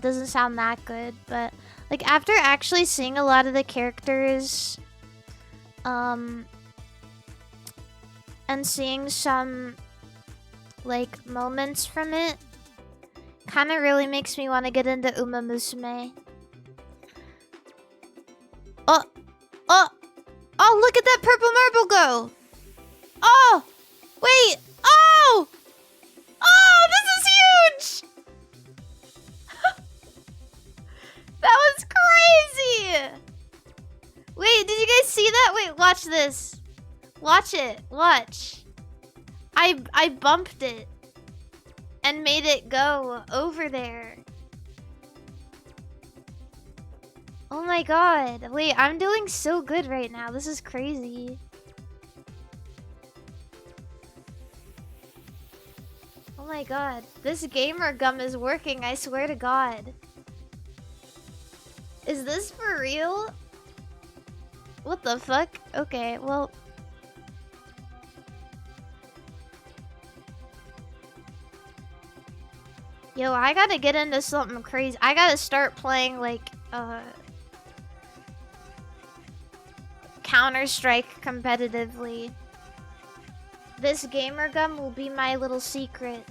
doesn't sound that good. But, like, after actually seeing a lot of the characters, and seeing some, like, moments from it, kind of really makes me want to get into Uma Musume. Oh! Oh! Oh, look at that purple marble go! Oh! Wait! Oh! Oh, this is huge! That was crazy! Wait, did you guys see that? Wait, watch this. Watch it. Watch. I bumped it and made it go over there. Oh my god. Wait, I'm doing so good right now. This is crazy. Oh my god. This gamer gum is working, I swear to god. Is this for real? What the fuck? Okay, well... Yo, I gotta get into something crazy. I gotta start playing, like, Counter-Strike competitively. This gamer gum will be my little secret.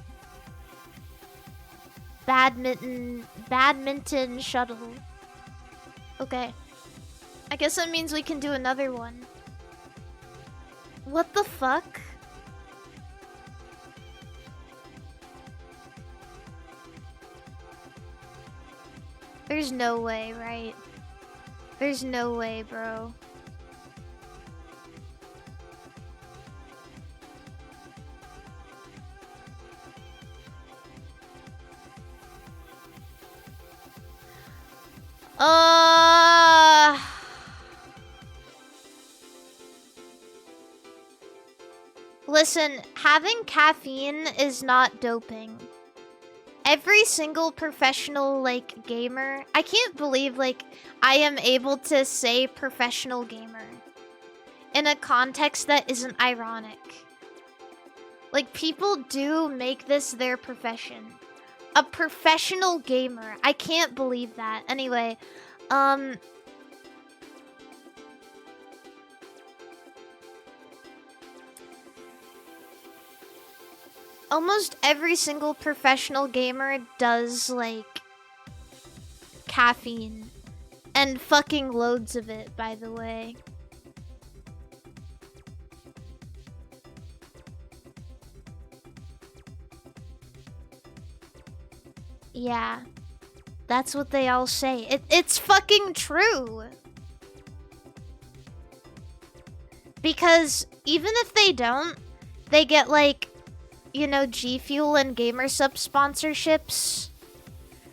Badminton shuttle. Okay. I guess that means we can do another one. What the fuck? There's no way, right? There's no way, bro. Listen, having caffeine is not doping. Every single professional, like, gamer... I can't believe, like, I am able to say professional gamer in a context that isn't ironic. Like, people do make this their profession. A professional gamer. I can't believe that. Anyway, almost every single professional gamer does, like, caffeine. And fucking loads of it, by the way. Yeah. That's what they all say. It's fucking true. Because even if they don't, they get, like, you know, G Fuel and GamerSup sponsorships.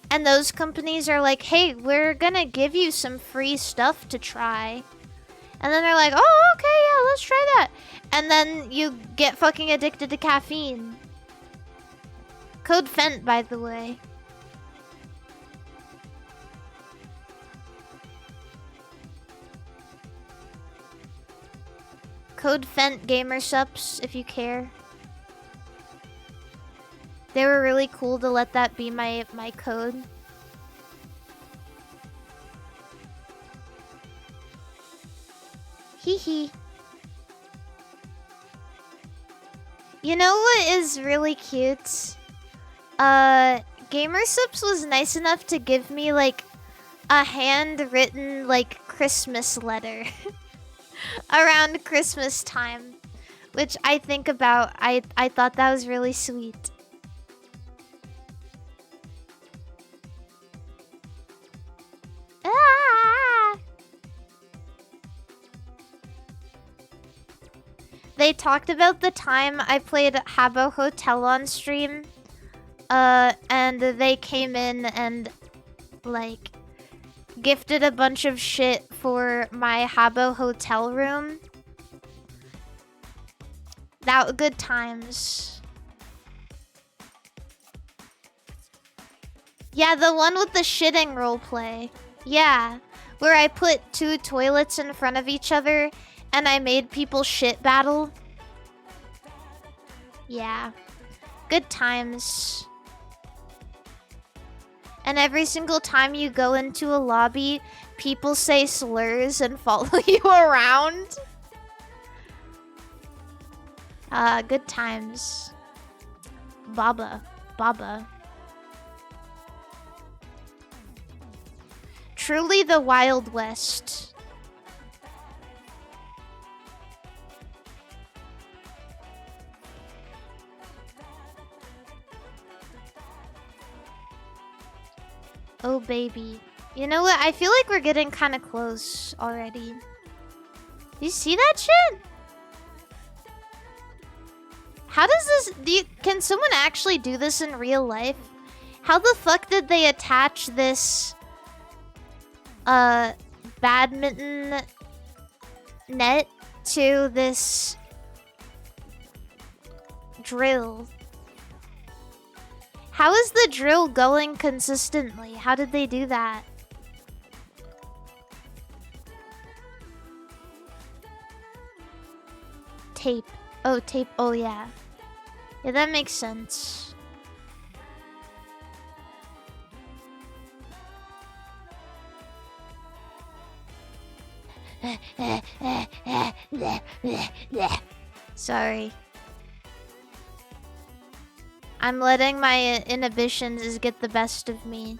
And those companies are like, hey, we're gonna give you some free stuff to try. And then they're like, oh, okay, yeah, let's try that. And then you get fucking addicted to caffeine. Code Fent, by the way. Code Fent GamerSups, if you care. They were really cool to let that be my code. Hee hee. You know what is really cute? GamerSups was nice enough to give me, like, a handwritten, like, Christmas letter around Christmas time, which I think about. I thought that was really sweet. Ah! They talked about the time I played Habbo Hotel on stream. And they came in and, like, gifted a bunch of shit for my Habbo hotel room. Good times. Yeah, the one with the shitting roleplay. Yeah, where I put 2 toilets in front of each other and I made people shit battle. Yeah, good times. And every single time you go into a lobby, people say slurs and follow you around. Good times. Baba. Truly the Wild West. Oh, baby. You know what? I feel like we're getting kind of close already. You see that shit? How does this... Can someone actually do this in real life? How the fuck did they attach this... badminton net to this... drill? How is the drill going consistently? How did they do that? Tape. Oh, tape. Oh, yeah. Yeah, that makes sense. Sorry. I'm letting my inhibitions get the best of me.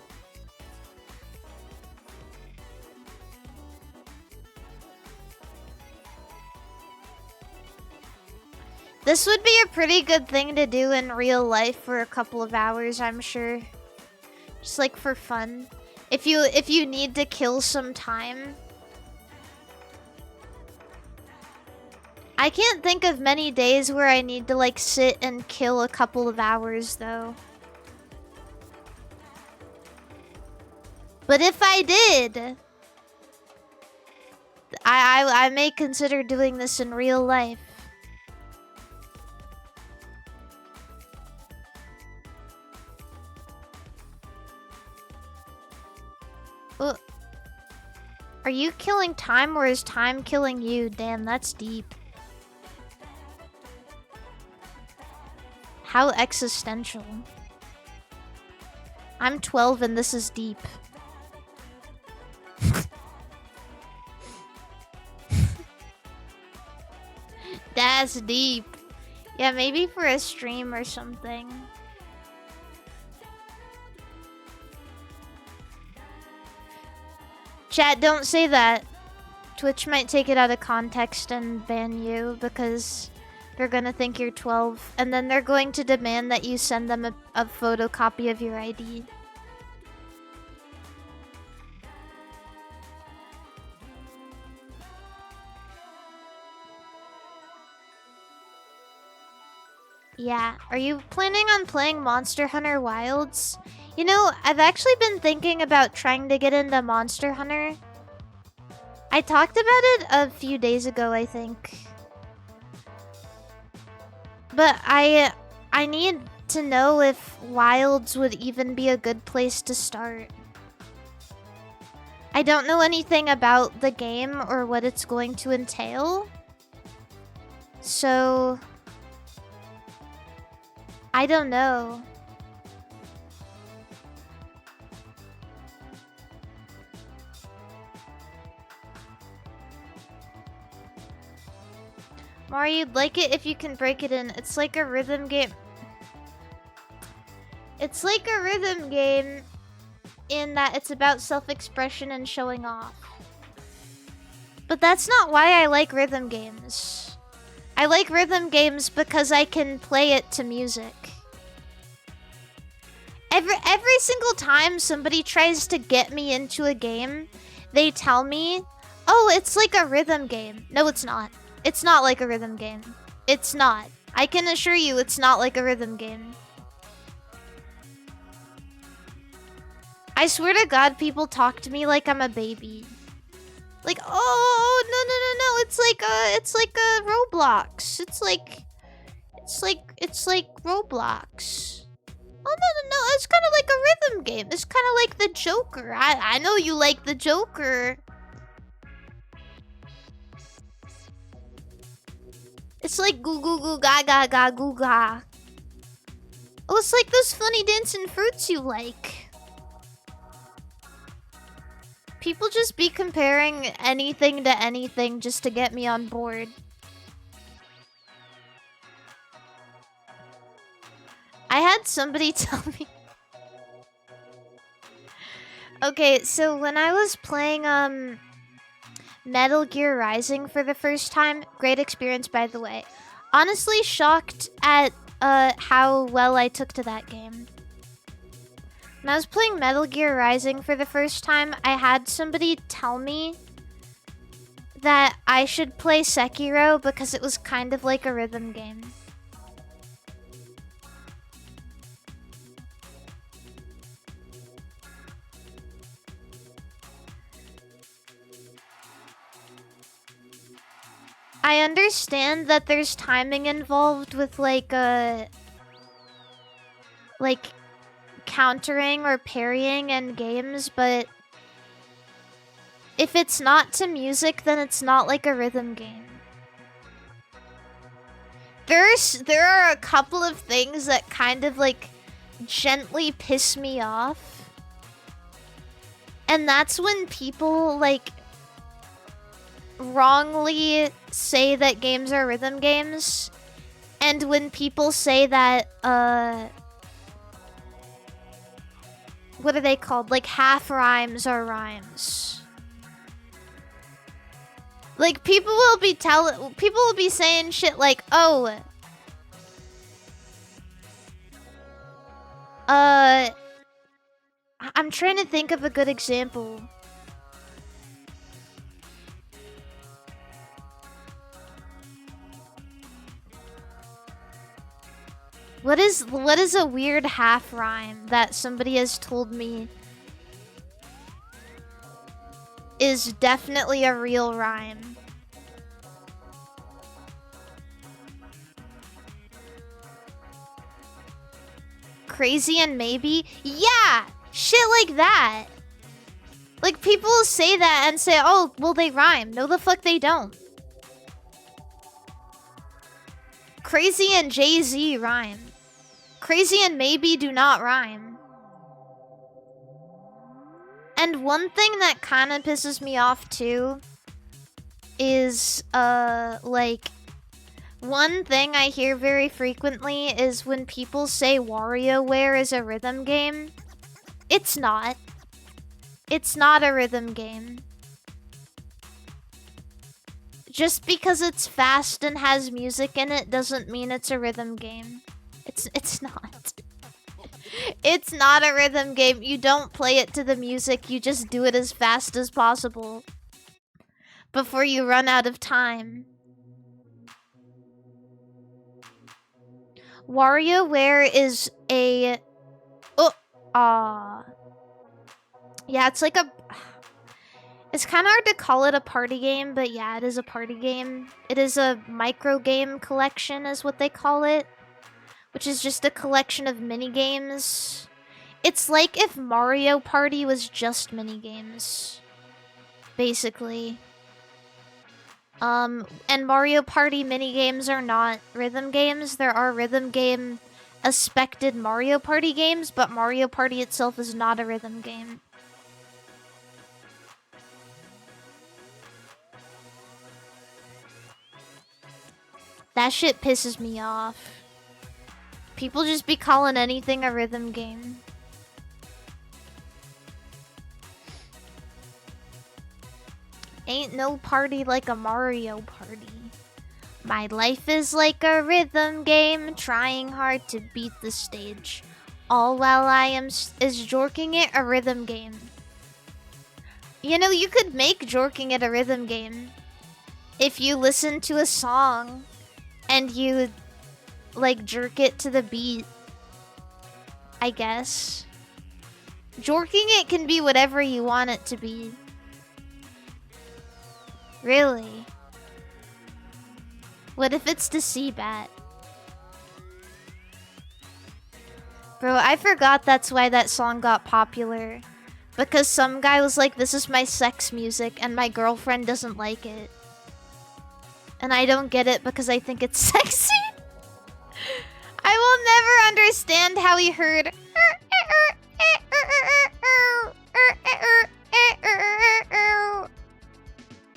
This would be a pretty good thing to do in real life for a couple of hours, I'm sure. Just like for fun. If you need to kill some time. I can't think of many days where I need to like sit and kill a couple of hours though. But if I did, I may consider doing this in real life. Are you killing time or is time killing you? Damn, that's deep. How existential. I'm 12 and this is deep. That's deep. Yeah, maybe for a stream or something. Chat, don't say that. Twitch might take it out of context and ban you because they're gonna think you're 12. And then they're going to demand that you send them a photocopy of your ID. Yeah, are you planning on playing Monster Hunter Wilds? You know, I've actually been thinking about trying to get into Monster Hunter. I talked about it a few days ago, I think. But I need to know if Wilds would even be a good place to start. I don't know anything about the game or what it's going to entail. So I don't know. Mario, you'd like it if you can break it in. It's like a rhythm game. It's like a rhythm game in that it's about self-expression and showing off. But that's not why I like rhythm games. I like rhythm games because I can play it to music. Every single time somebody tries to get me into a game, they tell me, oh, it's like a rhythm game. No, it's not. It's not like a rhythm game. It's not. I can assure you it's not like a rhythm game. I swear to God, people talk to me like I'm a baby. Like, oh, no, it's like a Roblox. It's like Roblox. Oh, no, it's kind of like a rhythm game. It's kind of like the Joker. I know you like the Joker. It's like goo goo goo ga ga ga goo ga. Oh, it's like those funny dancing fruits you like. People just be comparing anything to anything just to get me on board. I had somebody tell me. Okay, so when I was playing Metal Gear Rising for the first time, great experience by the way. Honestly shocked at how well I took to that game. When I was playing Metal Gear Rising for the first time, I had somebody tell me that I should play Sekiro because it was kind of like a rhythm game. I understand that there's timing involved with like countering or parrying in games, but if it's not to music, then it's not like a rhythm game. There are a couple of things that kind of like gently piss me off. And that's when people like wrongly say that games are rhythm games. And when people say that, what are they called? Like, half rhymes are rhymes. Like, people will be saying shit like, oh, I'm trying to think of a good example. What is a weird half rhyme that somebody has told me is definitely a real rhyme? Crazy and maybe? Yeah! Shit like that. Like, people say that and say, oh, well, they rhyme. No, the fuck they don't. Crazy and Jay-Z rhyme. Crazy and maybe do not rhyme. And one thing that kind of pisses me off too is, like, one thing I hear very frequently is when people say WarioWare is a rhythm game. It's not. It's not a rhythm game. Just because it's fast and has music in it doesn't mean it's a rhythm game. It's not. It's not a rhythm game. You don't play it to the music, you just do it as fast as possible before you run out of time. WarioWare is a... Yeah, it's like a... It's kind of hard to call it a party game, but yeah, it is a party game. It is a micro game collection is what they call it, which is just a collection of mini-games. It's like if Mario Party was just mini-games, basically. And Mario Party mini-games are not rhythm games. There are rhythm game aspected Mario Party games, but Mario Party itself is not a rhythm game. That shit pisses me off. People just be calling anything a rhythm game. Ain't no party like a Mario Party. My life is like a rhythm game, trying hard to beat the stage. All while I am is jorking it a rhythm game. You know, you could make jorking it a rhythm game if you listen to a song and you like jerk it to the beat, I guess. Jorking it can be whatever you want it to be. Really? What if it's the Seabat? Bro, I forgot that's why that song got popular. Because some guy was like, this is my sex music, and my girlfriend doesn't like it. And I don't get it because I think it's sexy. I will never understand how he heard...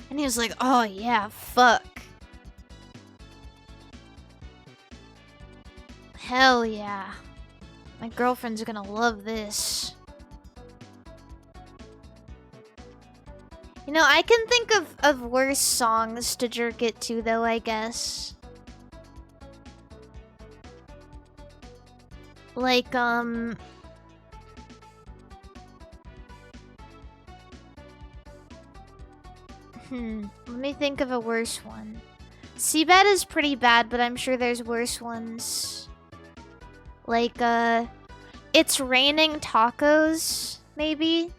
And he was like, oh yeah, fuck. Hell yeah. My girlfriend's gonna love this. You know, I can think of worse songs to jerk it to, though, I guess. Like, let me think of a worse one. Seabat is pretty bad, but I'm sure there's worse ones. Like, It's Raining Tacos, maybe?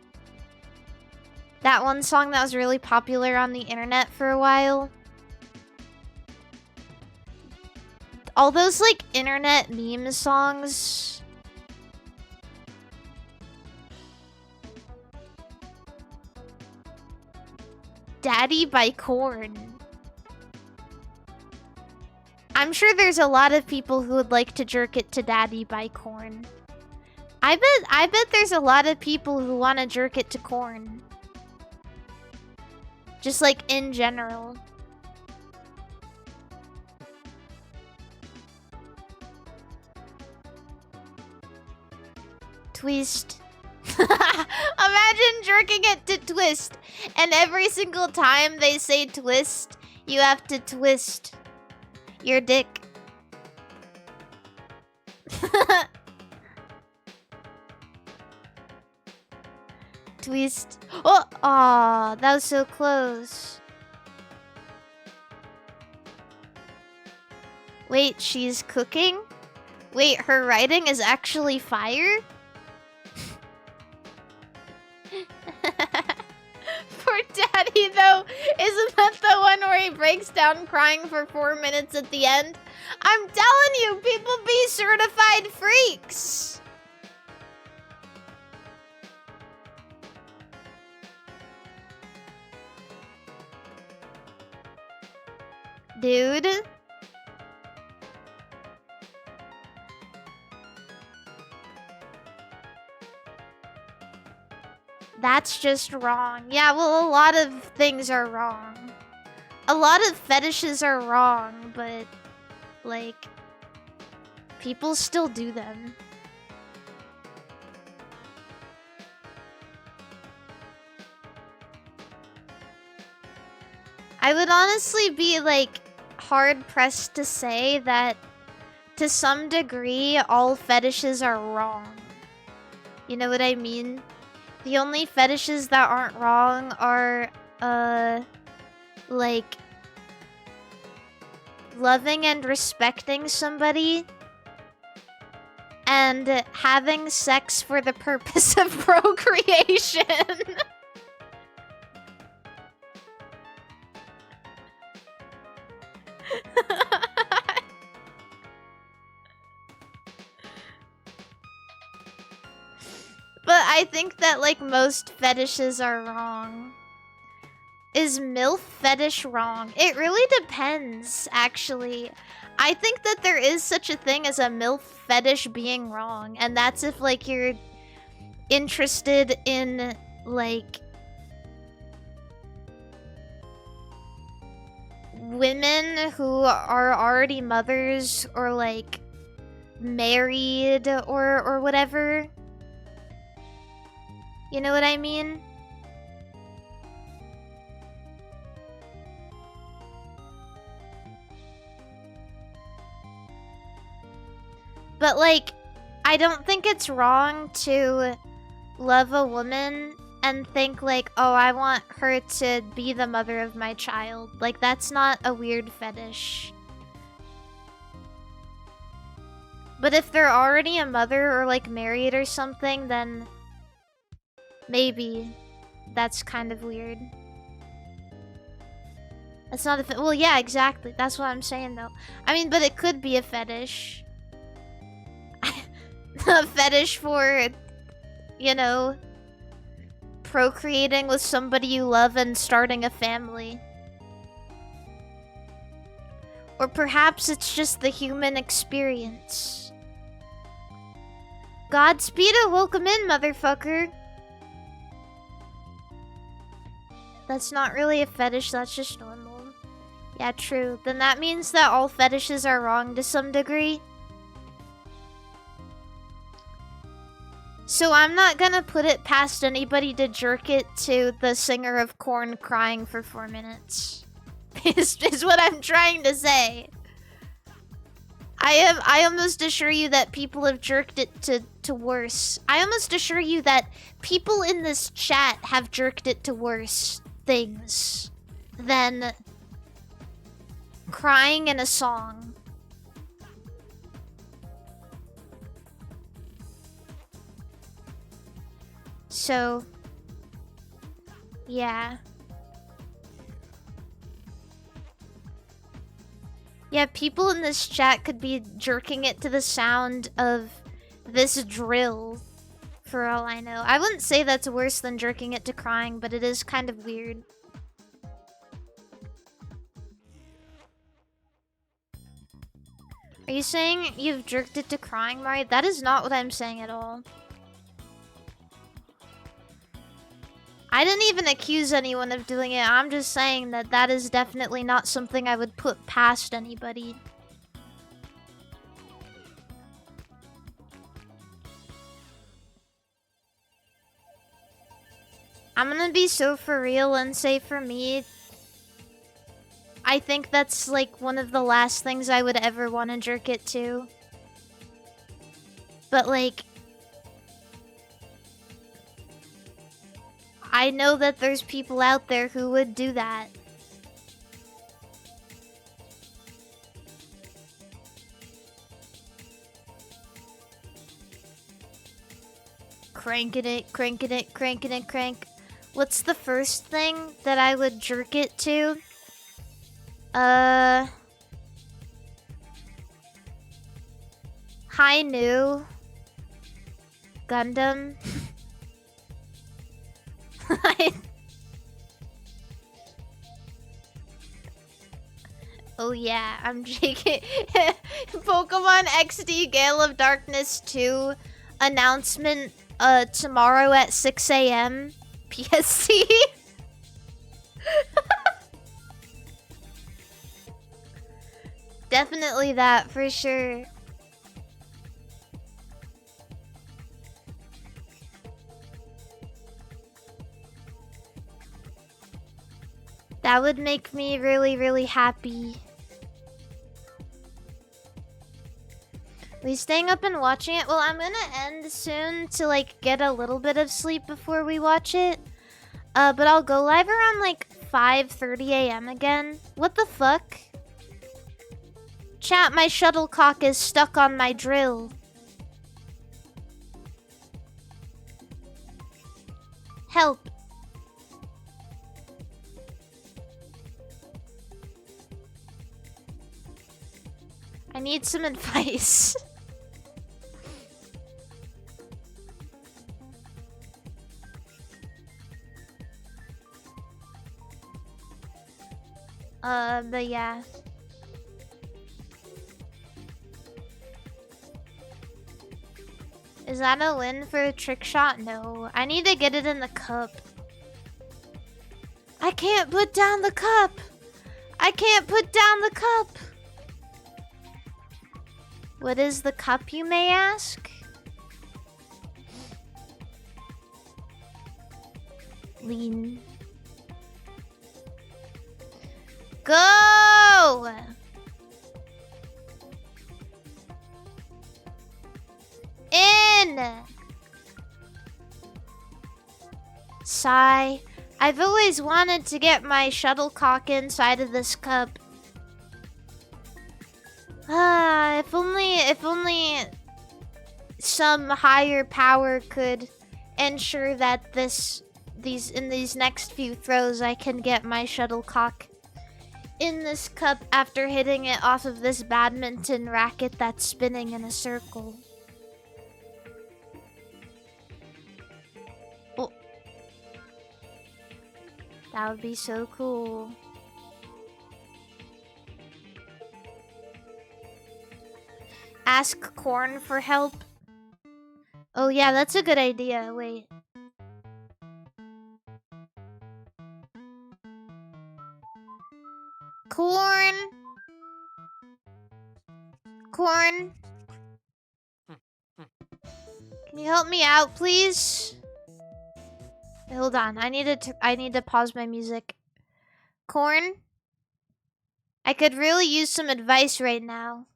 That one song that was really popular on the internet for a while. All those, like, internet meme songs. Daddy by Korn. I'm sure there's a lot of people who would like to jerk it to Daddy by Korn. I bet there's a lot of people who want to jerk it to Korn. Just like in general. Twist. Imagine jerking it to twist. And every single time they say twist, you have to twist your dick. Twist. Oh, aw, that was so close. Wait, she's cooking? Wait, her writing is actually fire? Poor Daddy, though. Isn't that the one where he breaks down crying for 4 minutes at the end? I'm telling you, people be certified freaks. Dude. That's just wrong. Yeah, well, a lot of things are wrong. A lot of fetishes are wrong, but, like, people still do them. I would honestly be, like, hard-pressed to say that, to some degree, all fetishes are wrong. You know what I mean? The only fetishes that aren't wrong are, like, loving and respecting somebody and having sex for the purpose of procreation. But I think that, like, most fetishes are wrong. Is MILF fetish wrong? It really depends, actually. I think that there is such a thing as a MILF fetish being wrong, and that's if, like, you're interested in, like, women who are already mothers or, like, married or whatever. You know what I mean? But, like, I don't think it's wrong to love a woman and think, like, oh, I want her to be the mother of my child. Like, that's not a weird fetish. But if they're already a mother or, like, married or something, then maybe that's kind of weird. That's not a well, yeah, exactly. That's what I'm saying, though. I mean, but it could be a fetish. A fetish for, you know, procreating with somebody you love and starting a family. Or perhaps it's just the human experience. Godspeed and welcome in, motherfucker. That's not really a fetish, that's just normal. Yeah, true. Then that means that all fetishes are wrong to some degree. So I'm not gonna put it past anybody to jerk it to the singer of Korn crying for 4 minutes. is what I'm trying to say. I almost assure you that people have jerked it to worse. I almost assure you that people in this chat have jerked it to worse things than crying in a song. So, yeah. Yeah, people in this chat could be jerking it to the sound of this drill, for all I know. I wouldn't say that's worse than jerking it to crying, but it is kind of weird. Are you saying you've jerked it to crying, Mari? That is not what I'm saying at all. I didn't even accuse anyone of doing it. I'm just saying that that is definitely not something I would put past anybody. I'm gonna be so for real and say for me, I think that's like one of the last things I would ever want to jerk it to. But like, I know that there's people out there who would do that. Cranking it, cranking it, cranking it, crank. What's the first thing that I would jerk it to? High New Gundam. Oh yeah, I'm JK. Pokemon XD Gale of Darkness 2 announcement tomorrow at 6 a.m. PST. Definitely that, for sure. That would make me really, really happy. We staying up and watching it? Well, I'm gonna end soon to like get a little bit of sleep before we watch it. But I'll go live around like 5:30 a.m. again. What the fuck? Chat, my shuttlecock is stuck on my drill. Help. I need some advice. But yeah. Is that a win for a trick shot? No. I need to get it in the cup. I can't put down the cup. I can't put down the cup. What is the cup, you may ask? Lean. Go! In! Sigh. I've always wanted to get my shuttlecock inside of this cup. If only some higher power could ensure that in these next few throws I can get my shuttlecock in this cup after hitting it off of this badminton racket that's spinning in a circle. Oh. That would be so cool. Ask Corn for help. Oh yeah, that's a good idea. Wait. Corn. Corn. Can you help me out, please? Hold on. I need to pause my music. Corn. I could really use some advice right now.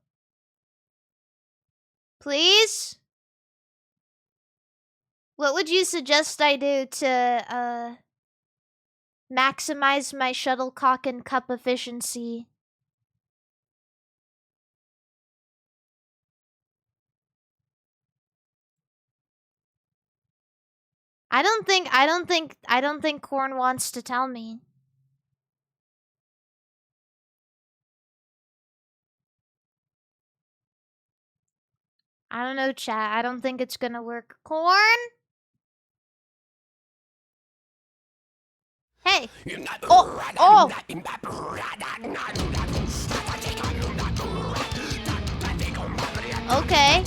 Please? What would you suggest I do to maximize my shuttlecock and cup efficiency? I don't think Corn wants to tell me. I don't know, chat. I don't think it's gonna work. Corn? Hey. Oh. Oh. Okay.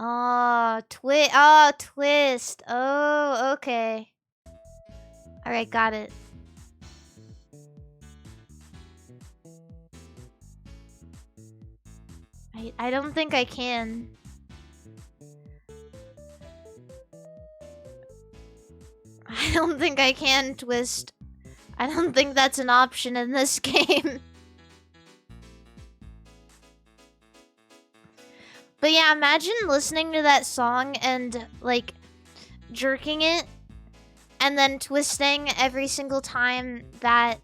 Oh, twist. Oh, okay. Alright, got it. I don't think I can. I don't think I can twist. I don't think that's an option in this game. But yeah, imagine listening to that song and, like, jerking it and then twisting every single time that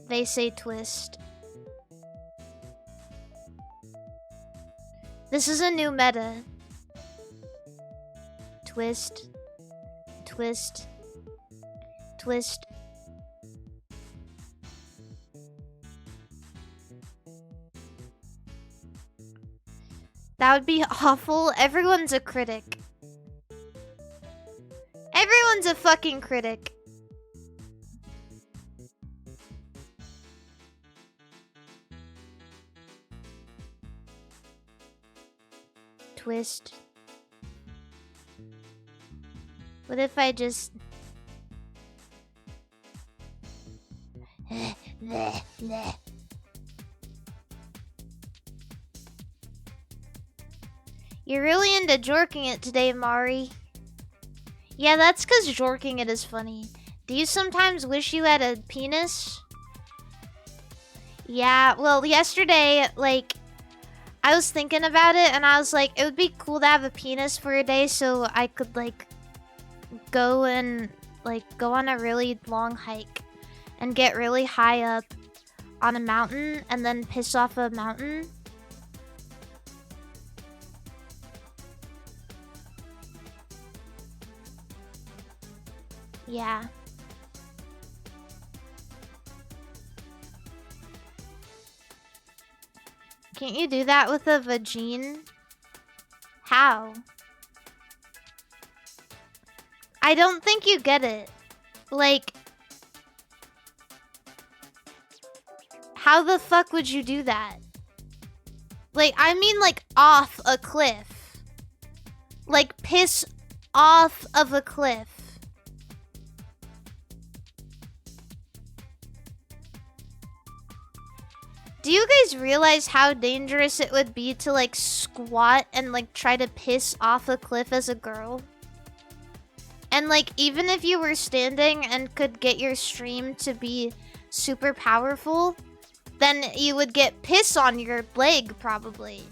they say twist. This is a new meta. Twist. Twist. Twist. That would be awful. Everyone's a critic. Everyone's a fucking critic. Twist. What if I just... You're really into jorking it today, Mari. Yeah, that's because jorking it is funny. Do you sometimes wish you had a penis? Yeah, well, yesterday, like, I was thinking about it, and I was like, it would be cool to have a penis for a day so I could, like, go on a really long hike and get really high up on a mountain and then piss off a mountain. Yeah. Can't you do that with a vagine? How? I don't think you get it. Like, how the fuck would you do that? Like, I mean, like, off a cliff. Like, piss off of a cliff. Do you guys realize how dangerous it would be to, like, squat and, like, try to piss off a cliff as a girl? And, like, even if you were standing and could get your stream to be super powerful, then you would get piss on your leg, probably.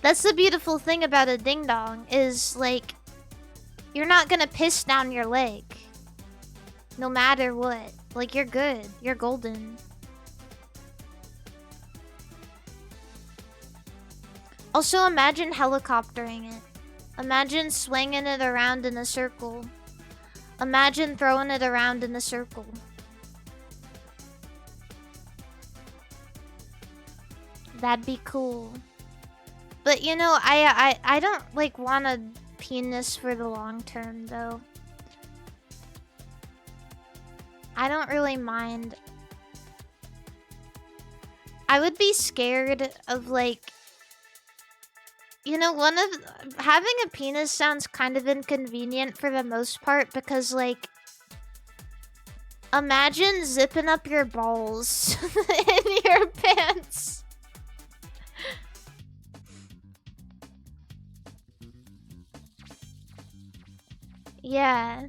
That's the beautiful thing about a ding-dong, is, like, you're not gonna piss down your leg. No matter what. Like, you're good. You're golden. Also, imagine helicoptering it. Imagine swinging it around in a circle. Imagine throwing it around in a circle. That'd be cool. But you know, I don't like want a penis for the long term though. I don't really mind. I would be scared of like, you know, having a penis sounds kind of inconvenient for the most part because, like, imagine zipping up your balls in your pants. Yeah.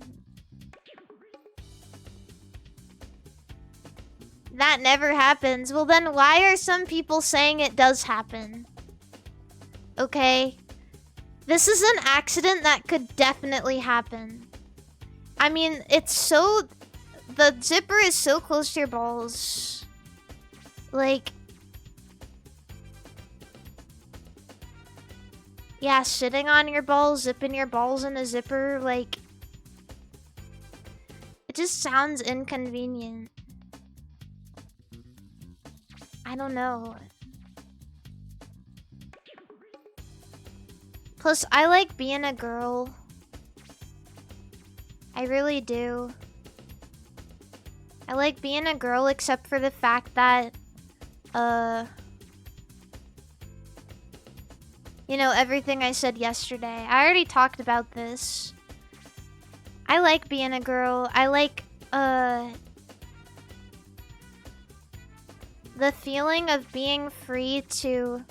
That never happens. Well, then why are some people saying it does happen? Okay? This is an accident that could definitely happen. I mean, it's so... The zipper is so close to your balls. Like... Yeah, sitting on your balls, zipping your balls in a zipper, like... It just sounds inconvenient. I don't know. Plus, I like being a girl. I really do. I like being a girl except for the fact that, You know, everything I said yesterday. I already talked about this. I like being a girl. I like, the feeling of being free to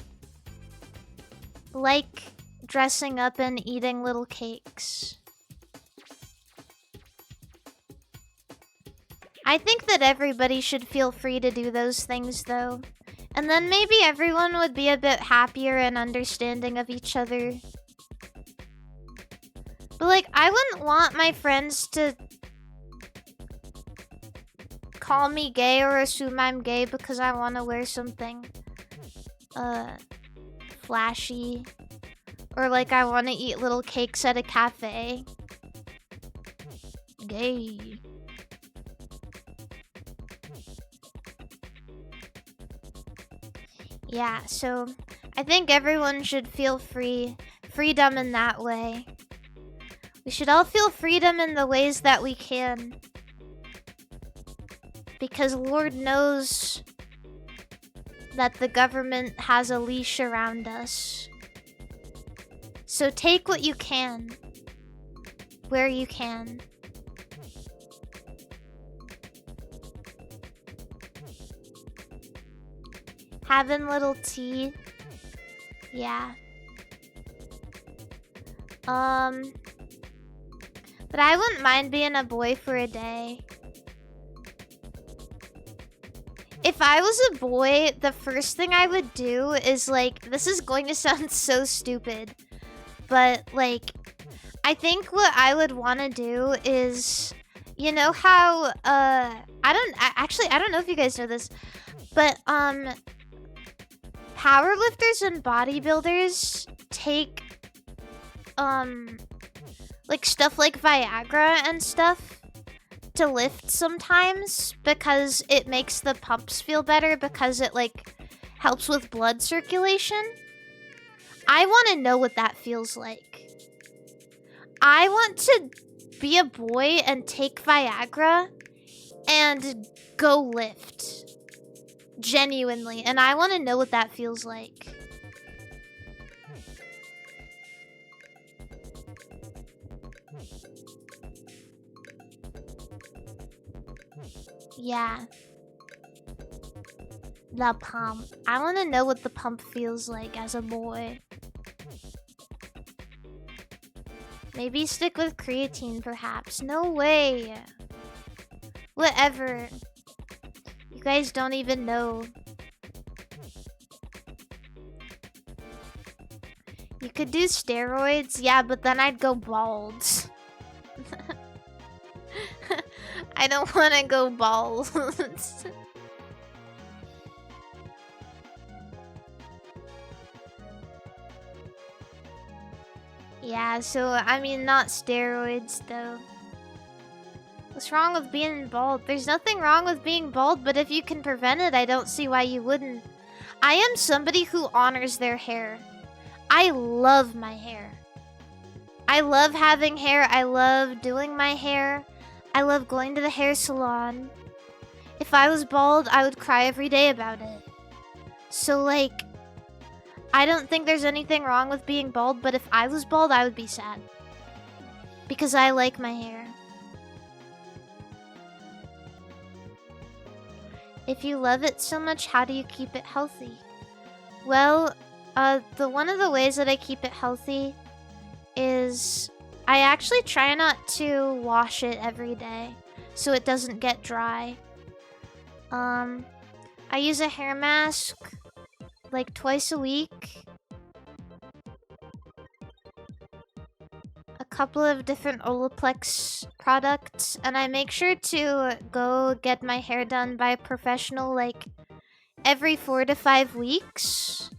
like dressing up and eating little cakes. I think that everybody should feel free to do those things though. And then maybe everyone would be a bit happier and understanding of each other. But like, I wouldn't want my friends to call me gay or assume I'm gay because I want to wear something flashy, or like I want to eat little cakes at a cafe. Gay. Yeah, so I think everyone should feel freedom in that way. We should all feel freedom in the ways that we can. Because Lord knows that the government has a leash around us. So take what you can, where you can. Having little tea. Yeah. But I wouldn't mind being a boy for a day. If I was a boy, the first thing I would do is like, this is going to sound so stupid, but like, I think what I would want to do is, you know how, I don't know if you guys know this, but powerlifters and bodybuilders take like stuff like Viagra and stuff to lift sometimes because it makes the pumps feel better because it like helps with blood circulation. I want to know what that feels like. I want to be a boy and take Viagra and go lift. Genuinely. And I want to know what that feels like. Yeah. The pump. I want to know what the pump feels like as a boy. Maybe stick with creatine, perhaps. No way. Whatever. You guys don't even know. You could do steroids, yeah, but then I'd go bald. I don't want to go bald. Yeah, so, I mean, not steroids, though. What's wrong with being bald? There's nothing wrong with being bald, but if you can prevent it, I don't see why you wouldn't. I am somebody who honors their hair. I love my hair. I love having hair. I love doing my hair. I love going to the hair salon. If I was bald, I would cry every day about it. So, like, I don't think there's anything wrong with being bald, but if I was bald, I would be sad. Because I like my hair. If you love it so much, how do you keep it healthy? Well, one of the ways that I keep it healthy is I actually try not to wash it every day so it doesn't get dry. I use a hair mask like twice a week. A couple of different Olaplex products, and I make sure to go get my hair done by a professional like every 4 to 5 weeks.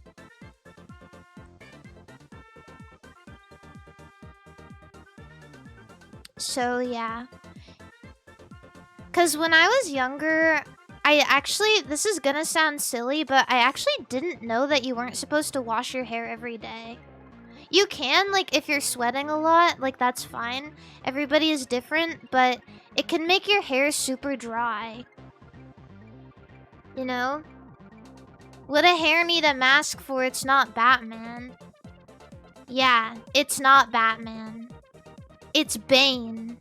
So yeah. Cause when I was younger, this is gonna sound silly, but I actually didn't know that you weren't supposed to wash your hair every day. You can, like, if you're sweating a lot, like, that's fine. Everybody is different, but it can make your hair super dry. You know? Would a hair need a mask for? It's not Batman. Yeah, it's not Batman. It's Bane.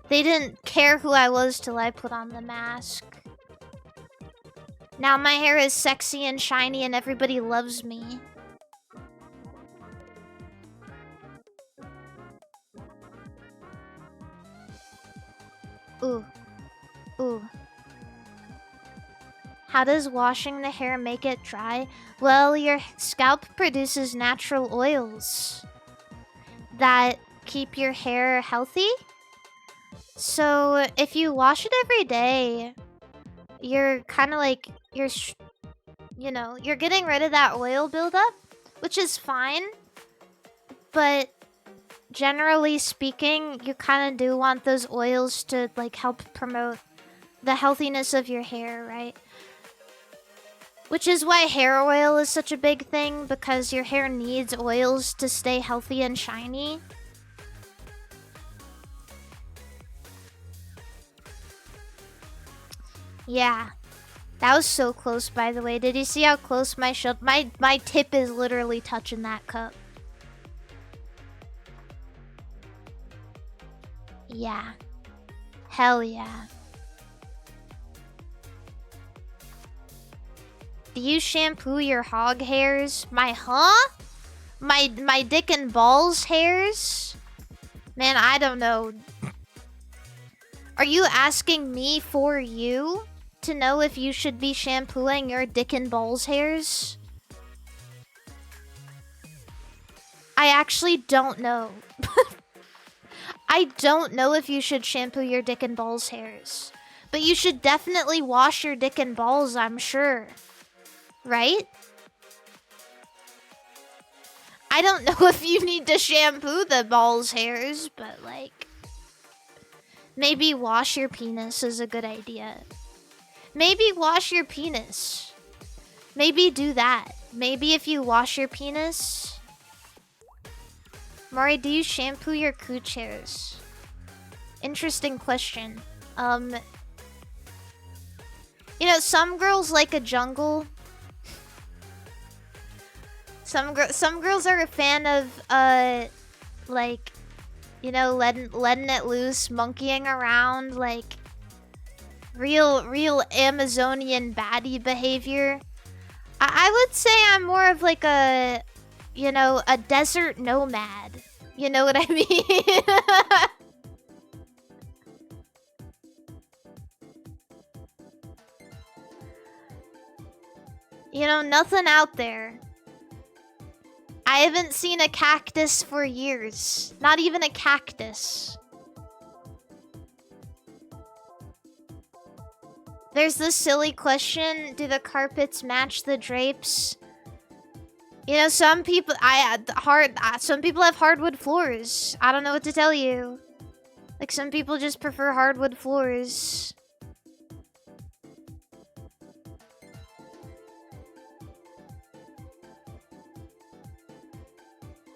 They didn't care who I was till I put on the mask. Now my hair is sexy and shiny and everybody loves me. Ooh. Ooh. How does washing the hair make it dry? Well, your scalp produces natural oils that keep your hair healthy. So if you wash it every day, you're kind of like, you're getting rid of that oil buildup, which is fine. But generally speaking, you kind of do want those oils to like help promote the healthiness of your hair, right? Which is why hair oil is such a big thing, because your hair needs oils to stay healthy and shiny. Yeah. That was so close, by the way. Did you see how close my tip is literally touching that cup? Yeah. Hell yeah. Do you shampoo your hog hairs? My dick and balls hairs? Man, I don't know. Are you asking me for you to know if you should be shampooing your dick and balls hairs? I actually don't know. I don't know if you should shampoo your dick and balls hairs. But you should definitely wash your dick and balls, I'm sure. Right? I don't know if you need to shampoo the balls hairs, but like, maybe wash your penis is a good idea. Maybe wash your penis. Maybe do that. Maybe if you wash your penis. Mari, do you shampoo your cooch hairs? Interesting question. You know, some girls like a jungle. Some girls are a fan of like, you know, letting it loose, monkeying around, like real Amazonian baddie behavior. I would say I'm more of like a, you know, a desert nomad. You know what I mean? You know, nothing out there. I haven't seen a cactus for years. Not even a cactus. There's this silly question, do the carpets match the drapes? You know, some people some people have hardwood floors. I don't know what to tell you. Like, some people just prefer hardwood floors.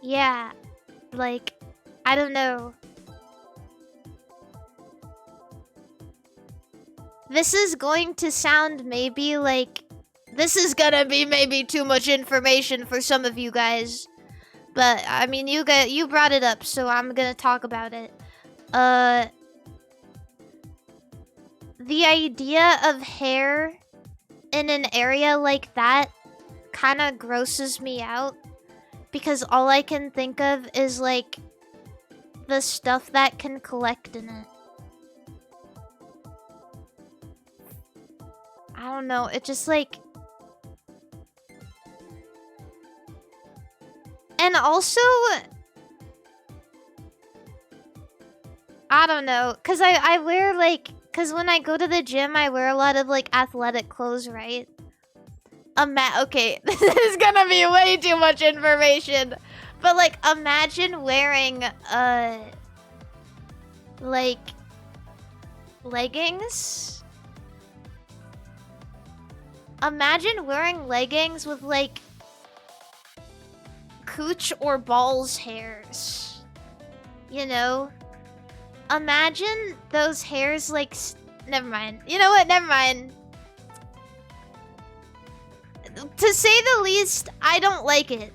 Yeah, like, I don't know. This is going to sound maybe like... This is gonna be maybe too much information for some of you guys. But, I mean, you brought it up, so I'm gonna talk about it. The idea of hair in an area like that kind of grosses me out. Because all I can think of is, like, the stuff that can collect in it. I don't know, it just, like... And also... I don't know, because I wear, like... Because when I go to the gym, I wear a lot of, like, athletic clothes, right? Okay, this is gonna be way too much information. But, like, imagine wearing, like, leggings? Imagine wearing leggings with, like, cooch or balls hairs. You know? Imagine those hairs, like, never mind. You know what? Never mind. To say the least, I don't like it.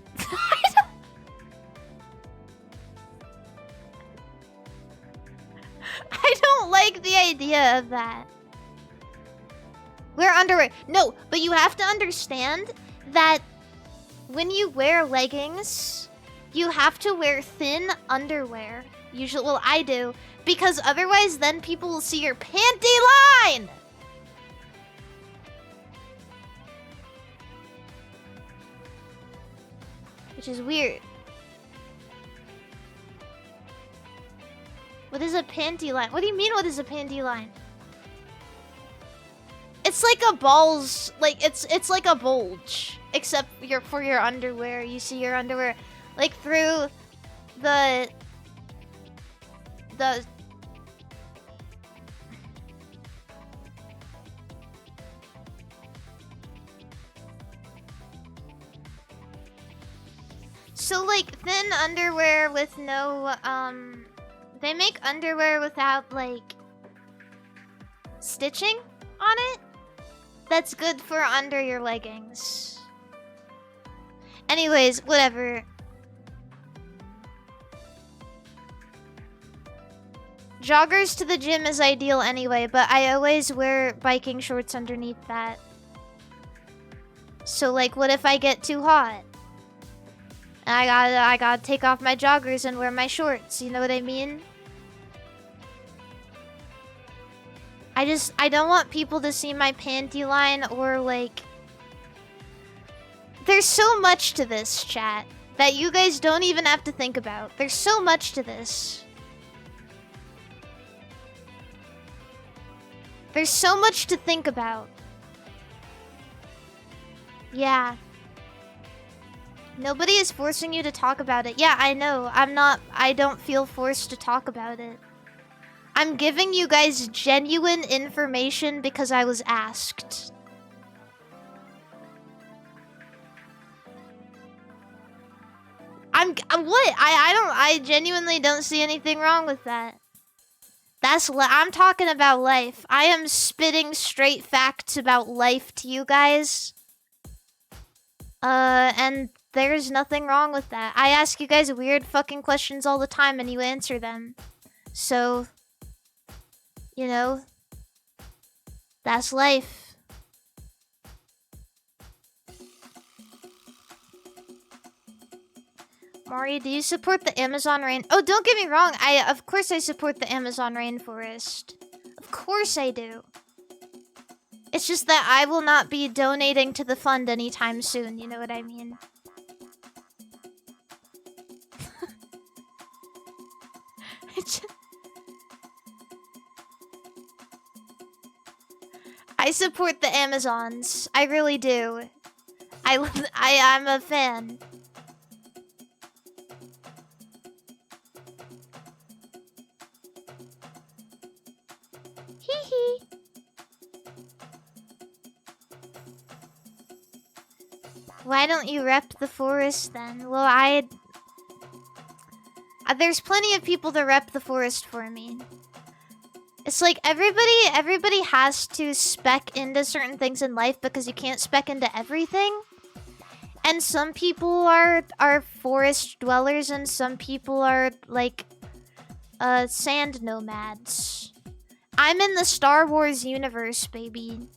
like the idea of that. Wear underwear. No, but you have to understand that when you wear leggings, you have to wear thin underwear. Usually, well, I do. Because otherwise, then people will see your panty line! Which is weird. What is a panty line? What do you mean, what is a panty line? It's like a balls, like it's like a bulge, except for your underwear. You see your underwear like through the so like thin underwear with no they make underwear without like stitching on it. That's good for under your leggings. Anyways, whatever. Joggers to the gym is ideal anyway, but I always wear biking shorts underneath that. So like, what if I get too hot? I gotta take off my joggers and wear my shorts, you know what I mean? I don't want people to see my panty line or like... There's so much to this, chat, that you guys don't even have to think about. There's so much to this. There's so much to think about. Yeah. Nobody is forcing you to talk about it. Yeah, I know. I don't feel forced to talk about it. I'm giving you guys genuine information because I was asked. What? I genuinely don't see anything wrong with that. I'm talking about life. I am spitting straight facts about life to you guys. And there's nothing wrong with that. I ask you guys weird fucking questions all the time and you answer them. So, you know, that's life. Mari, do you support the Amazon rain? Oh, don't get me wrong. Of course I support the Amazon rainforest. Of course I do. It's just that I will not be donating to the fund anytime soon. You know what I mean? I support the Amazons. I really do. I'm a fan. Hee hee. Why don't you rep the forest then? Well, there's plenty of people to rep the forest for me. It's like everybody has to spec into certain things in life because you can't spec into everything. And some people are forest dwellers and some people are like sand nomads. I'm in the Star Wars universe, baby.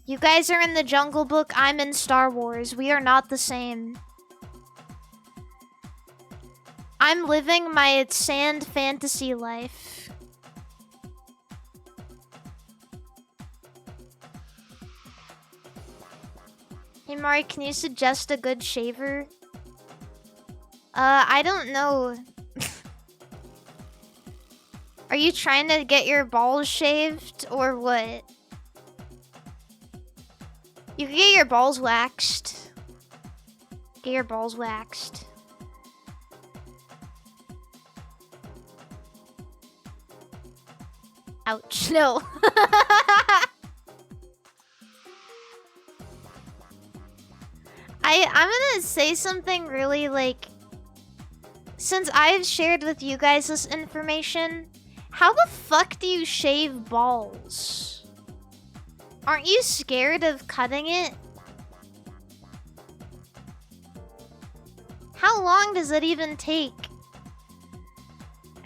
You guys are in the Jungle Book, I'm in Star Wars. We are not the same. I'm living my sand fantasy life. Hey Mari, can you suggest a good shaver? I don't know. Are you trying to get your balls shaved or what? You can get your balls waxed. Get your balls waxed. Ouch, no. I'm gonna say something really like... Since I've shared with you guys this information, how the fuck do you shave balls? Aren't you scared of cutting it? How long does it even take?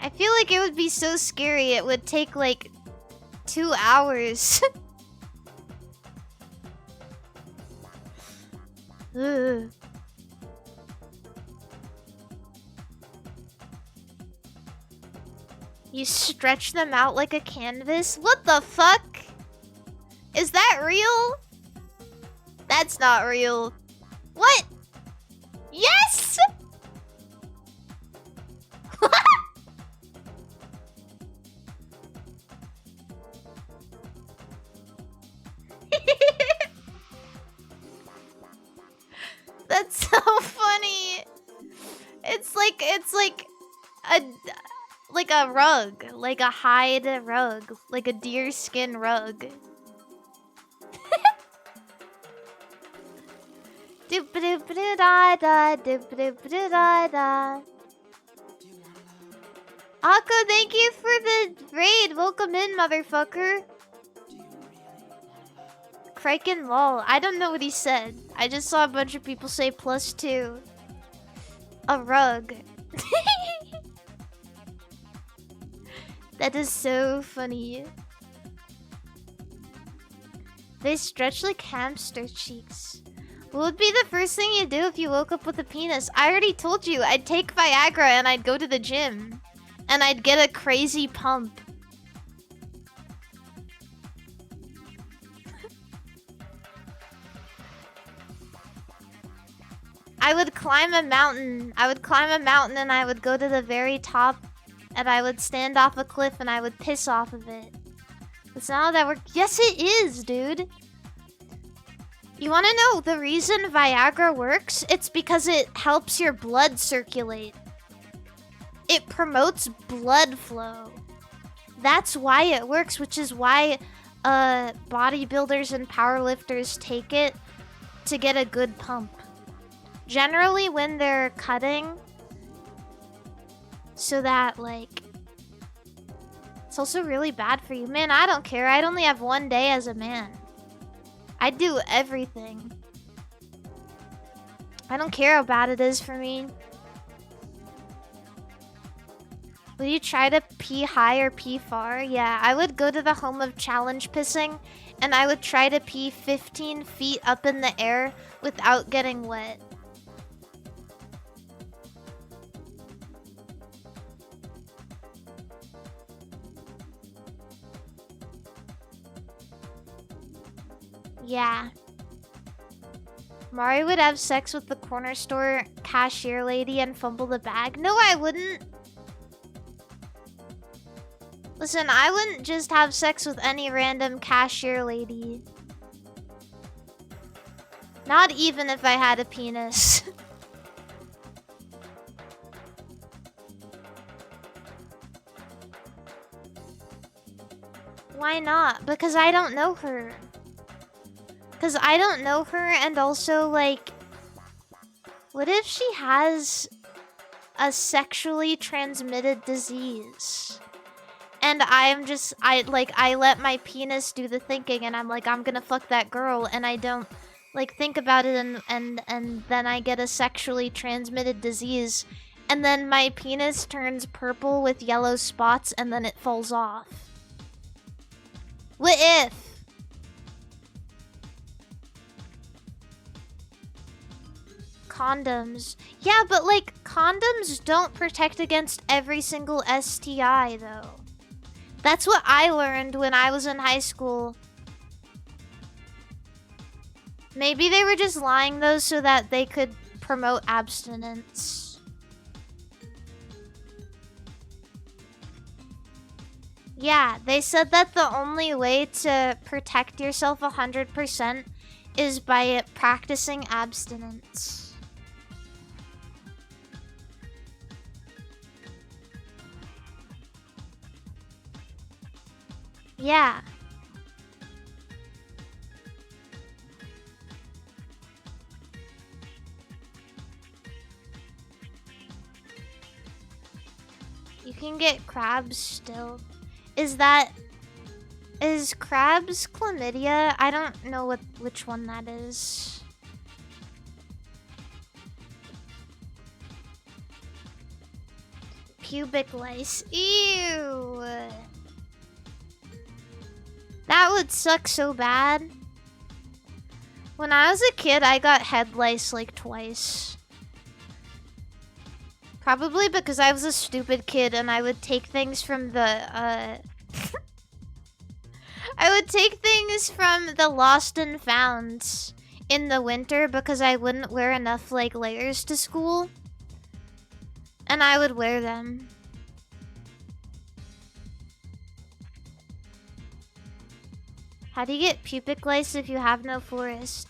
I feel like it would be so scary. It would take like 2 hours. Ugh. You stretch them out like a canvas? What the fuck? Is that real? That's not real. What? Yes! That's so funny. It's like a rug, like a hide rug, like a deer skin rug. Doop-a-doop-a-doo-da-da, doop-a-doop-a-doo-da-da. Akko, thank you for the raid. Welcome in, motherfucker. Kraken lol. I don't know what he said. I just saw a bunch of people say +2. A rug. That is so funny. They stretch like hamster cheeks. What would be the first thing you do if you woke up with a penis? I already told you. I'd take Viagra and I'd go to the gym. And I'd get a crazy pump. I would climb a mountain. I would climb a mountain and I would go to the very top. And I would stand off a cliff and I would piss off of it. That's not how that works. Yes, it is, dude. You want to know the reason Viagra works? It's because it helps your blood circulate. It promotes blood flow. That's why it works, which is why bodybuilders and powerlifters take it to get a good pump. Generally, when they're cutting, so that, like, it's also really bad for you. Man, I don't care. I'd only have 1 day as a man. I'd do everything. I don't care how bad it is for me. Will you try to pee high or pee far? Yeah, I would go to the home of challenge pissing, and I would try to pee 15 feet up in the air without getting wet. Yeah. Mari would have sex with the corner store cashier lady and fumble the bag. No, I wouldn't. Listen, I wouldn't just have sex with any random cashier lady. Not even if I had a penis. Why not? Because I don't know her. Because I don't know her, and also, like, what if she has a sexually transmitted disease? And I let my penis do the thinking, and I'm like, I'm gonna fuck that girl, and I don't, like, think about it, and then I get a sexually transmitted disease, and then my penis turns purple with yellow spots, and then it falls off. What if? Condoms. Yeah, but, like, condoms don't protect against every single STI, though. That's what I learned when I was in high school. Maybe they were just lying, though, so that they could promote abstinence. Yeah, they said that the only way to protect yourself 100% is by practicing abstinence. Yeah. You can get crabs still. Is crabs chlamydia? I don't know which one that is. pubic lice. Ew. That would suck so bad. When I was a kid, I got head lice like twice. Probably because I was a stupid kid and I would take things from the, I would take things from the lost and found in the winter because I wouldn't wear enough, like, layers to school. And I would wear them. How do you get pubic lice if you have no forest?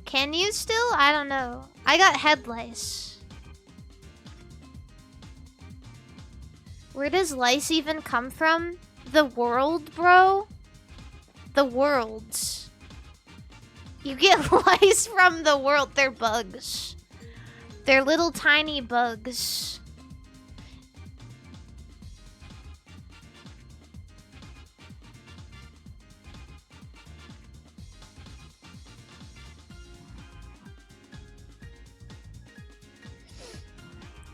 Can you still? I don't know. I got head lice. Where does lice even come from? The world, bro? The worlds. You get lice from the world. They're bugs. They're little tiny bugs.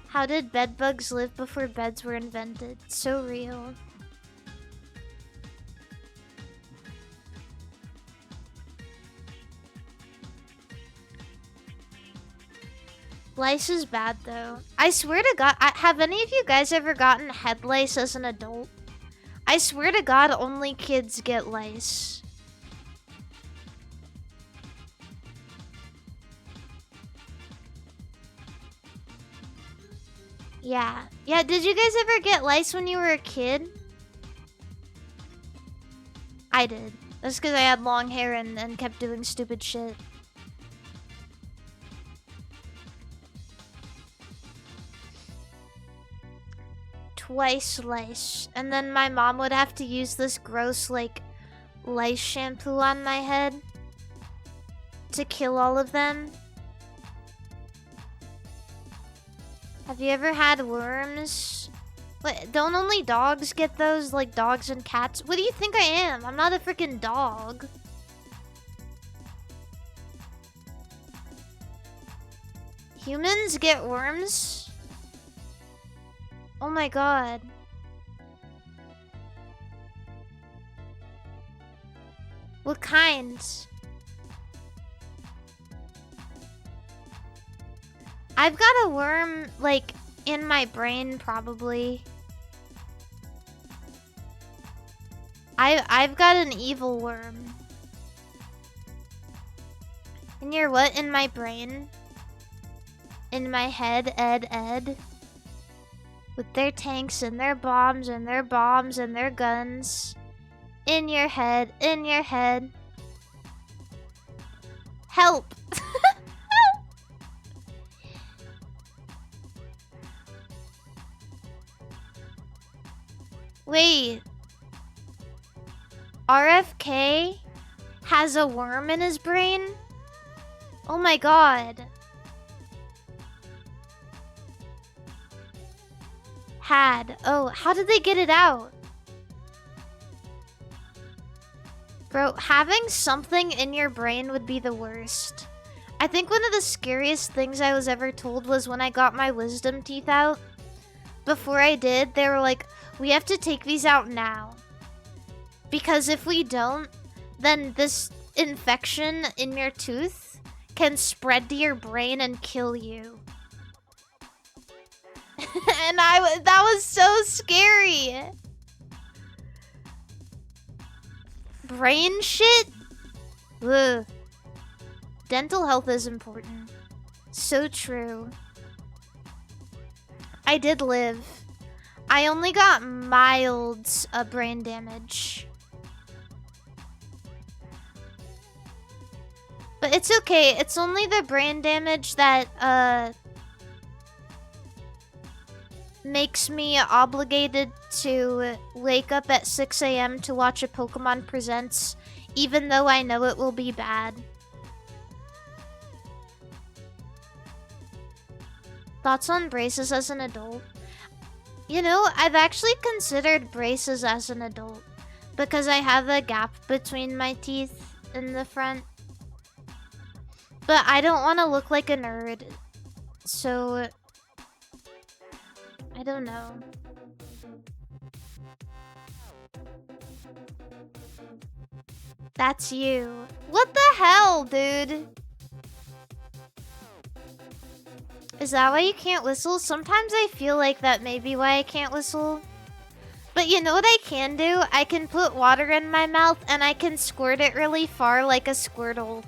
How did bed bugs live before beds were invented? So real. Lice is bad though. I swear to God, have any of you guys ever gotten head lice as an adult? I swear to God, only kids get lice. Yeah. Yeah, did you guys ever get lice when you were a kid? I did. That's because I had long hair and kept doing stupid shit. Twice lice. And then my mom would have to use this gross, like, lice shampoo on my head to kill all of them. Have you ever had worms? What, don't only dogs get those? Like dogs and cats? What do you think I am? I'm not a freaking dog. Humans get worms? Oh my god. What kinds? I've got a worm, like, in my brain, probably. I've got an evil worm. And you're what? In my brain? In my head, Ed. With their tanks and their bombs and their bombs and their guns. In your head, in your head. Help! Wait. RFK has a worm in his brain? Oh my god. Had. Oh, how did they get it out? Bro, having something in your brain would be the worst. I think one of the scariest things I was ever told was when I got my wisdom teeth out. Before I did, they were like, we have to take these out now. Because if we don't, then this infection in your tooth can spread to your brain and kill you. And that was so scary. Brain shit? Ugh. Dental health is important. So true. I did live. I only got mild brain damage. But it's okay. It's only the brain damage that makes me obligated to wake up at 6 a.m. to watch a Pokemon Presents, even though I know it will be bad. Thoughts on braces as an adult? You know, I've actually considered braces as an adult because I have a gap between my teeth in the front. But I don't want to look like a nerd. So I don't know. That's you. What the hell, dude? Is that why you can't whistle? Sometimes I feel like that may be why I can't whistle. But you know what I can do? I can put water in my mouth and I can squirt it really far like a Squirtle.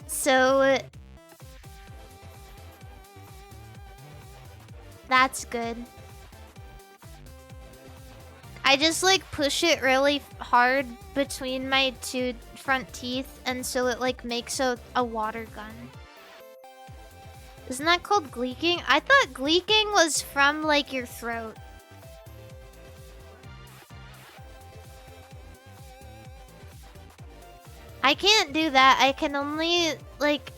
So... that's good. I just like push it really hard between my two front teeth and so it like makes a water gun. Isn't that called gleeking? I thought gleeking was from like your throat. I can't do that. I can only like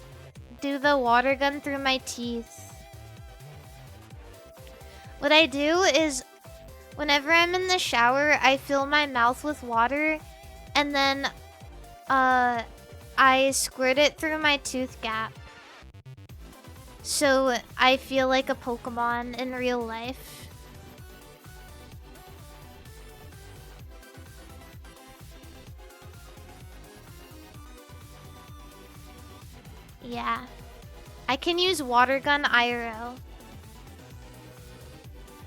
do the water gun through my teeth. What I do is whenever I'm in the shower, I fill my mouth with water and then I squirt it through my tooth gap. So I feel like a Pokemon in real life. Yeah. I can use water gun IRL.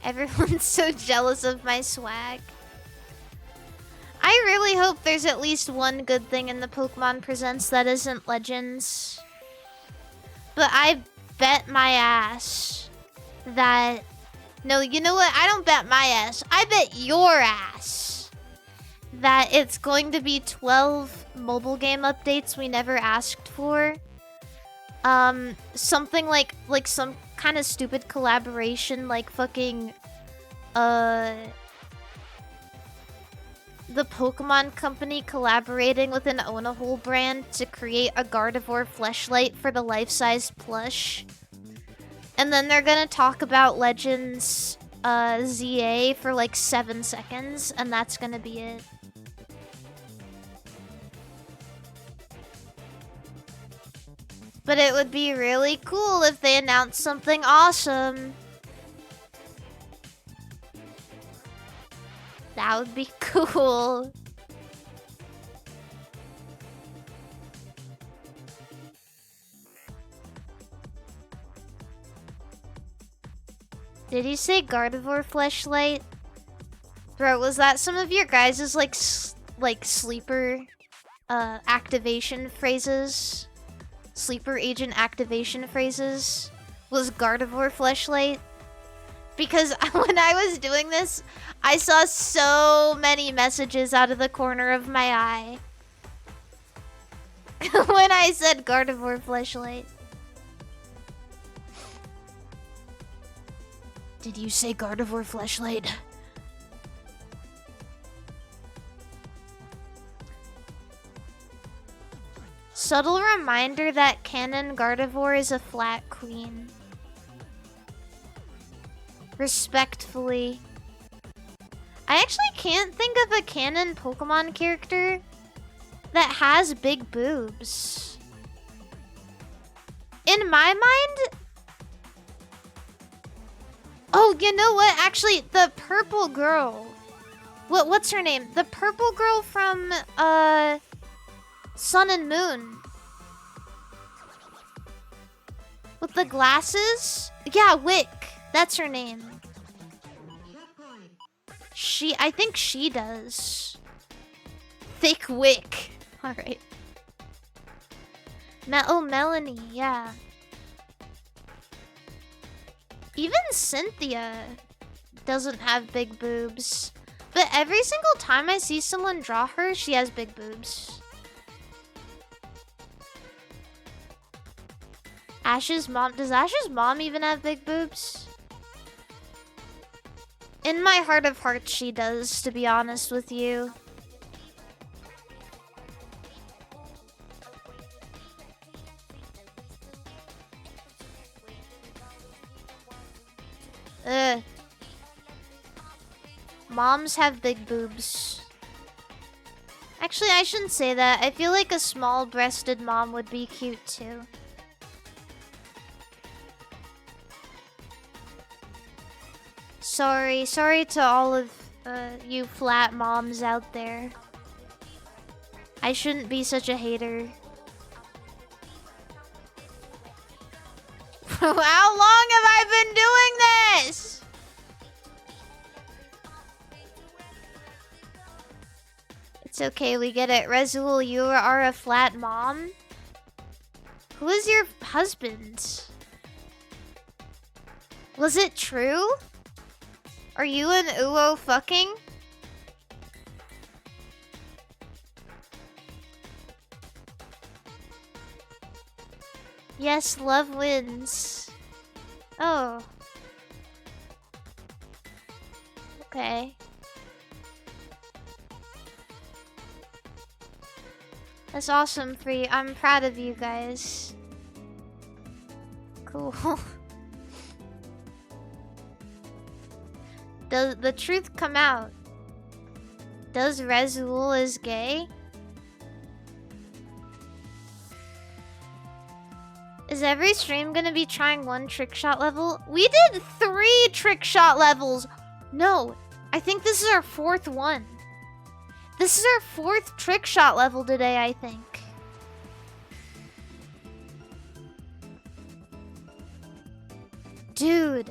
Everyone's so jealous of my swag. I really hope there's at least one good thing in the Pokemon Presents that isn't Legends. But I bet my ass that... No, you know what? I don't bet my ass. I bet your ass that it's going to be 12 mobile game updates we never asked for. Something like some kind of stupid collaboration like fucking the Pokemon Company collaborating with an Onahole brand to create a Gardevoir fleshlight for the life-size plush. And then they're gonna talk about Legends ZA for like 7 seconds, and that's gonna be it. But it would be really cool if they announced something awesome. That would be cool. Did you say Gardevoir fleshlight? Bro, was that some of your guys' like sleeper activation phrases? Sleeper agent activation phrases? Was Gardevoir fleshlight? Because when I was doing this, I saw so many messages out of the corner of my eye. When I said Gardevoir fleshlight. Did you say Gardevoir fleshlight? Subtle reminder that canon Gardevoir is a flat queen. Respectfully. I actually can't think of a canon Pokemon character that has big boobs. In my mind... Oh, you know what? Actually, the purple girl. What's her name? The purple girl from, Sun and Moon. With the glasses? Yeah, Wick. That's her name. I think she does. Thick Wick. Alright. Oh, Melanie, yeah. Even Cynthia doesn't have big boobs. But every single time I see someone draw her, she has big boobs. Ash's mom... Does Ash's mom even have big boobs? In my heart of hearts, she does, to be honest with you. Ugh. Moms have big boobs. Actually, I shouldn't say that. I feel like a small-breasted mom would be cute, too. sorry. Sorry to all of you flat moms out there. I shouldn't be such a hater. How long have I been doing this? It's okay, we get it. Rezul, you are a flat mom? Who is your husband? Was it true? Are you and Uwo fucking? Yes, love wins. Oh. Okay. That's awesome for you. I'm proud of you guys. Cool. Does the truth come out? Does Rezul is gay? Is every stream gonna be trying one trick shot level? We did 3 trick shot levels! No, I think this is our 4th one. This is our 4th trick shot level today, I think. Dude.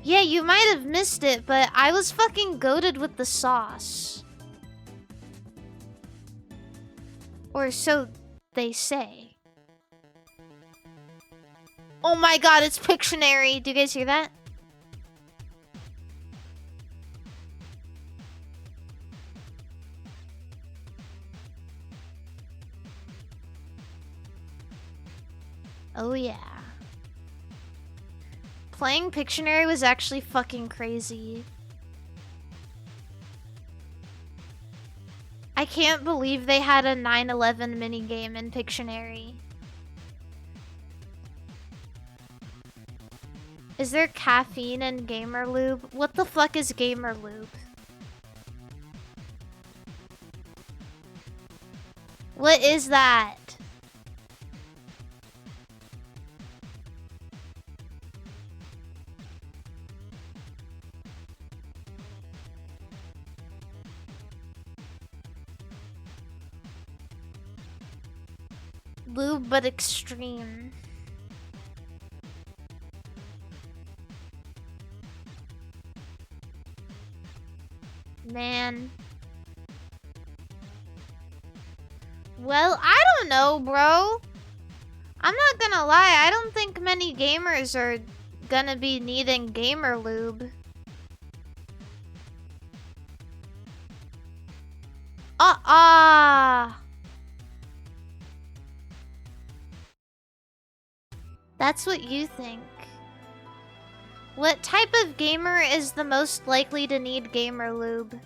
Yeah, you might have missed it, but I was fucking goated with the sauce. Or so they say. Oh my god, it's Pictionary. Do you guys hear that? Oh yeah. Playing Pictionary was actually fucking crazy. I can't believe they had a 9/11 minigame in Pictionary. Is there caffeine in Gamer Lube? What the fuck is Gamer Lube? What is that? Lube but extreme. Man. Well, I don't know, bro. I'm not gonna lie, I don't think many gamers are gonna be needing Gamer Lube. That's what you think. What type of gamer is the most likely to need Gamer Lube?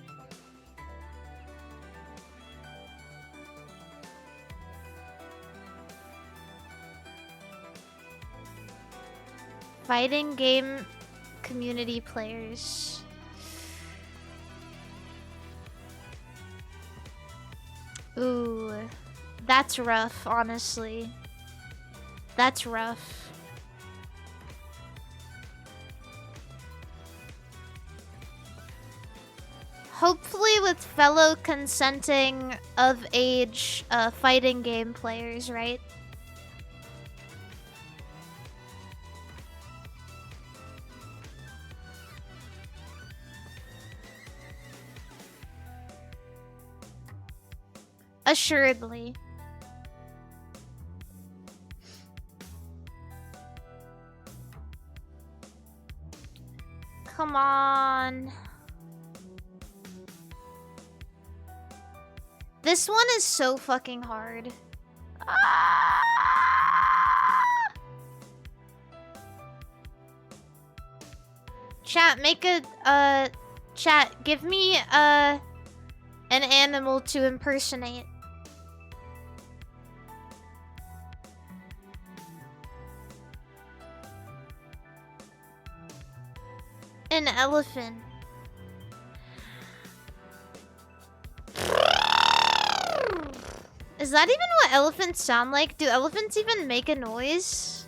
Fighting game community players. Ooh, that's rough, honestly. That's rough. Hopefully with fellow consenting of age fighting game players, right? Assuredly. Come on. This one is so fucking hard. Ah! Chat, make a chat, give me an animal to impersonate. An elephant. Is that even what elephants sound like? Do elephants even make a noise?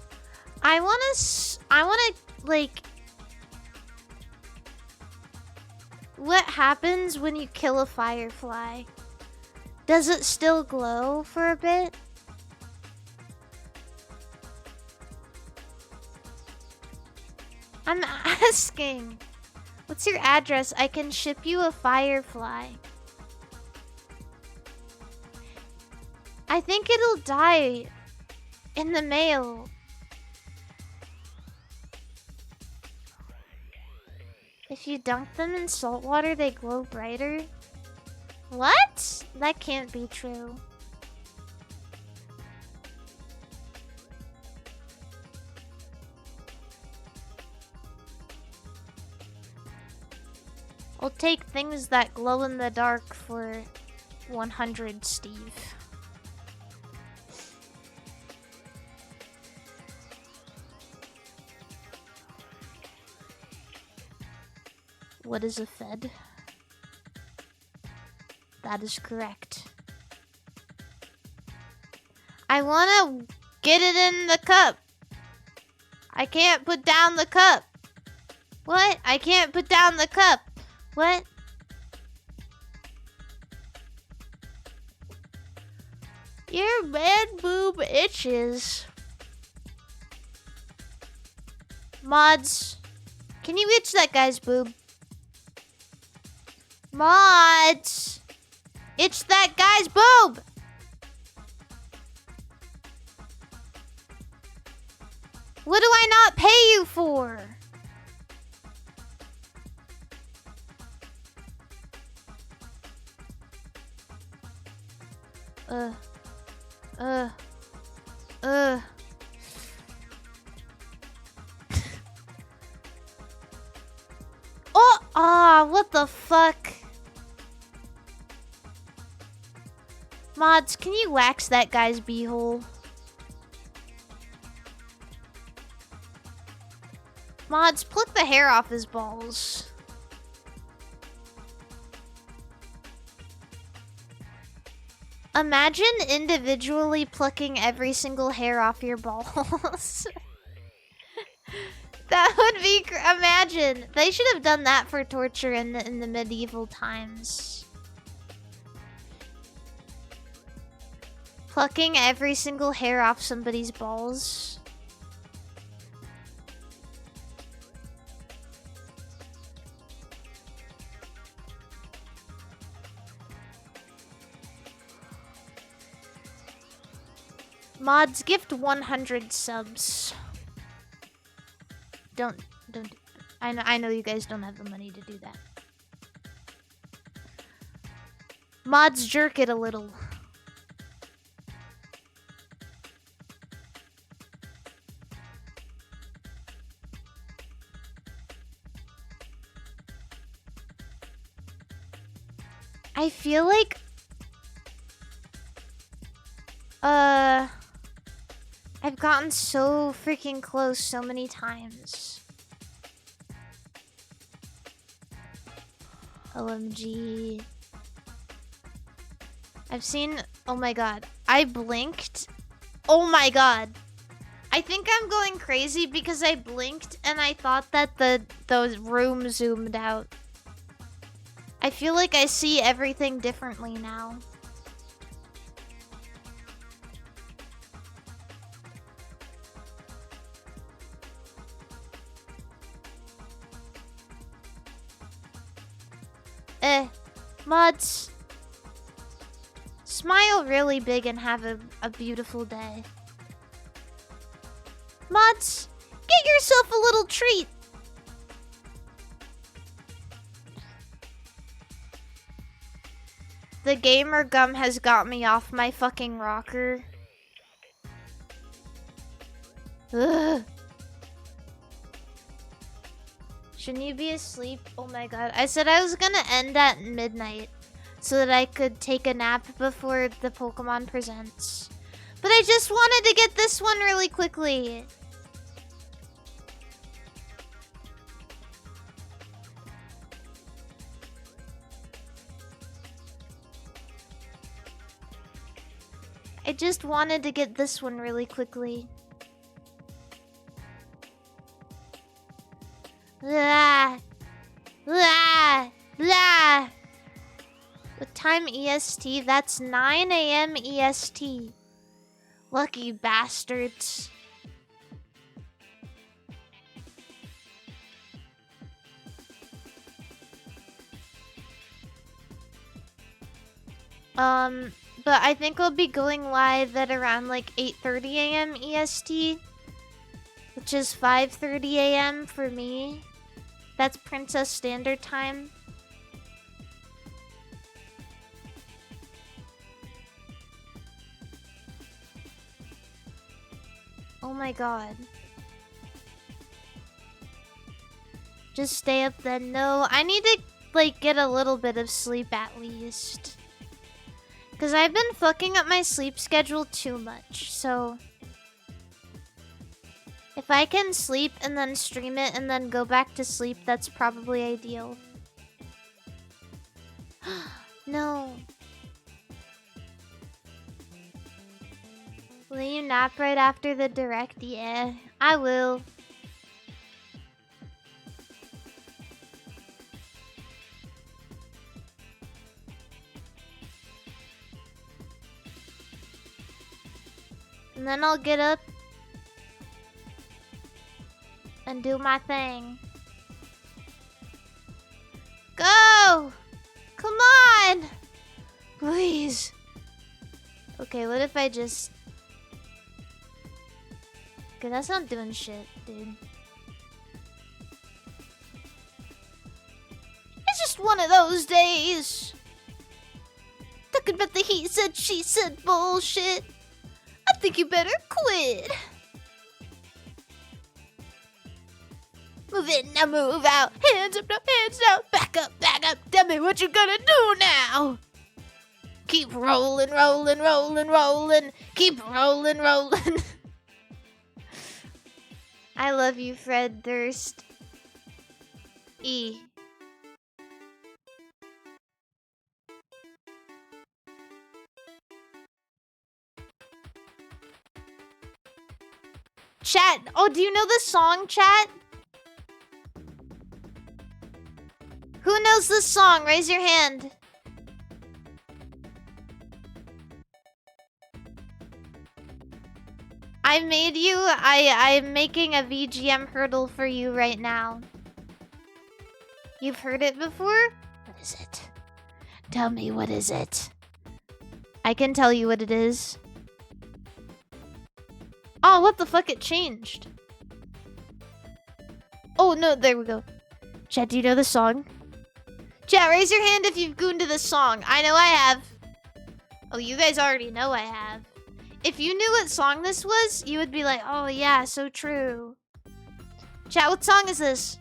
I wanna, like... What happens when you kill a firefly? Does it still glow for a bit? I'm asking. What's your address? I can ship you a firefly. I think it'll die in the mail. If you dunk them in salt water, they glow brighter. What? That can't be true. I'll take things that glow in the dark for 100, Steve. What is a Fed? That is correct. I wanna get it in the cup. I can't put down the cup. What? I can't put down the cup. What? Your man boob itches. Mods, can you itch that guy's boob? Mods, itch that guy's boob. What do I not pay you for? What the fuck? Mods, can you wax that guy's beehole? Mods, pluck the hair off his balls. Imagine individually plucking every single hair off your balls. That would be... Imagine. They should have done that for torture in the medieval times. Plucking every single hair off somebody's balls. Mods, gift 100 subs. Don't. I know you guys don't have the money to do that. Mods, jerk it a little. I feel like... I've gotten so freaking close so many times. OMG. I've seen... Oh my god. I blinked. Oh my god. I think I'm going crazy because I blinked and I thought that the room zoomed out. I feel like I see everything differently now. Mods. Smile really big and have a beautiful day. Mods, get yourself a little treat. The gamer gum has got me off my fucking rocker. Ugh. Shouldn't you be asleep? Oh my god. I said I was gonna end at midnight so that I could take a nap before the Pokemon Presents. But I just wanted to get this one really quickly. I just wanted to get this one really quickly. time EST? That's 9 a.m. EST. Lucky bastards. But I think we'll be going live at around like 8:30 a.m. EST, which is 5:30 a.m. for me. That's Princess Standard Time. Oh my god. Just stay up then. No, I need to like get a little bit of sleep at least. Because I've been fucking up my sleep schedule too much, so... If I can sleep and then stream it and then go back to sleep, that's probably ideal. No. Will you nap right after the direct? Yeah, I will. And then I'll get up and do my thing. Go! Come on! Please. Okay, what if I just... Okay, that's not doing shit, dude. It's just one of those days. Talking about the he said, she said bullshit. I think you better quit. Move in, now move out. Hands up, no hands down. Back up, back up. Tell me what you gonna do now. Keep rolling, rolling, rolling, rolling. Keep rolling, rolling. I love you, Fred Durst. E. Chat. Oh, do you know this song, chat? Who knows this song? Raise your hand. I made you. I'm making a VGM hurdle for you right now. You've heard it before? What is it? Tell me, what is it? I can tell you what it is. Oh, what the fuck? It changed. Oh, no, there we go. Chat, do you know the song? Chat, raise your hand if you've gooned to this song. I know I have. Oh, you guys already know I have. If you knew what song this was, you would be like, oh yeah, so true. Chat, what song is this?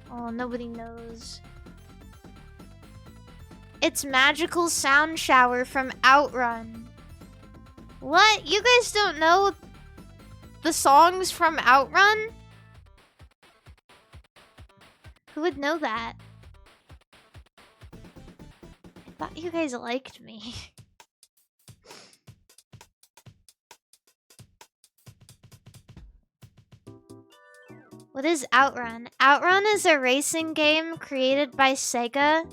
Oh, nobody knows. It's Magical Sound Shower from Outrun. What? You guys don't know the songs from Outrun? Who would know that? I thought you guys liked me. What is Outrun? Outrun is a racing game created by Sega.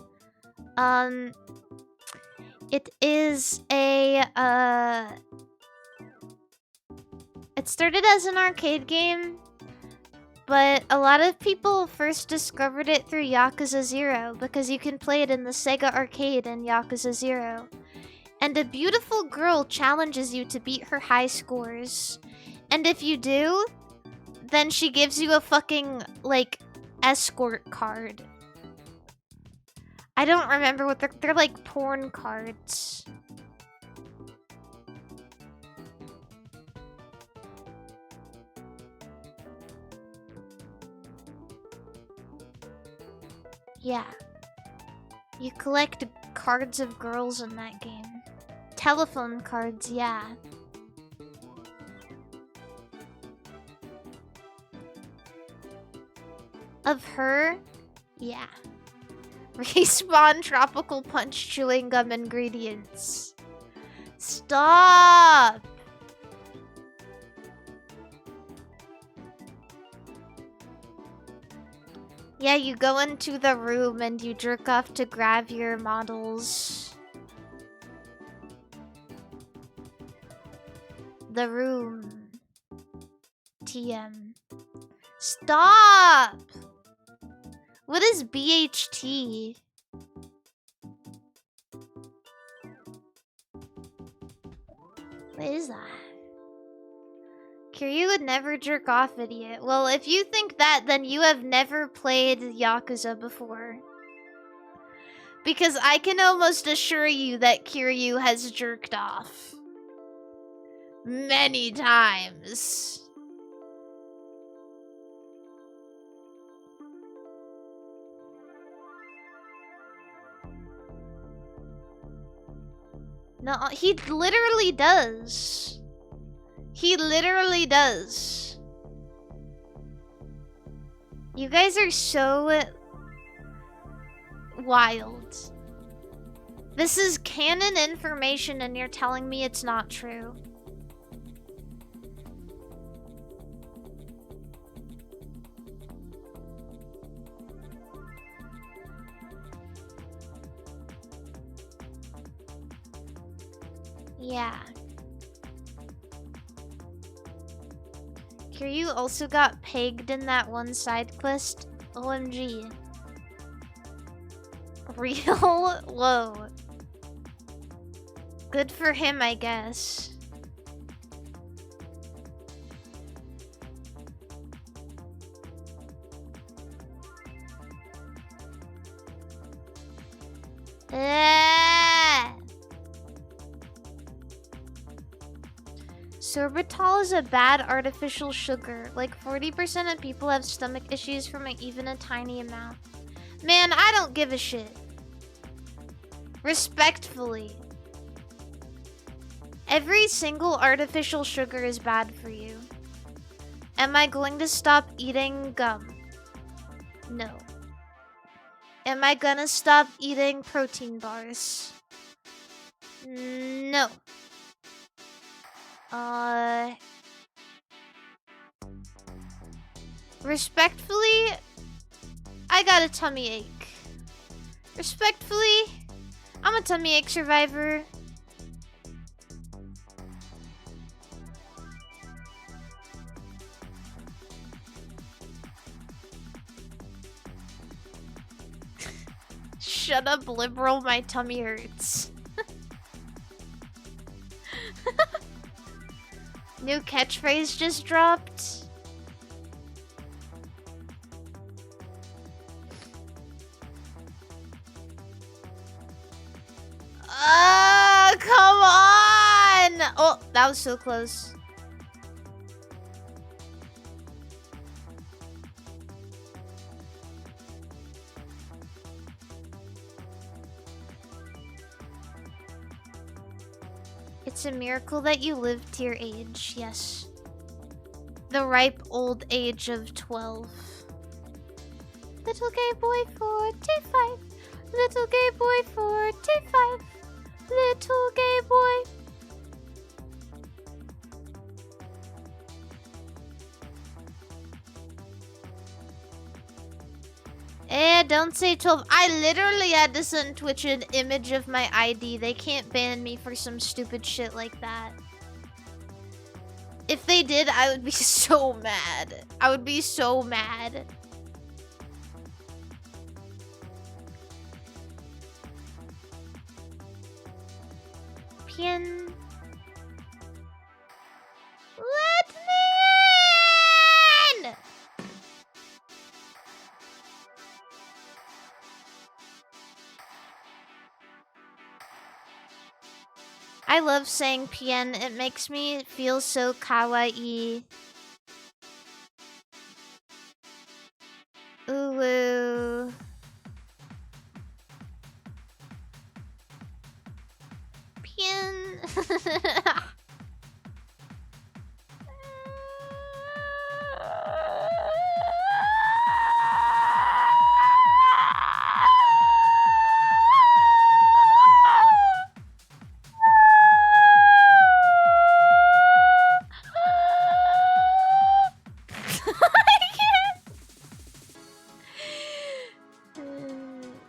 It is a, it started as an arcade game, but a lot of people first discovered it through Yakuza 0 because you can play it in the Sega arcade in Yakuza 0. And a beautiful girl challenges you to beat her high scores. And if you do, then she gives you a fucking, like, escort card. I don't remember what they're like porn cards. Yeah. You collect cards of girls in that game. Telephone cards, yeah. Of her? Yeah. Respawn Tropical Punch chewing gum ingredients. Stop! Yeah, you go into the room and you jerk off to grab your models. The room. TM. Stop! What is BHT? What is that? Kiryu would never jerk off, idiot. Well, if you think that, then you have never played Yakuza before. Because I can almost assure you that Kiryu has jerked off. Many times. No, he literally does. He literally does. You guys are so wild. This is canon information and you're telling me it's not true. Yeah. Kiryu also got pegged in that one side quest. OMG. Real low. Good for him, I guess. Sorbitol is a bad artificial sugar. Like 40% of people have stomach issues from even a tiny amount. Man, I don't give a shit. Respectfully. Every single artificial sugar is bad for you. Am I going to stop eating gum? No. Am I gonna stop eating protein bars? No. Respectfully, I got a tummy ache. Respectfully, I'm a tummy ache survivor. Shut up, liberal, my tummy hurts. New catchphrase just dropped. Come on! Oh, that was so close. It's a miracle that you lived to your age, yes. The ripe old age of 12. Little gay boy 45. Little gay boy 45. Little gay boy. Don't say 12. I literally had to send Twitch an image of my ID. They can't ban me for some stupid shit like that. If they did, I would be so mad. I would be so mad. Pin. Let me in! I love saying PN. It makes me feel so kawaii. Ooh. PN.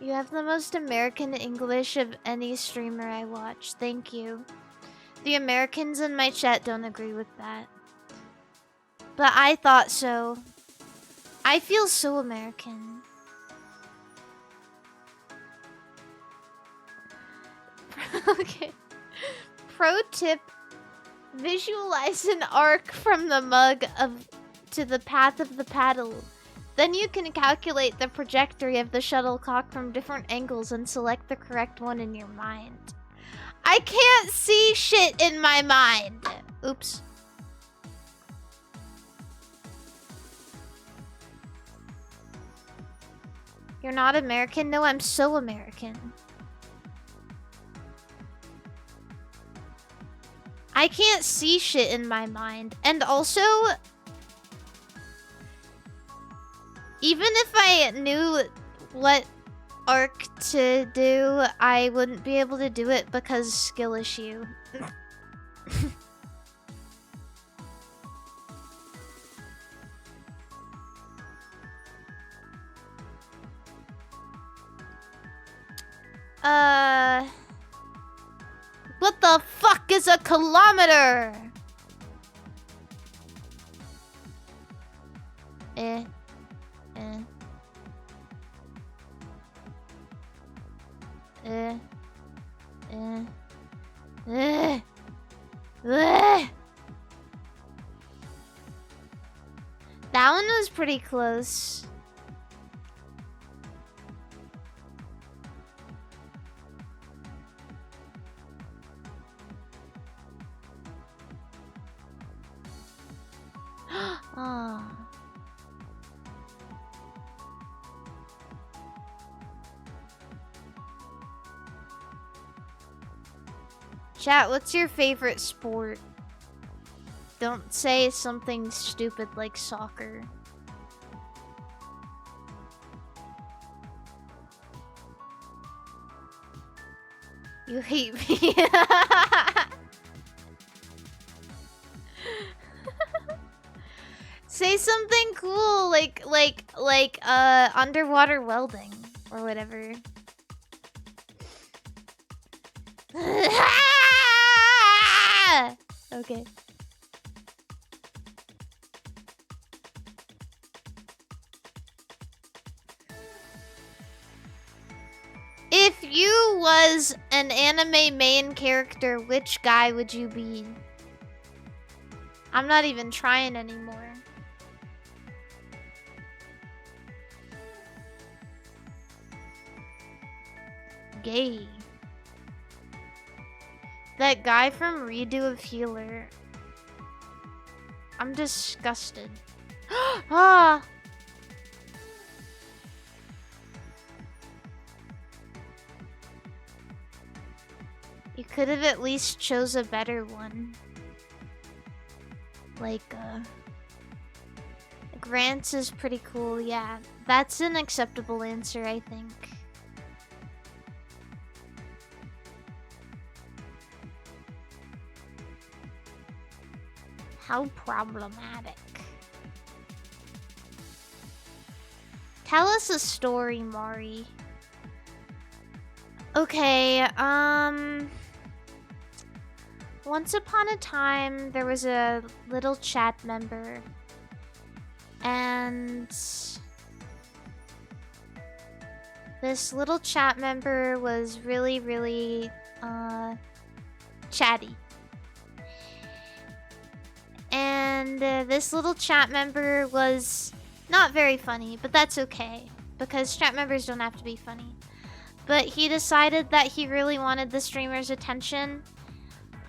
You have the most American English of any streamer I watch. Thank you. The Americans in my chat don't agree with that. But I thought so. I feel so American. Okay. Pro tip. Visualize an arc from the mug to the path of the paddle. Then you can calculate the trajectory of the shuttlecock from different angles and select the correct one in your mind. I can't see shit in my mind. Oops. You're not American? No, I'm so American. I can't see shit in my mind. And also, even if I knew what arc to do, I wouldn't be able to do it because skill issue. What the fuck is a kilometer? Eh. That one was pretty close. Oh. Chat, what's your favorite sport? Don't say something stupid like soccer. You hate me. Say something cool like underwater welding or whatever. Okay. If you was an anime main character, which guy would you be? I'm not even trying anymore. Gay. That guy from Redo of Healer. I'm disgusted. Ah! You could have at least chose a better one. Like, Grants is pretty cool, yeah. That's an acceptable answer, I think. How problematic. Tell us a story, Mari. Okay, once upon a time, there was a little chat member. And this little chat member was really, really, chatty. And this little chat member was not very funny, but that's okay. Because chat members don't have to be funny. But he decided that he really wanted the streamer's attention.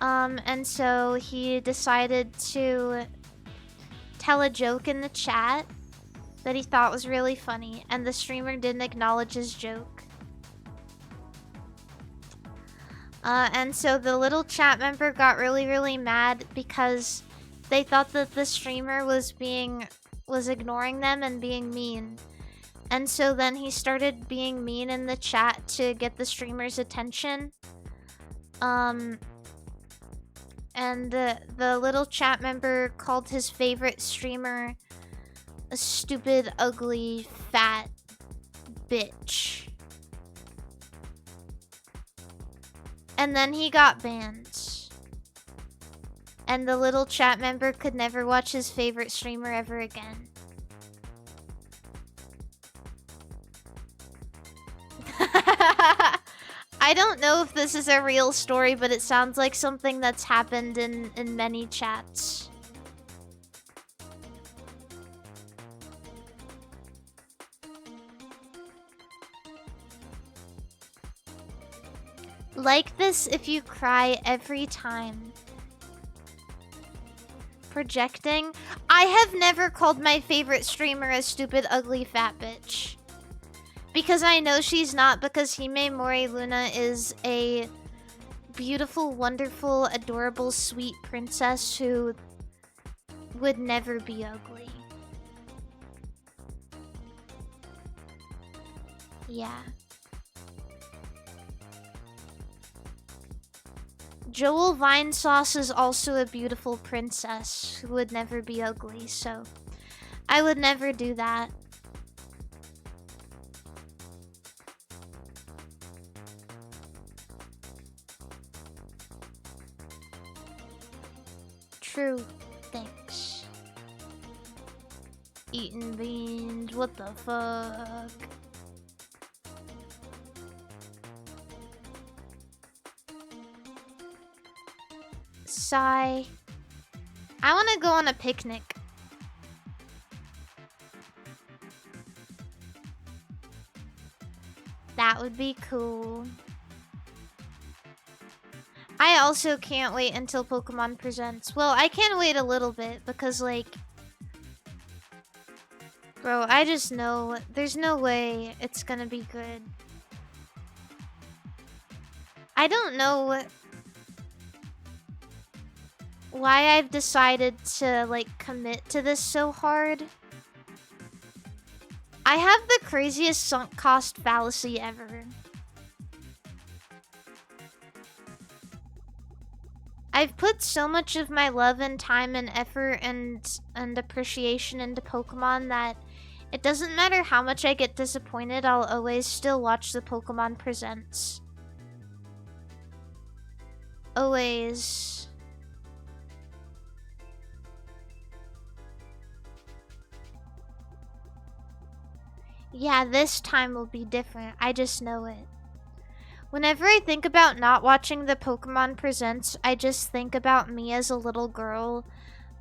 And so he decided to tell a joke in the chat that he thought was really funny. And the streamer didn't acknowledge his joke. And so the little chat member got really, really mad because they thought that the streamer was ignoring them and being mean. And so then he started being mean in the chat to get the streamer's attention. And the little chat member called his favorite streamer a stupid, ugly, fat bitch. And then he got banned. And the little chat member could never watch his favorite streamer ever again. I don't know if this is a real story, but it sounds like something that's happened in many chats. Like this if you cry every time. Projecting? I have never called my favorite streamer a stupid, ugly, fat bitch. Because I know she's not, because Hime Mori Luna is a beautiful, wonderful, adorable, sweet princess who would never be ugly. Yeah. Joel Vinesauce is also a beautiful princess who would never be ugly, so I would never do that. True. Thanks. Eating beans, what the fuck? Sigh. I want to go on a picnic. That would be cool. I also can't wait until Pokemon Presents. Well, I can wait a little bit because, like... Bro, I just know there's no way it's gonna be good. I don't know why I've decided to, like, commit to this so hard. I have the craziest sunk cost fallacy ever. I've put so much of my love and time and effort and appreciation into Pokemon that it doesn't matter how much I get disappointed, I'll always still watch the Pokemon Presents. Always. Yeah, this time will be different. I just know it. Whenever I think about not watching the Pokemon Presents, I just think about me as a little girl,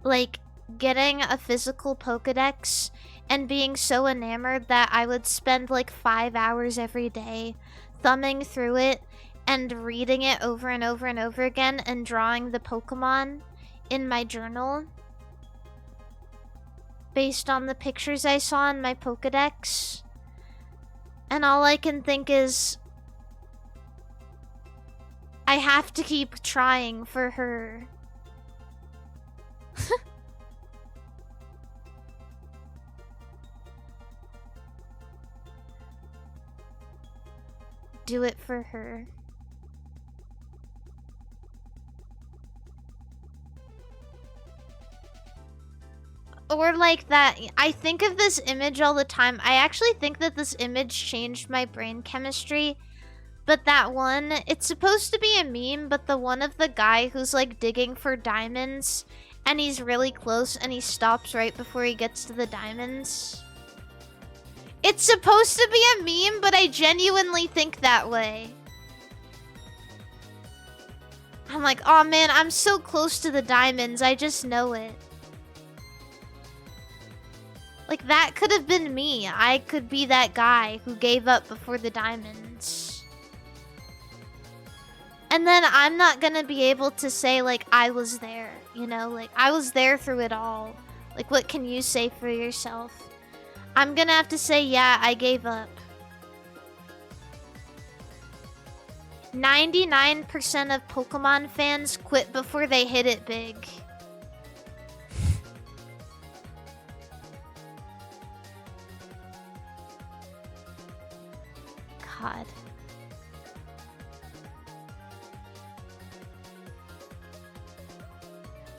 like, getting a physical Pokedex and being so enamored that I would spend like 5 hours every day thumbing through it and reading it over and over and over again and drawing the Pokemon in my journal based on the pictures I saw in my Pokedex. And all I can think is, I have to keep trying for her. Do it for her. Or like that, I think of this image all the time. I actually think that this image changed my brain chemistry. But that one, it's supposed to be a meme, but the one of the guy who's like digging for diamonds and he's really close and he stops right before he gets to the diamonds. It's supposed to be a meme, but I genuinely think that way. I'm like, oh man, I'm so close to the diamonds, I just know it. Like, that could have been me. I could be that guy who gave up before the diamonds. And then I'm not gonna be able to say, like, I was there, you know? Like, I was there through it all. Like, what can you say for yourself? I'm gonna have to say, yeah, I gave up. 99% of Pokemon fans quit before they hit it big. God.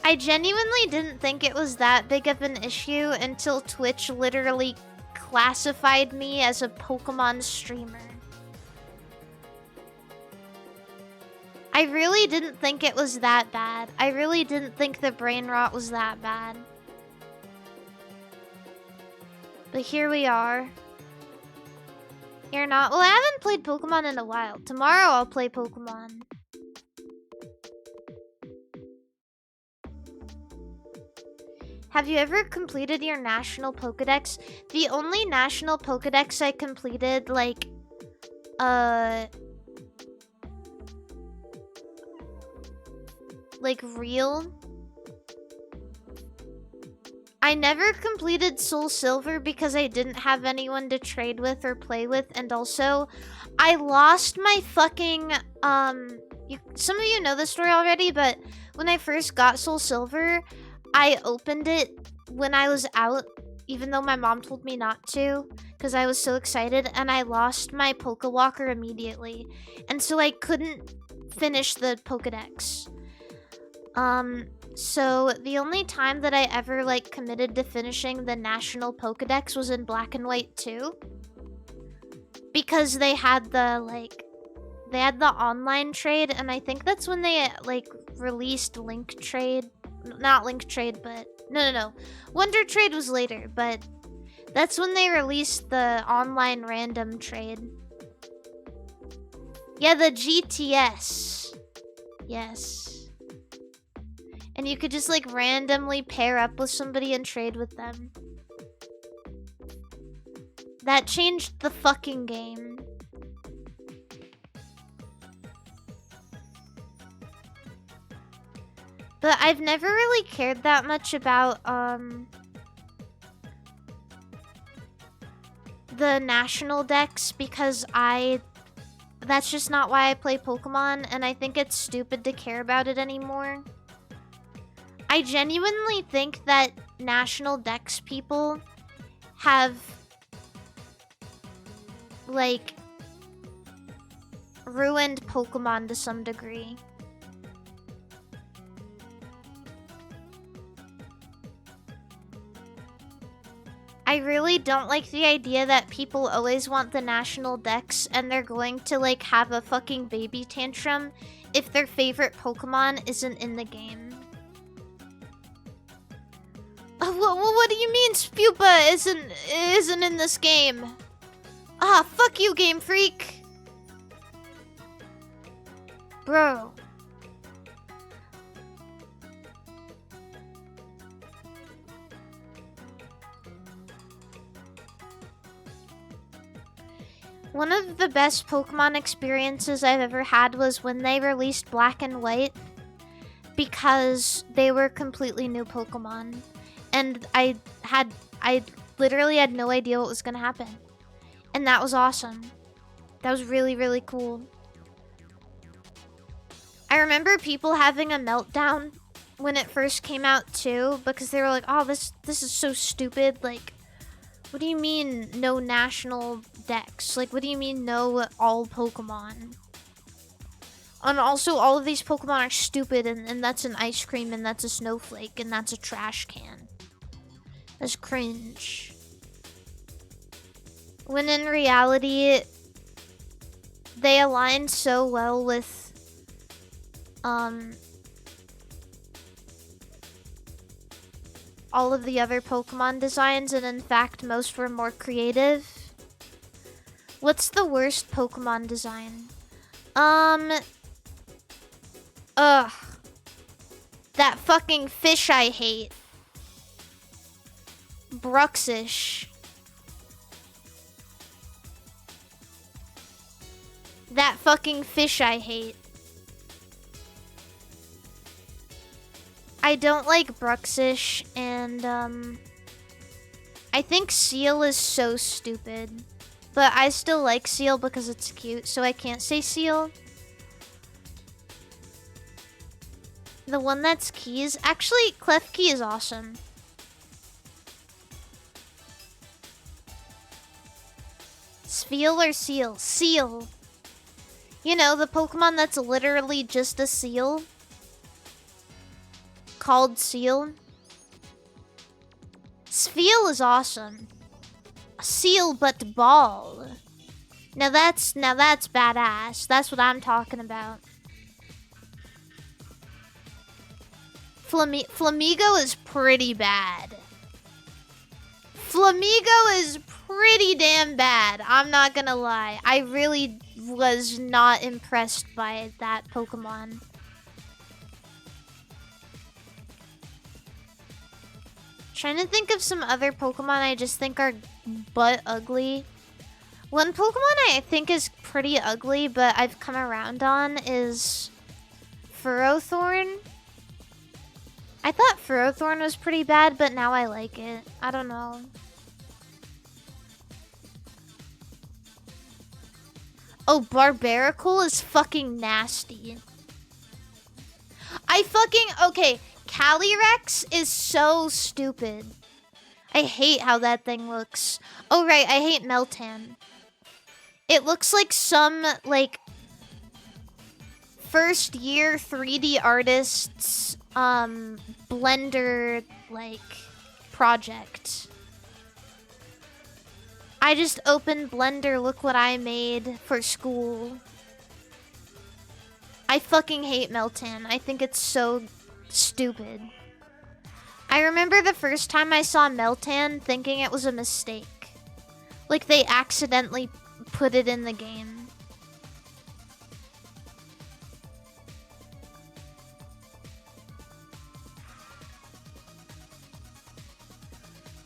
I genuinely didn't think it was that big of an issue until Twitch literally classified me as a Pokemon streamer. I really didn't think it was that bad. I really didn't think the brain rot was that bad. But here we are. You're not. Well, I haven't played Pokemon in a while. Tomorrow I'll play Pokemon. Have you ever completed your national Pokedex? The only national Pokedex I completed, like real. I never completed Soul Silver because I didn't have anyone to trade with or play with, and also I lost my fucking some of you know this story already, but when I first got Soul Silver, I opened it when I was out, even though my mom told me not to, because I was so excited, and I lost my Pokewalker immediately. And so I couldn't finish the Pokedex. So the only time that I ever, like, committed to finishing the National Pokedex was in Black and White 2. Because they had the, like, they had the online trade, and I think that's when they, like, released Link Trade. Not Link Trade, but... No. Wonder Trade was later, but that's when they released the online random trade. Yeah, the GTS. Yes. And you could just, like, randomly pair up with somebody and trade with them. That changed the fucking game. But I've never really cared that much about, the national decks because that's just not why I play Pokemon, and I think it's stupid to care about it anymore. I genuinely think that national dex people have, like, ruined Pokemon to some degree. I really don't like the idea that people always want the national dex and they're going to, like, have a fucking baby tantrum if their favorite Pokemon isn't in the game. What do you mean Spupa isn't in this game? Ah, fuck you, Game Freak. Bro. One of the best Pokemon experiences I've ever had was when they released Black and White, because they were completely new Pokemon. And I literally had no idea what was gonna happen. And that was awesome. That was really, really cool. I remember people having a meltdown when it first came out too, because they were like, oh, this is so stupid. Like, what do you mean no national dex? Like, what do you mean no all Pokemon? And also, all of these Pokemon are stupid, and that's an ice cream, and that's a snowflake, and that's a trash can. That's cringe. When in reality, they align so well with, all of the other Pokemon designs, and in fact, most were more creative. What's the worst Pokemon design? Ugh. That fucking fish I hate. Bruxish. That fucking fish I hate. I don't like Bruxish, and, I think Seal is so stupid. But I still like Seal because it's cute, so I can't say Seal. The one that's Keys. Actually, Klefki is awesome. Spheal or Seal? Seal. You know, the Pokemon that's literally just a seal. Called Seal. Spheal is awesome. Seal but ball. Now that's badass. That's what I'm talking about. Flamigo is pretty bad. Flamigo is pretty damn bad. I'm not gonna lie. I really was not impressed by that Pokemon. Trying to think of some other Pokemon I just think are butt ugly. One Pokemon I think is pretty ugly, but I've come around on is Ferrothorn. I thought Ferrothorn was pretty bad, but now I like it. I don't know. Oh, Barbaracle is fucking nasty. Okay, Calyrex is so stupid. I hate how that thing looks. Oh, right, I hate Meltan. It looks like some, like, first year 3D artists, Blender, like, project. I just opened Blender, look what I made for school. I fucking hate Meltan. I think it's so stupid. I remember the first time I saw Meltan thinking it was a mistake. Like they accidentally put it in the game.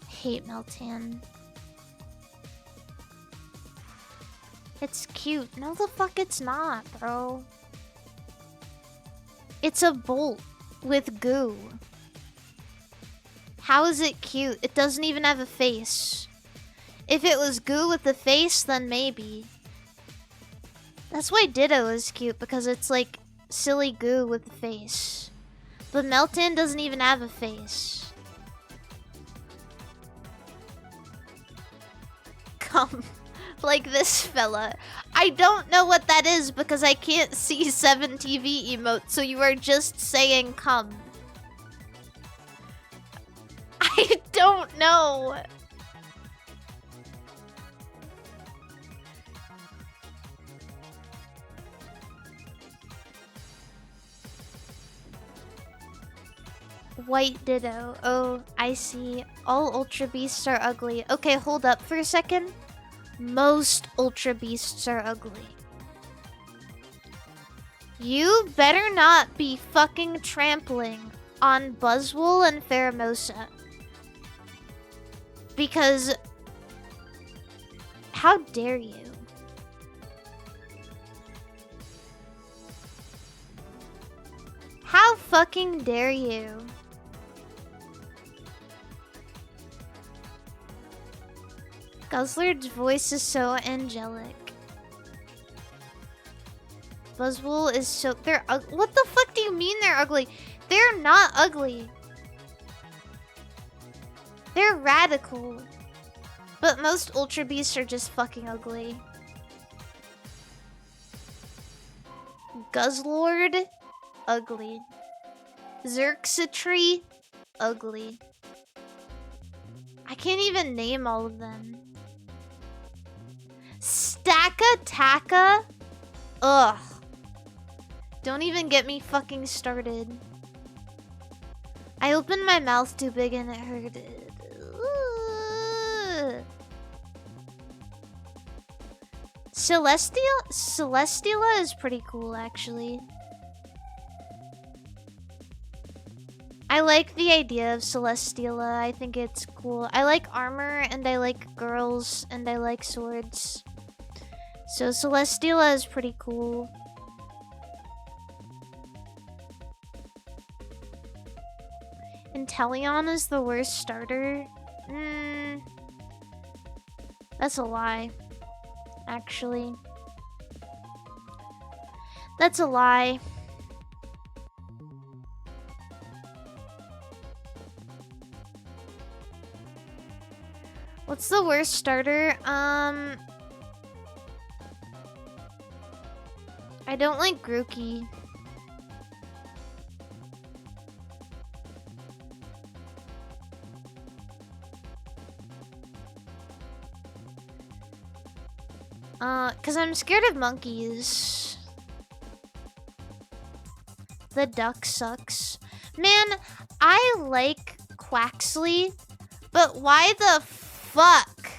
Hate Meltan. It's cute. No, the fuck it's not, bro. It's a bolt with goo. How is it cute? It doesn't even have a face. If it was goo with a face, then maybe. That's why Ditto is cute, because it's like silly goo with a face. But Meltan doesn't even have a face. Come. Like this fella. I don't know what that is because I can't see 7TV emote, so you are just saying come. I don't know. White Ditto. Oh, I see. All Ultra Beasts are ugly. Okay, hold up for a second. Most Ultra Beasts are ugly. You better not be fucking trampling on Buzzwole and Pheromosa. Because... how dare you? How fucking dare you? Guzzlord's voice is so angelic. Buzzwole is so... they're what the fuck do you mean they're ugly? They're not ugly. They're radical. But most Ultra Beasts are just fucking ugly. Guzzlord, ugly. Xerxatry, ugly. I can't even name all of them. Stakataka? Ugh. Don't even get me fucking started. I opened my mouth too big and it hurted. Celesteela is pretty cool, actually. I like the idea of Celesteela. I think it's cool. I like armor, and I like girls, and I like swords. So Celesteela is pretty cool. Inteleon is the worst starter? That's a lie. Actually. That's a lie. What's the worst starter? I don't like Grookey. Cause I'm scared of monkeys. The duck sucks. Man, I like Quaxly, but why the fuck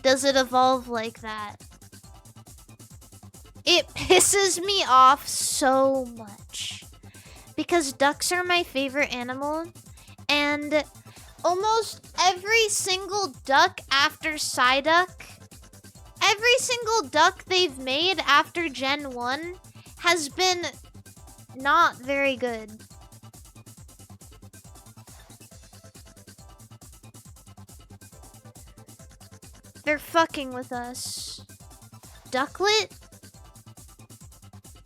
does it evolve like that? It pisses me off so much. Because ducks are my favorite animal, and almost every single duck after Psyduck, every single duck they've made after Gen 1 has been not very good. They're fucking with us. Ducklet?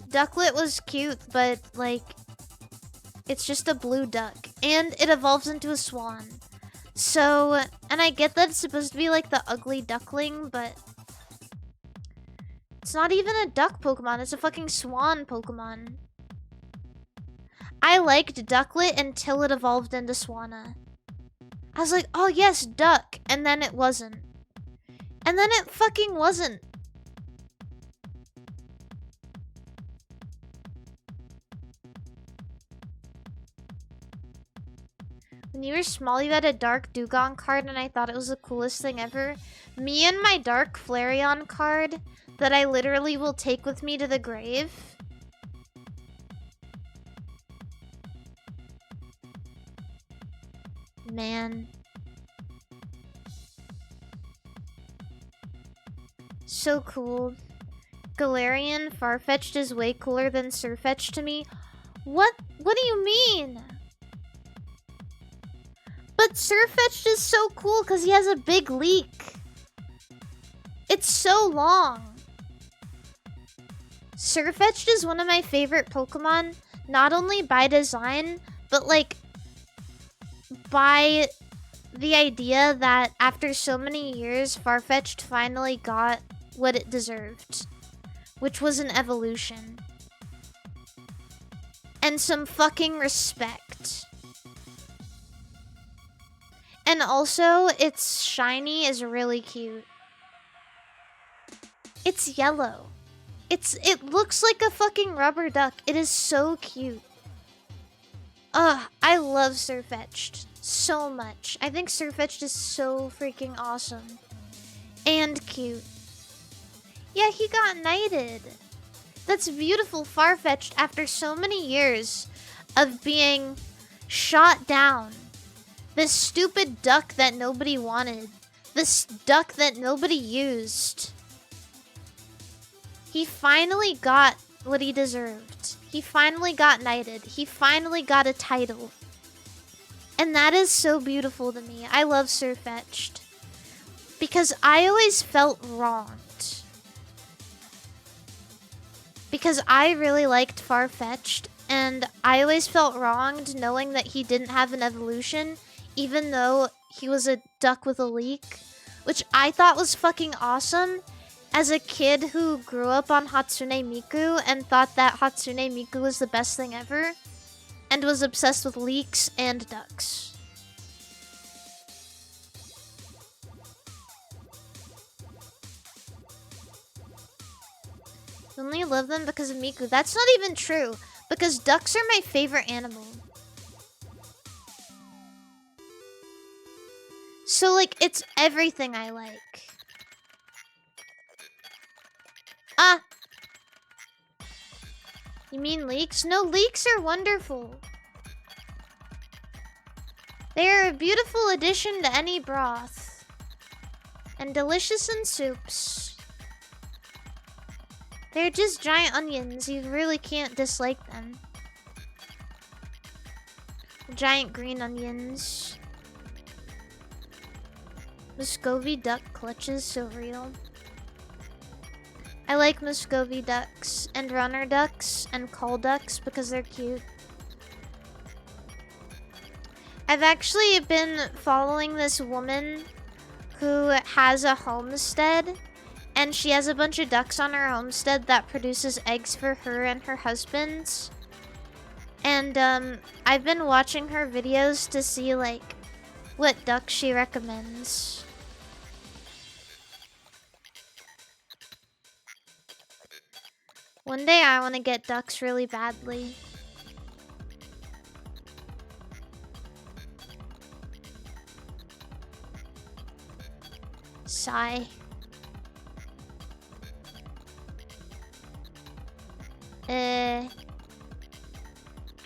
Ducklet was cute, but like, it's just a blue duck. And it evolves into a swan. So, and I get that it's supposed to be like the ugly duckling, but it's not even a duck Pokemon, it's a fucking swan Pokemon. I liked Ducklet until it evolved into Swanna. I was like, oh yes, duck, and then it wasn't. And then it fucking wasn't. When you were small, you had a dark Dugong card, and I thought it was the coolest thing ever. Me and my dark Flareon card that I literally will take with me to the grave. Man. So cool. Galarian Farfetch'd is way cooler than Sirfetch'd to me. What do you mean? But Sirfetch'd is so cool because he has a big leak. It's so long. Sirfetch'd is one of my favorite Pokemon, not only by design, but like by the idea that after so many years, Farfetch'd finally got what it deserved, which was an evolution. And some fucking respect. And also, its shiny is really cute. It's yellow. It looks like a fucking rubber duck. It is so cute. Ugh, I love Sirfetch'd so much. I think Sirfetch'd is so freaking awesome. And cute. Yeah, he got knighted. That's beautiful, Farfetch'd, after so many years of being shot down. This stupid duck that nobody wanted. This duck that nobody used. He finally got what he deserved. He finally got knighted. He finally got a title. And that is so beautiful to me. I love Sirfetch'd. Because I always felt wronged. Because I really liked Farfetch'd, and I always felt wronged knowing that he didn't have an evolution, even though he was a duck with a leak, which I thought was fucking awesome as a kid who grew up on Hatsune Miku and thought that Hatsune Miku was the best thing ever, and was obsessed with leeks and ducks. I only love them because of Miku. That's not even true, because ducks are my favorite animal. So, like, it's everything I like. Ah! You mean leeks? No, leeks are wonderful. They are a beautiful addition to any broth. And delicious in soups. They're just giant onions. You really can't dislike them. Giant green onions. Muscovy duck clutches, so real. I like Muscovy ducks and runner ducks and call ducks because they're cute. I've actually been following this woman who has a homestead, and she has a bunch of ducks on her homestead that produces eggs for her and her husband. And I've been watching her videos to see like what duck she recommends. One day I want to get ducks really badly. Sigh. I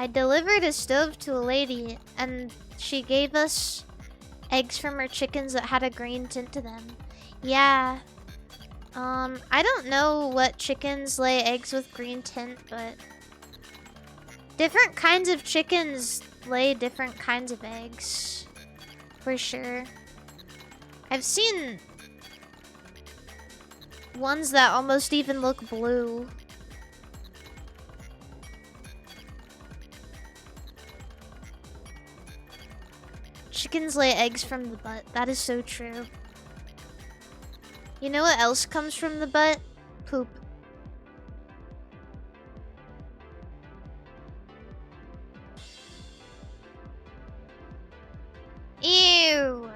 delivered a stove to a lady, and she gave us eggs from her chickens that had a green tint to them. Yeah. I don't know what chickens lay eggs with green tint, but different kinds of chickens lay different kinds of eggs. For sure. I've seen ones that almost even look blue. Chickens lay eggs from the butt. That is so true. You know what else comes from the butt? Poop. Ew.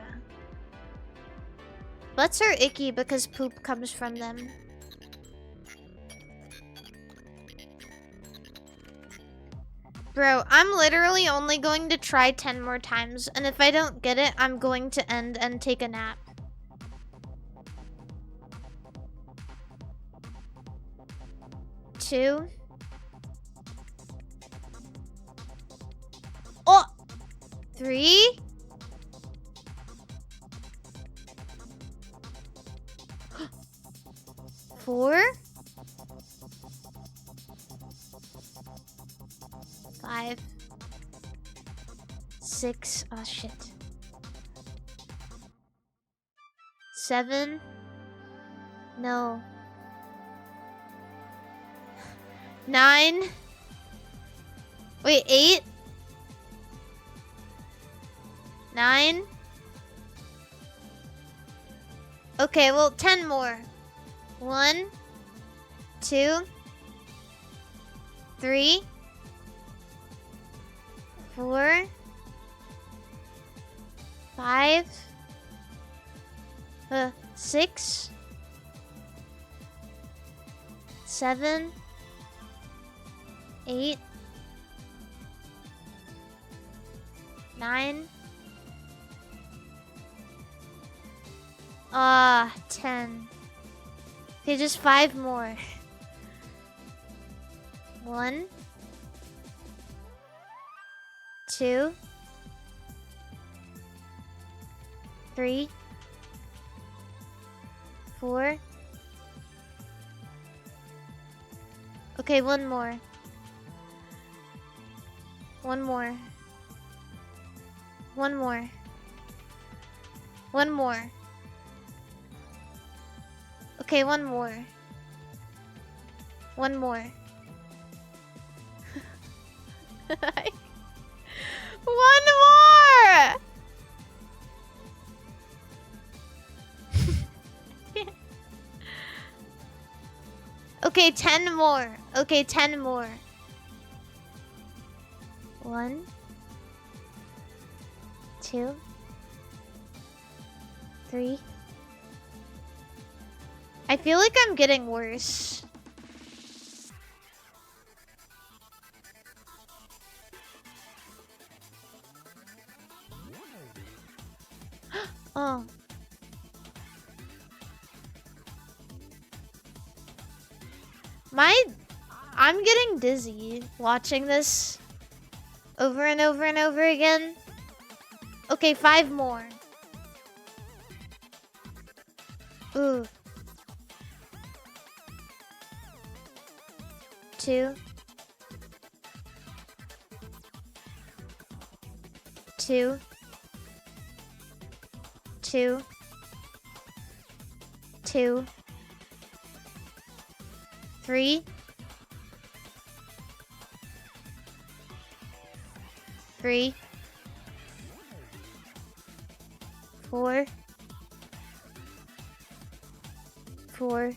Butts are icky because poop comes from them. Bro, I'm literally only going to try 10 more times, and if I don't get it, I'm going to end and take a nap. Two. Oh! 3. Four. 5. 6. Oh shit. 7. No. 9. Wait, 8. 9. Okay, well, 10 more. 1, 2, 3, 4, 5, 6, 7, 8, 9. 10. Okay, just 5 more. 1, 2, 3, 4. Okay, 1 more. 1 more. 1 more. 1 more. Okay, 1 more. 1 more. 1 more! Okay, 10 more. Okay, 10 more. 1, 2, 3. I feel like I'm getting worse. Oh. I'm getting dizzy watching this over and over and over again. Okay, 5 more. Ooh. 2. 2. 2. 2. 3. 3. 4. 4.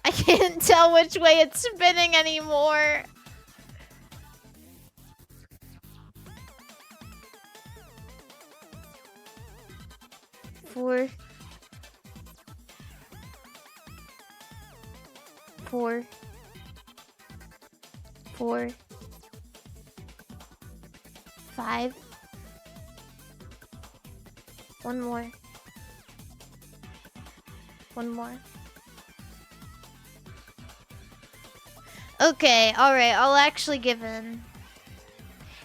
I can't tell which way it's spinning anymore. 4. 4. 4. 5. 1 more. One more. Okay, alright, I'll actually give in.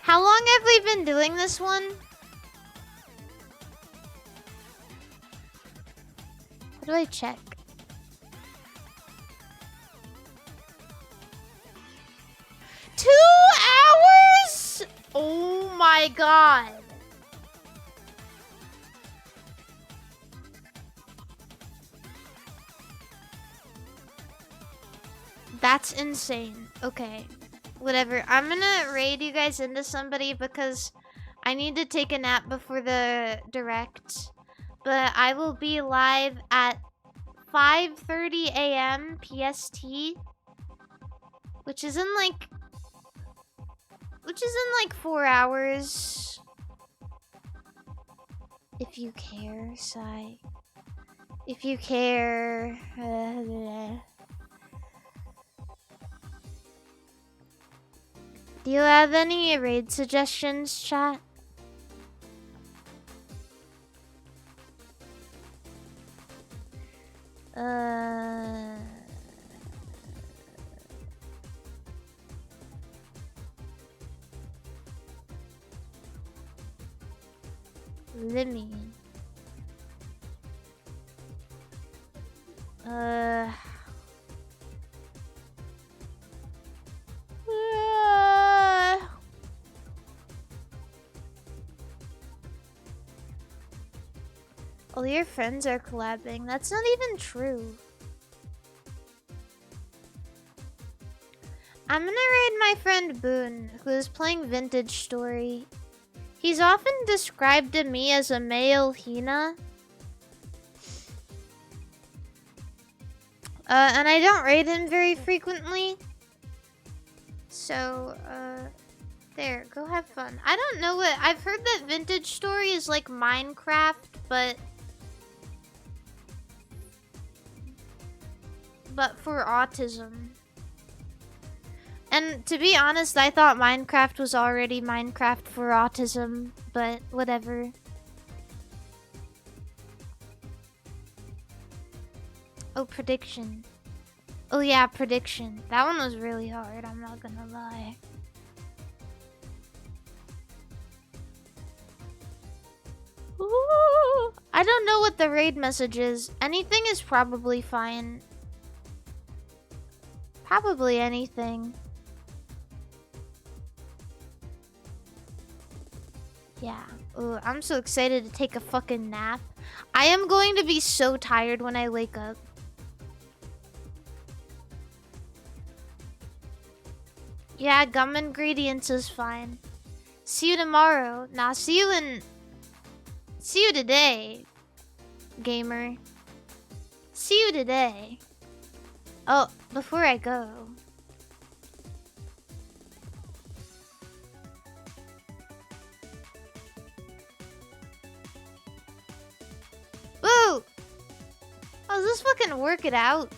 How long have we been doing this one? How do I check? 2 hours? Oh my god. That's insane. Okay. Whatever. I'm gonna raid you guys into somebody because I need to take a nap before the direct. But I will be live at 5:30 a.m. PST. Which is in like 4 hours. If you care, Sai. If you care. Do you have any raid suggestions, chat? Limmy. All your friends are collabing. That's not even true. I'm gonna raid my friend Boone, who is playing Vintage Story. He's often described to me as a male Hina. And I don't raid him very frequently. So, there, go have fun. I don't know what... I've heard that Vintage Story is like Minecraft, but for autism. And to be honest, I thought Minecraft was already Minecraft for autism, but whatever. Oh, prediction. Oh yeah, prediction. That one was really hard, I'm not gonna lie. Ooh, I don't know what the raid message is. Anything is probably fine. Probably anything. Yeah. Ooh, I'm so excited to take a fucking nap. I am going to be so tired when I wake up. Yeah, gum ingredients is fine. See you tomorrow. Nah, see you today, gamer. See you today. Oh, before I go. Woo! Oh, does this fucking work it out?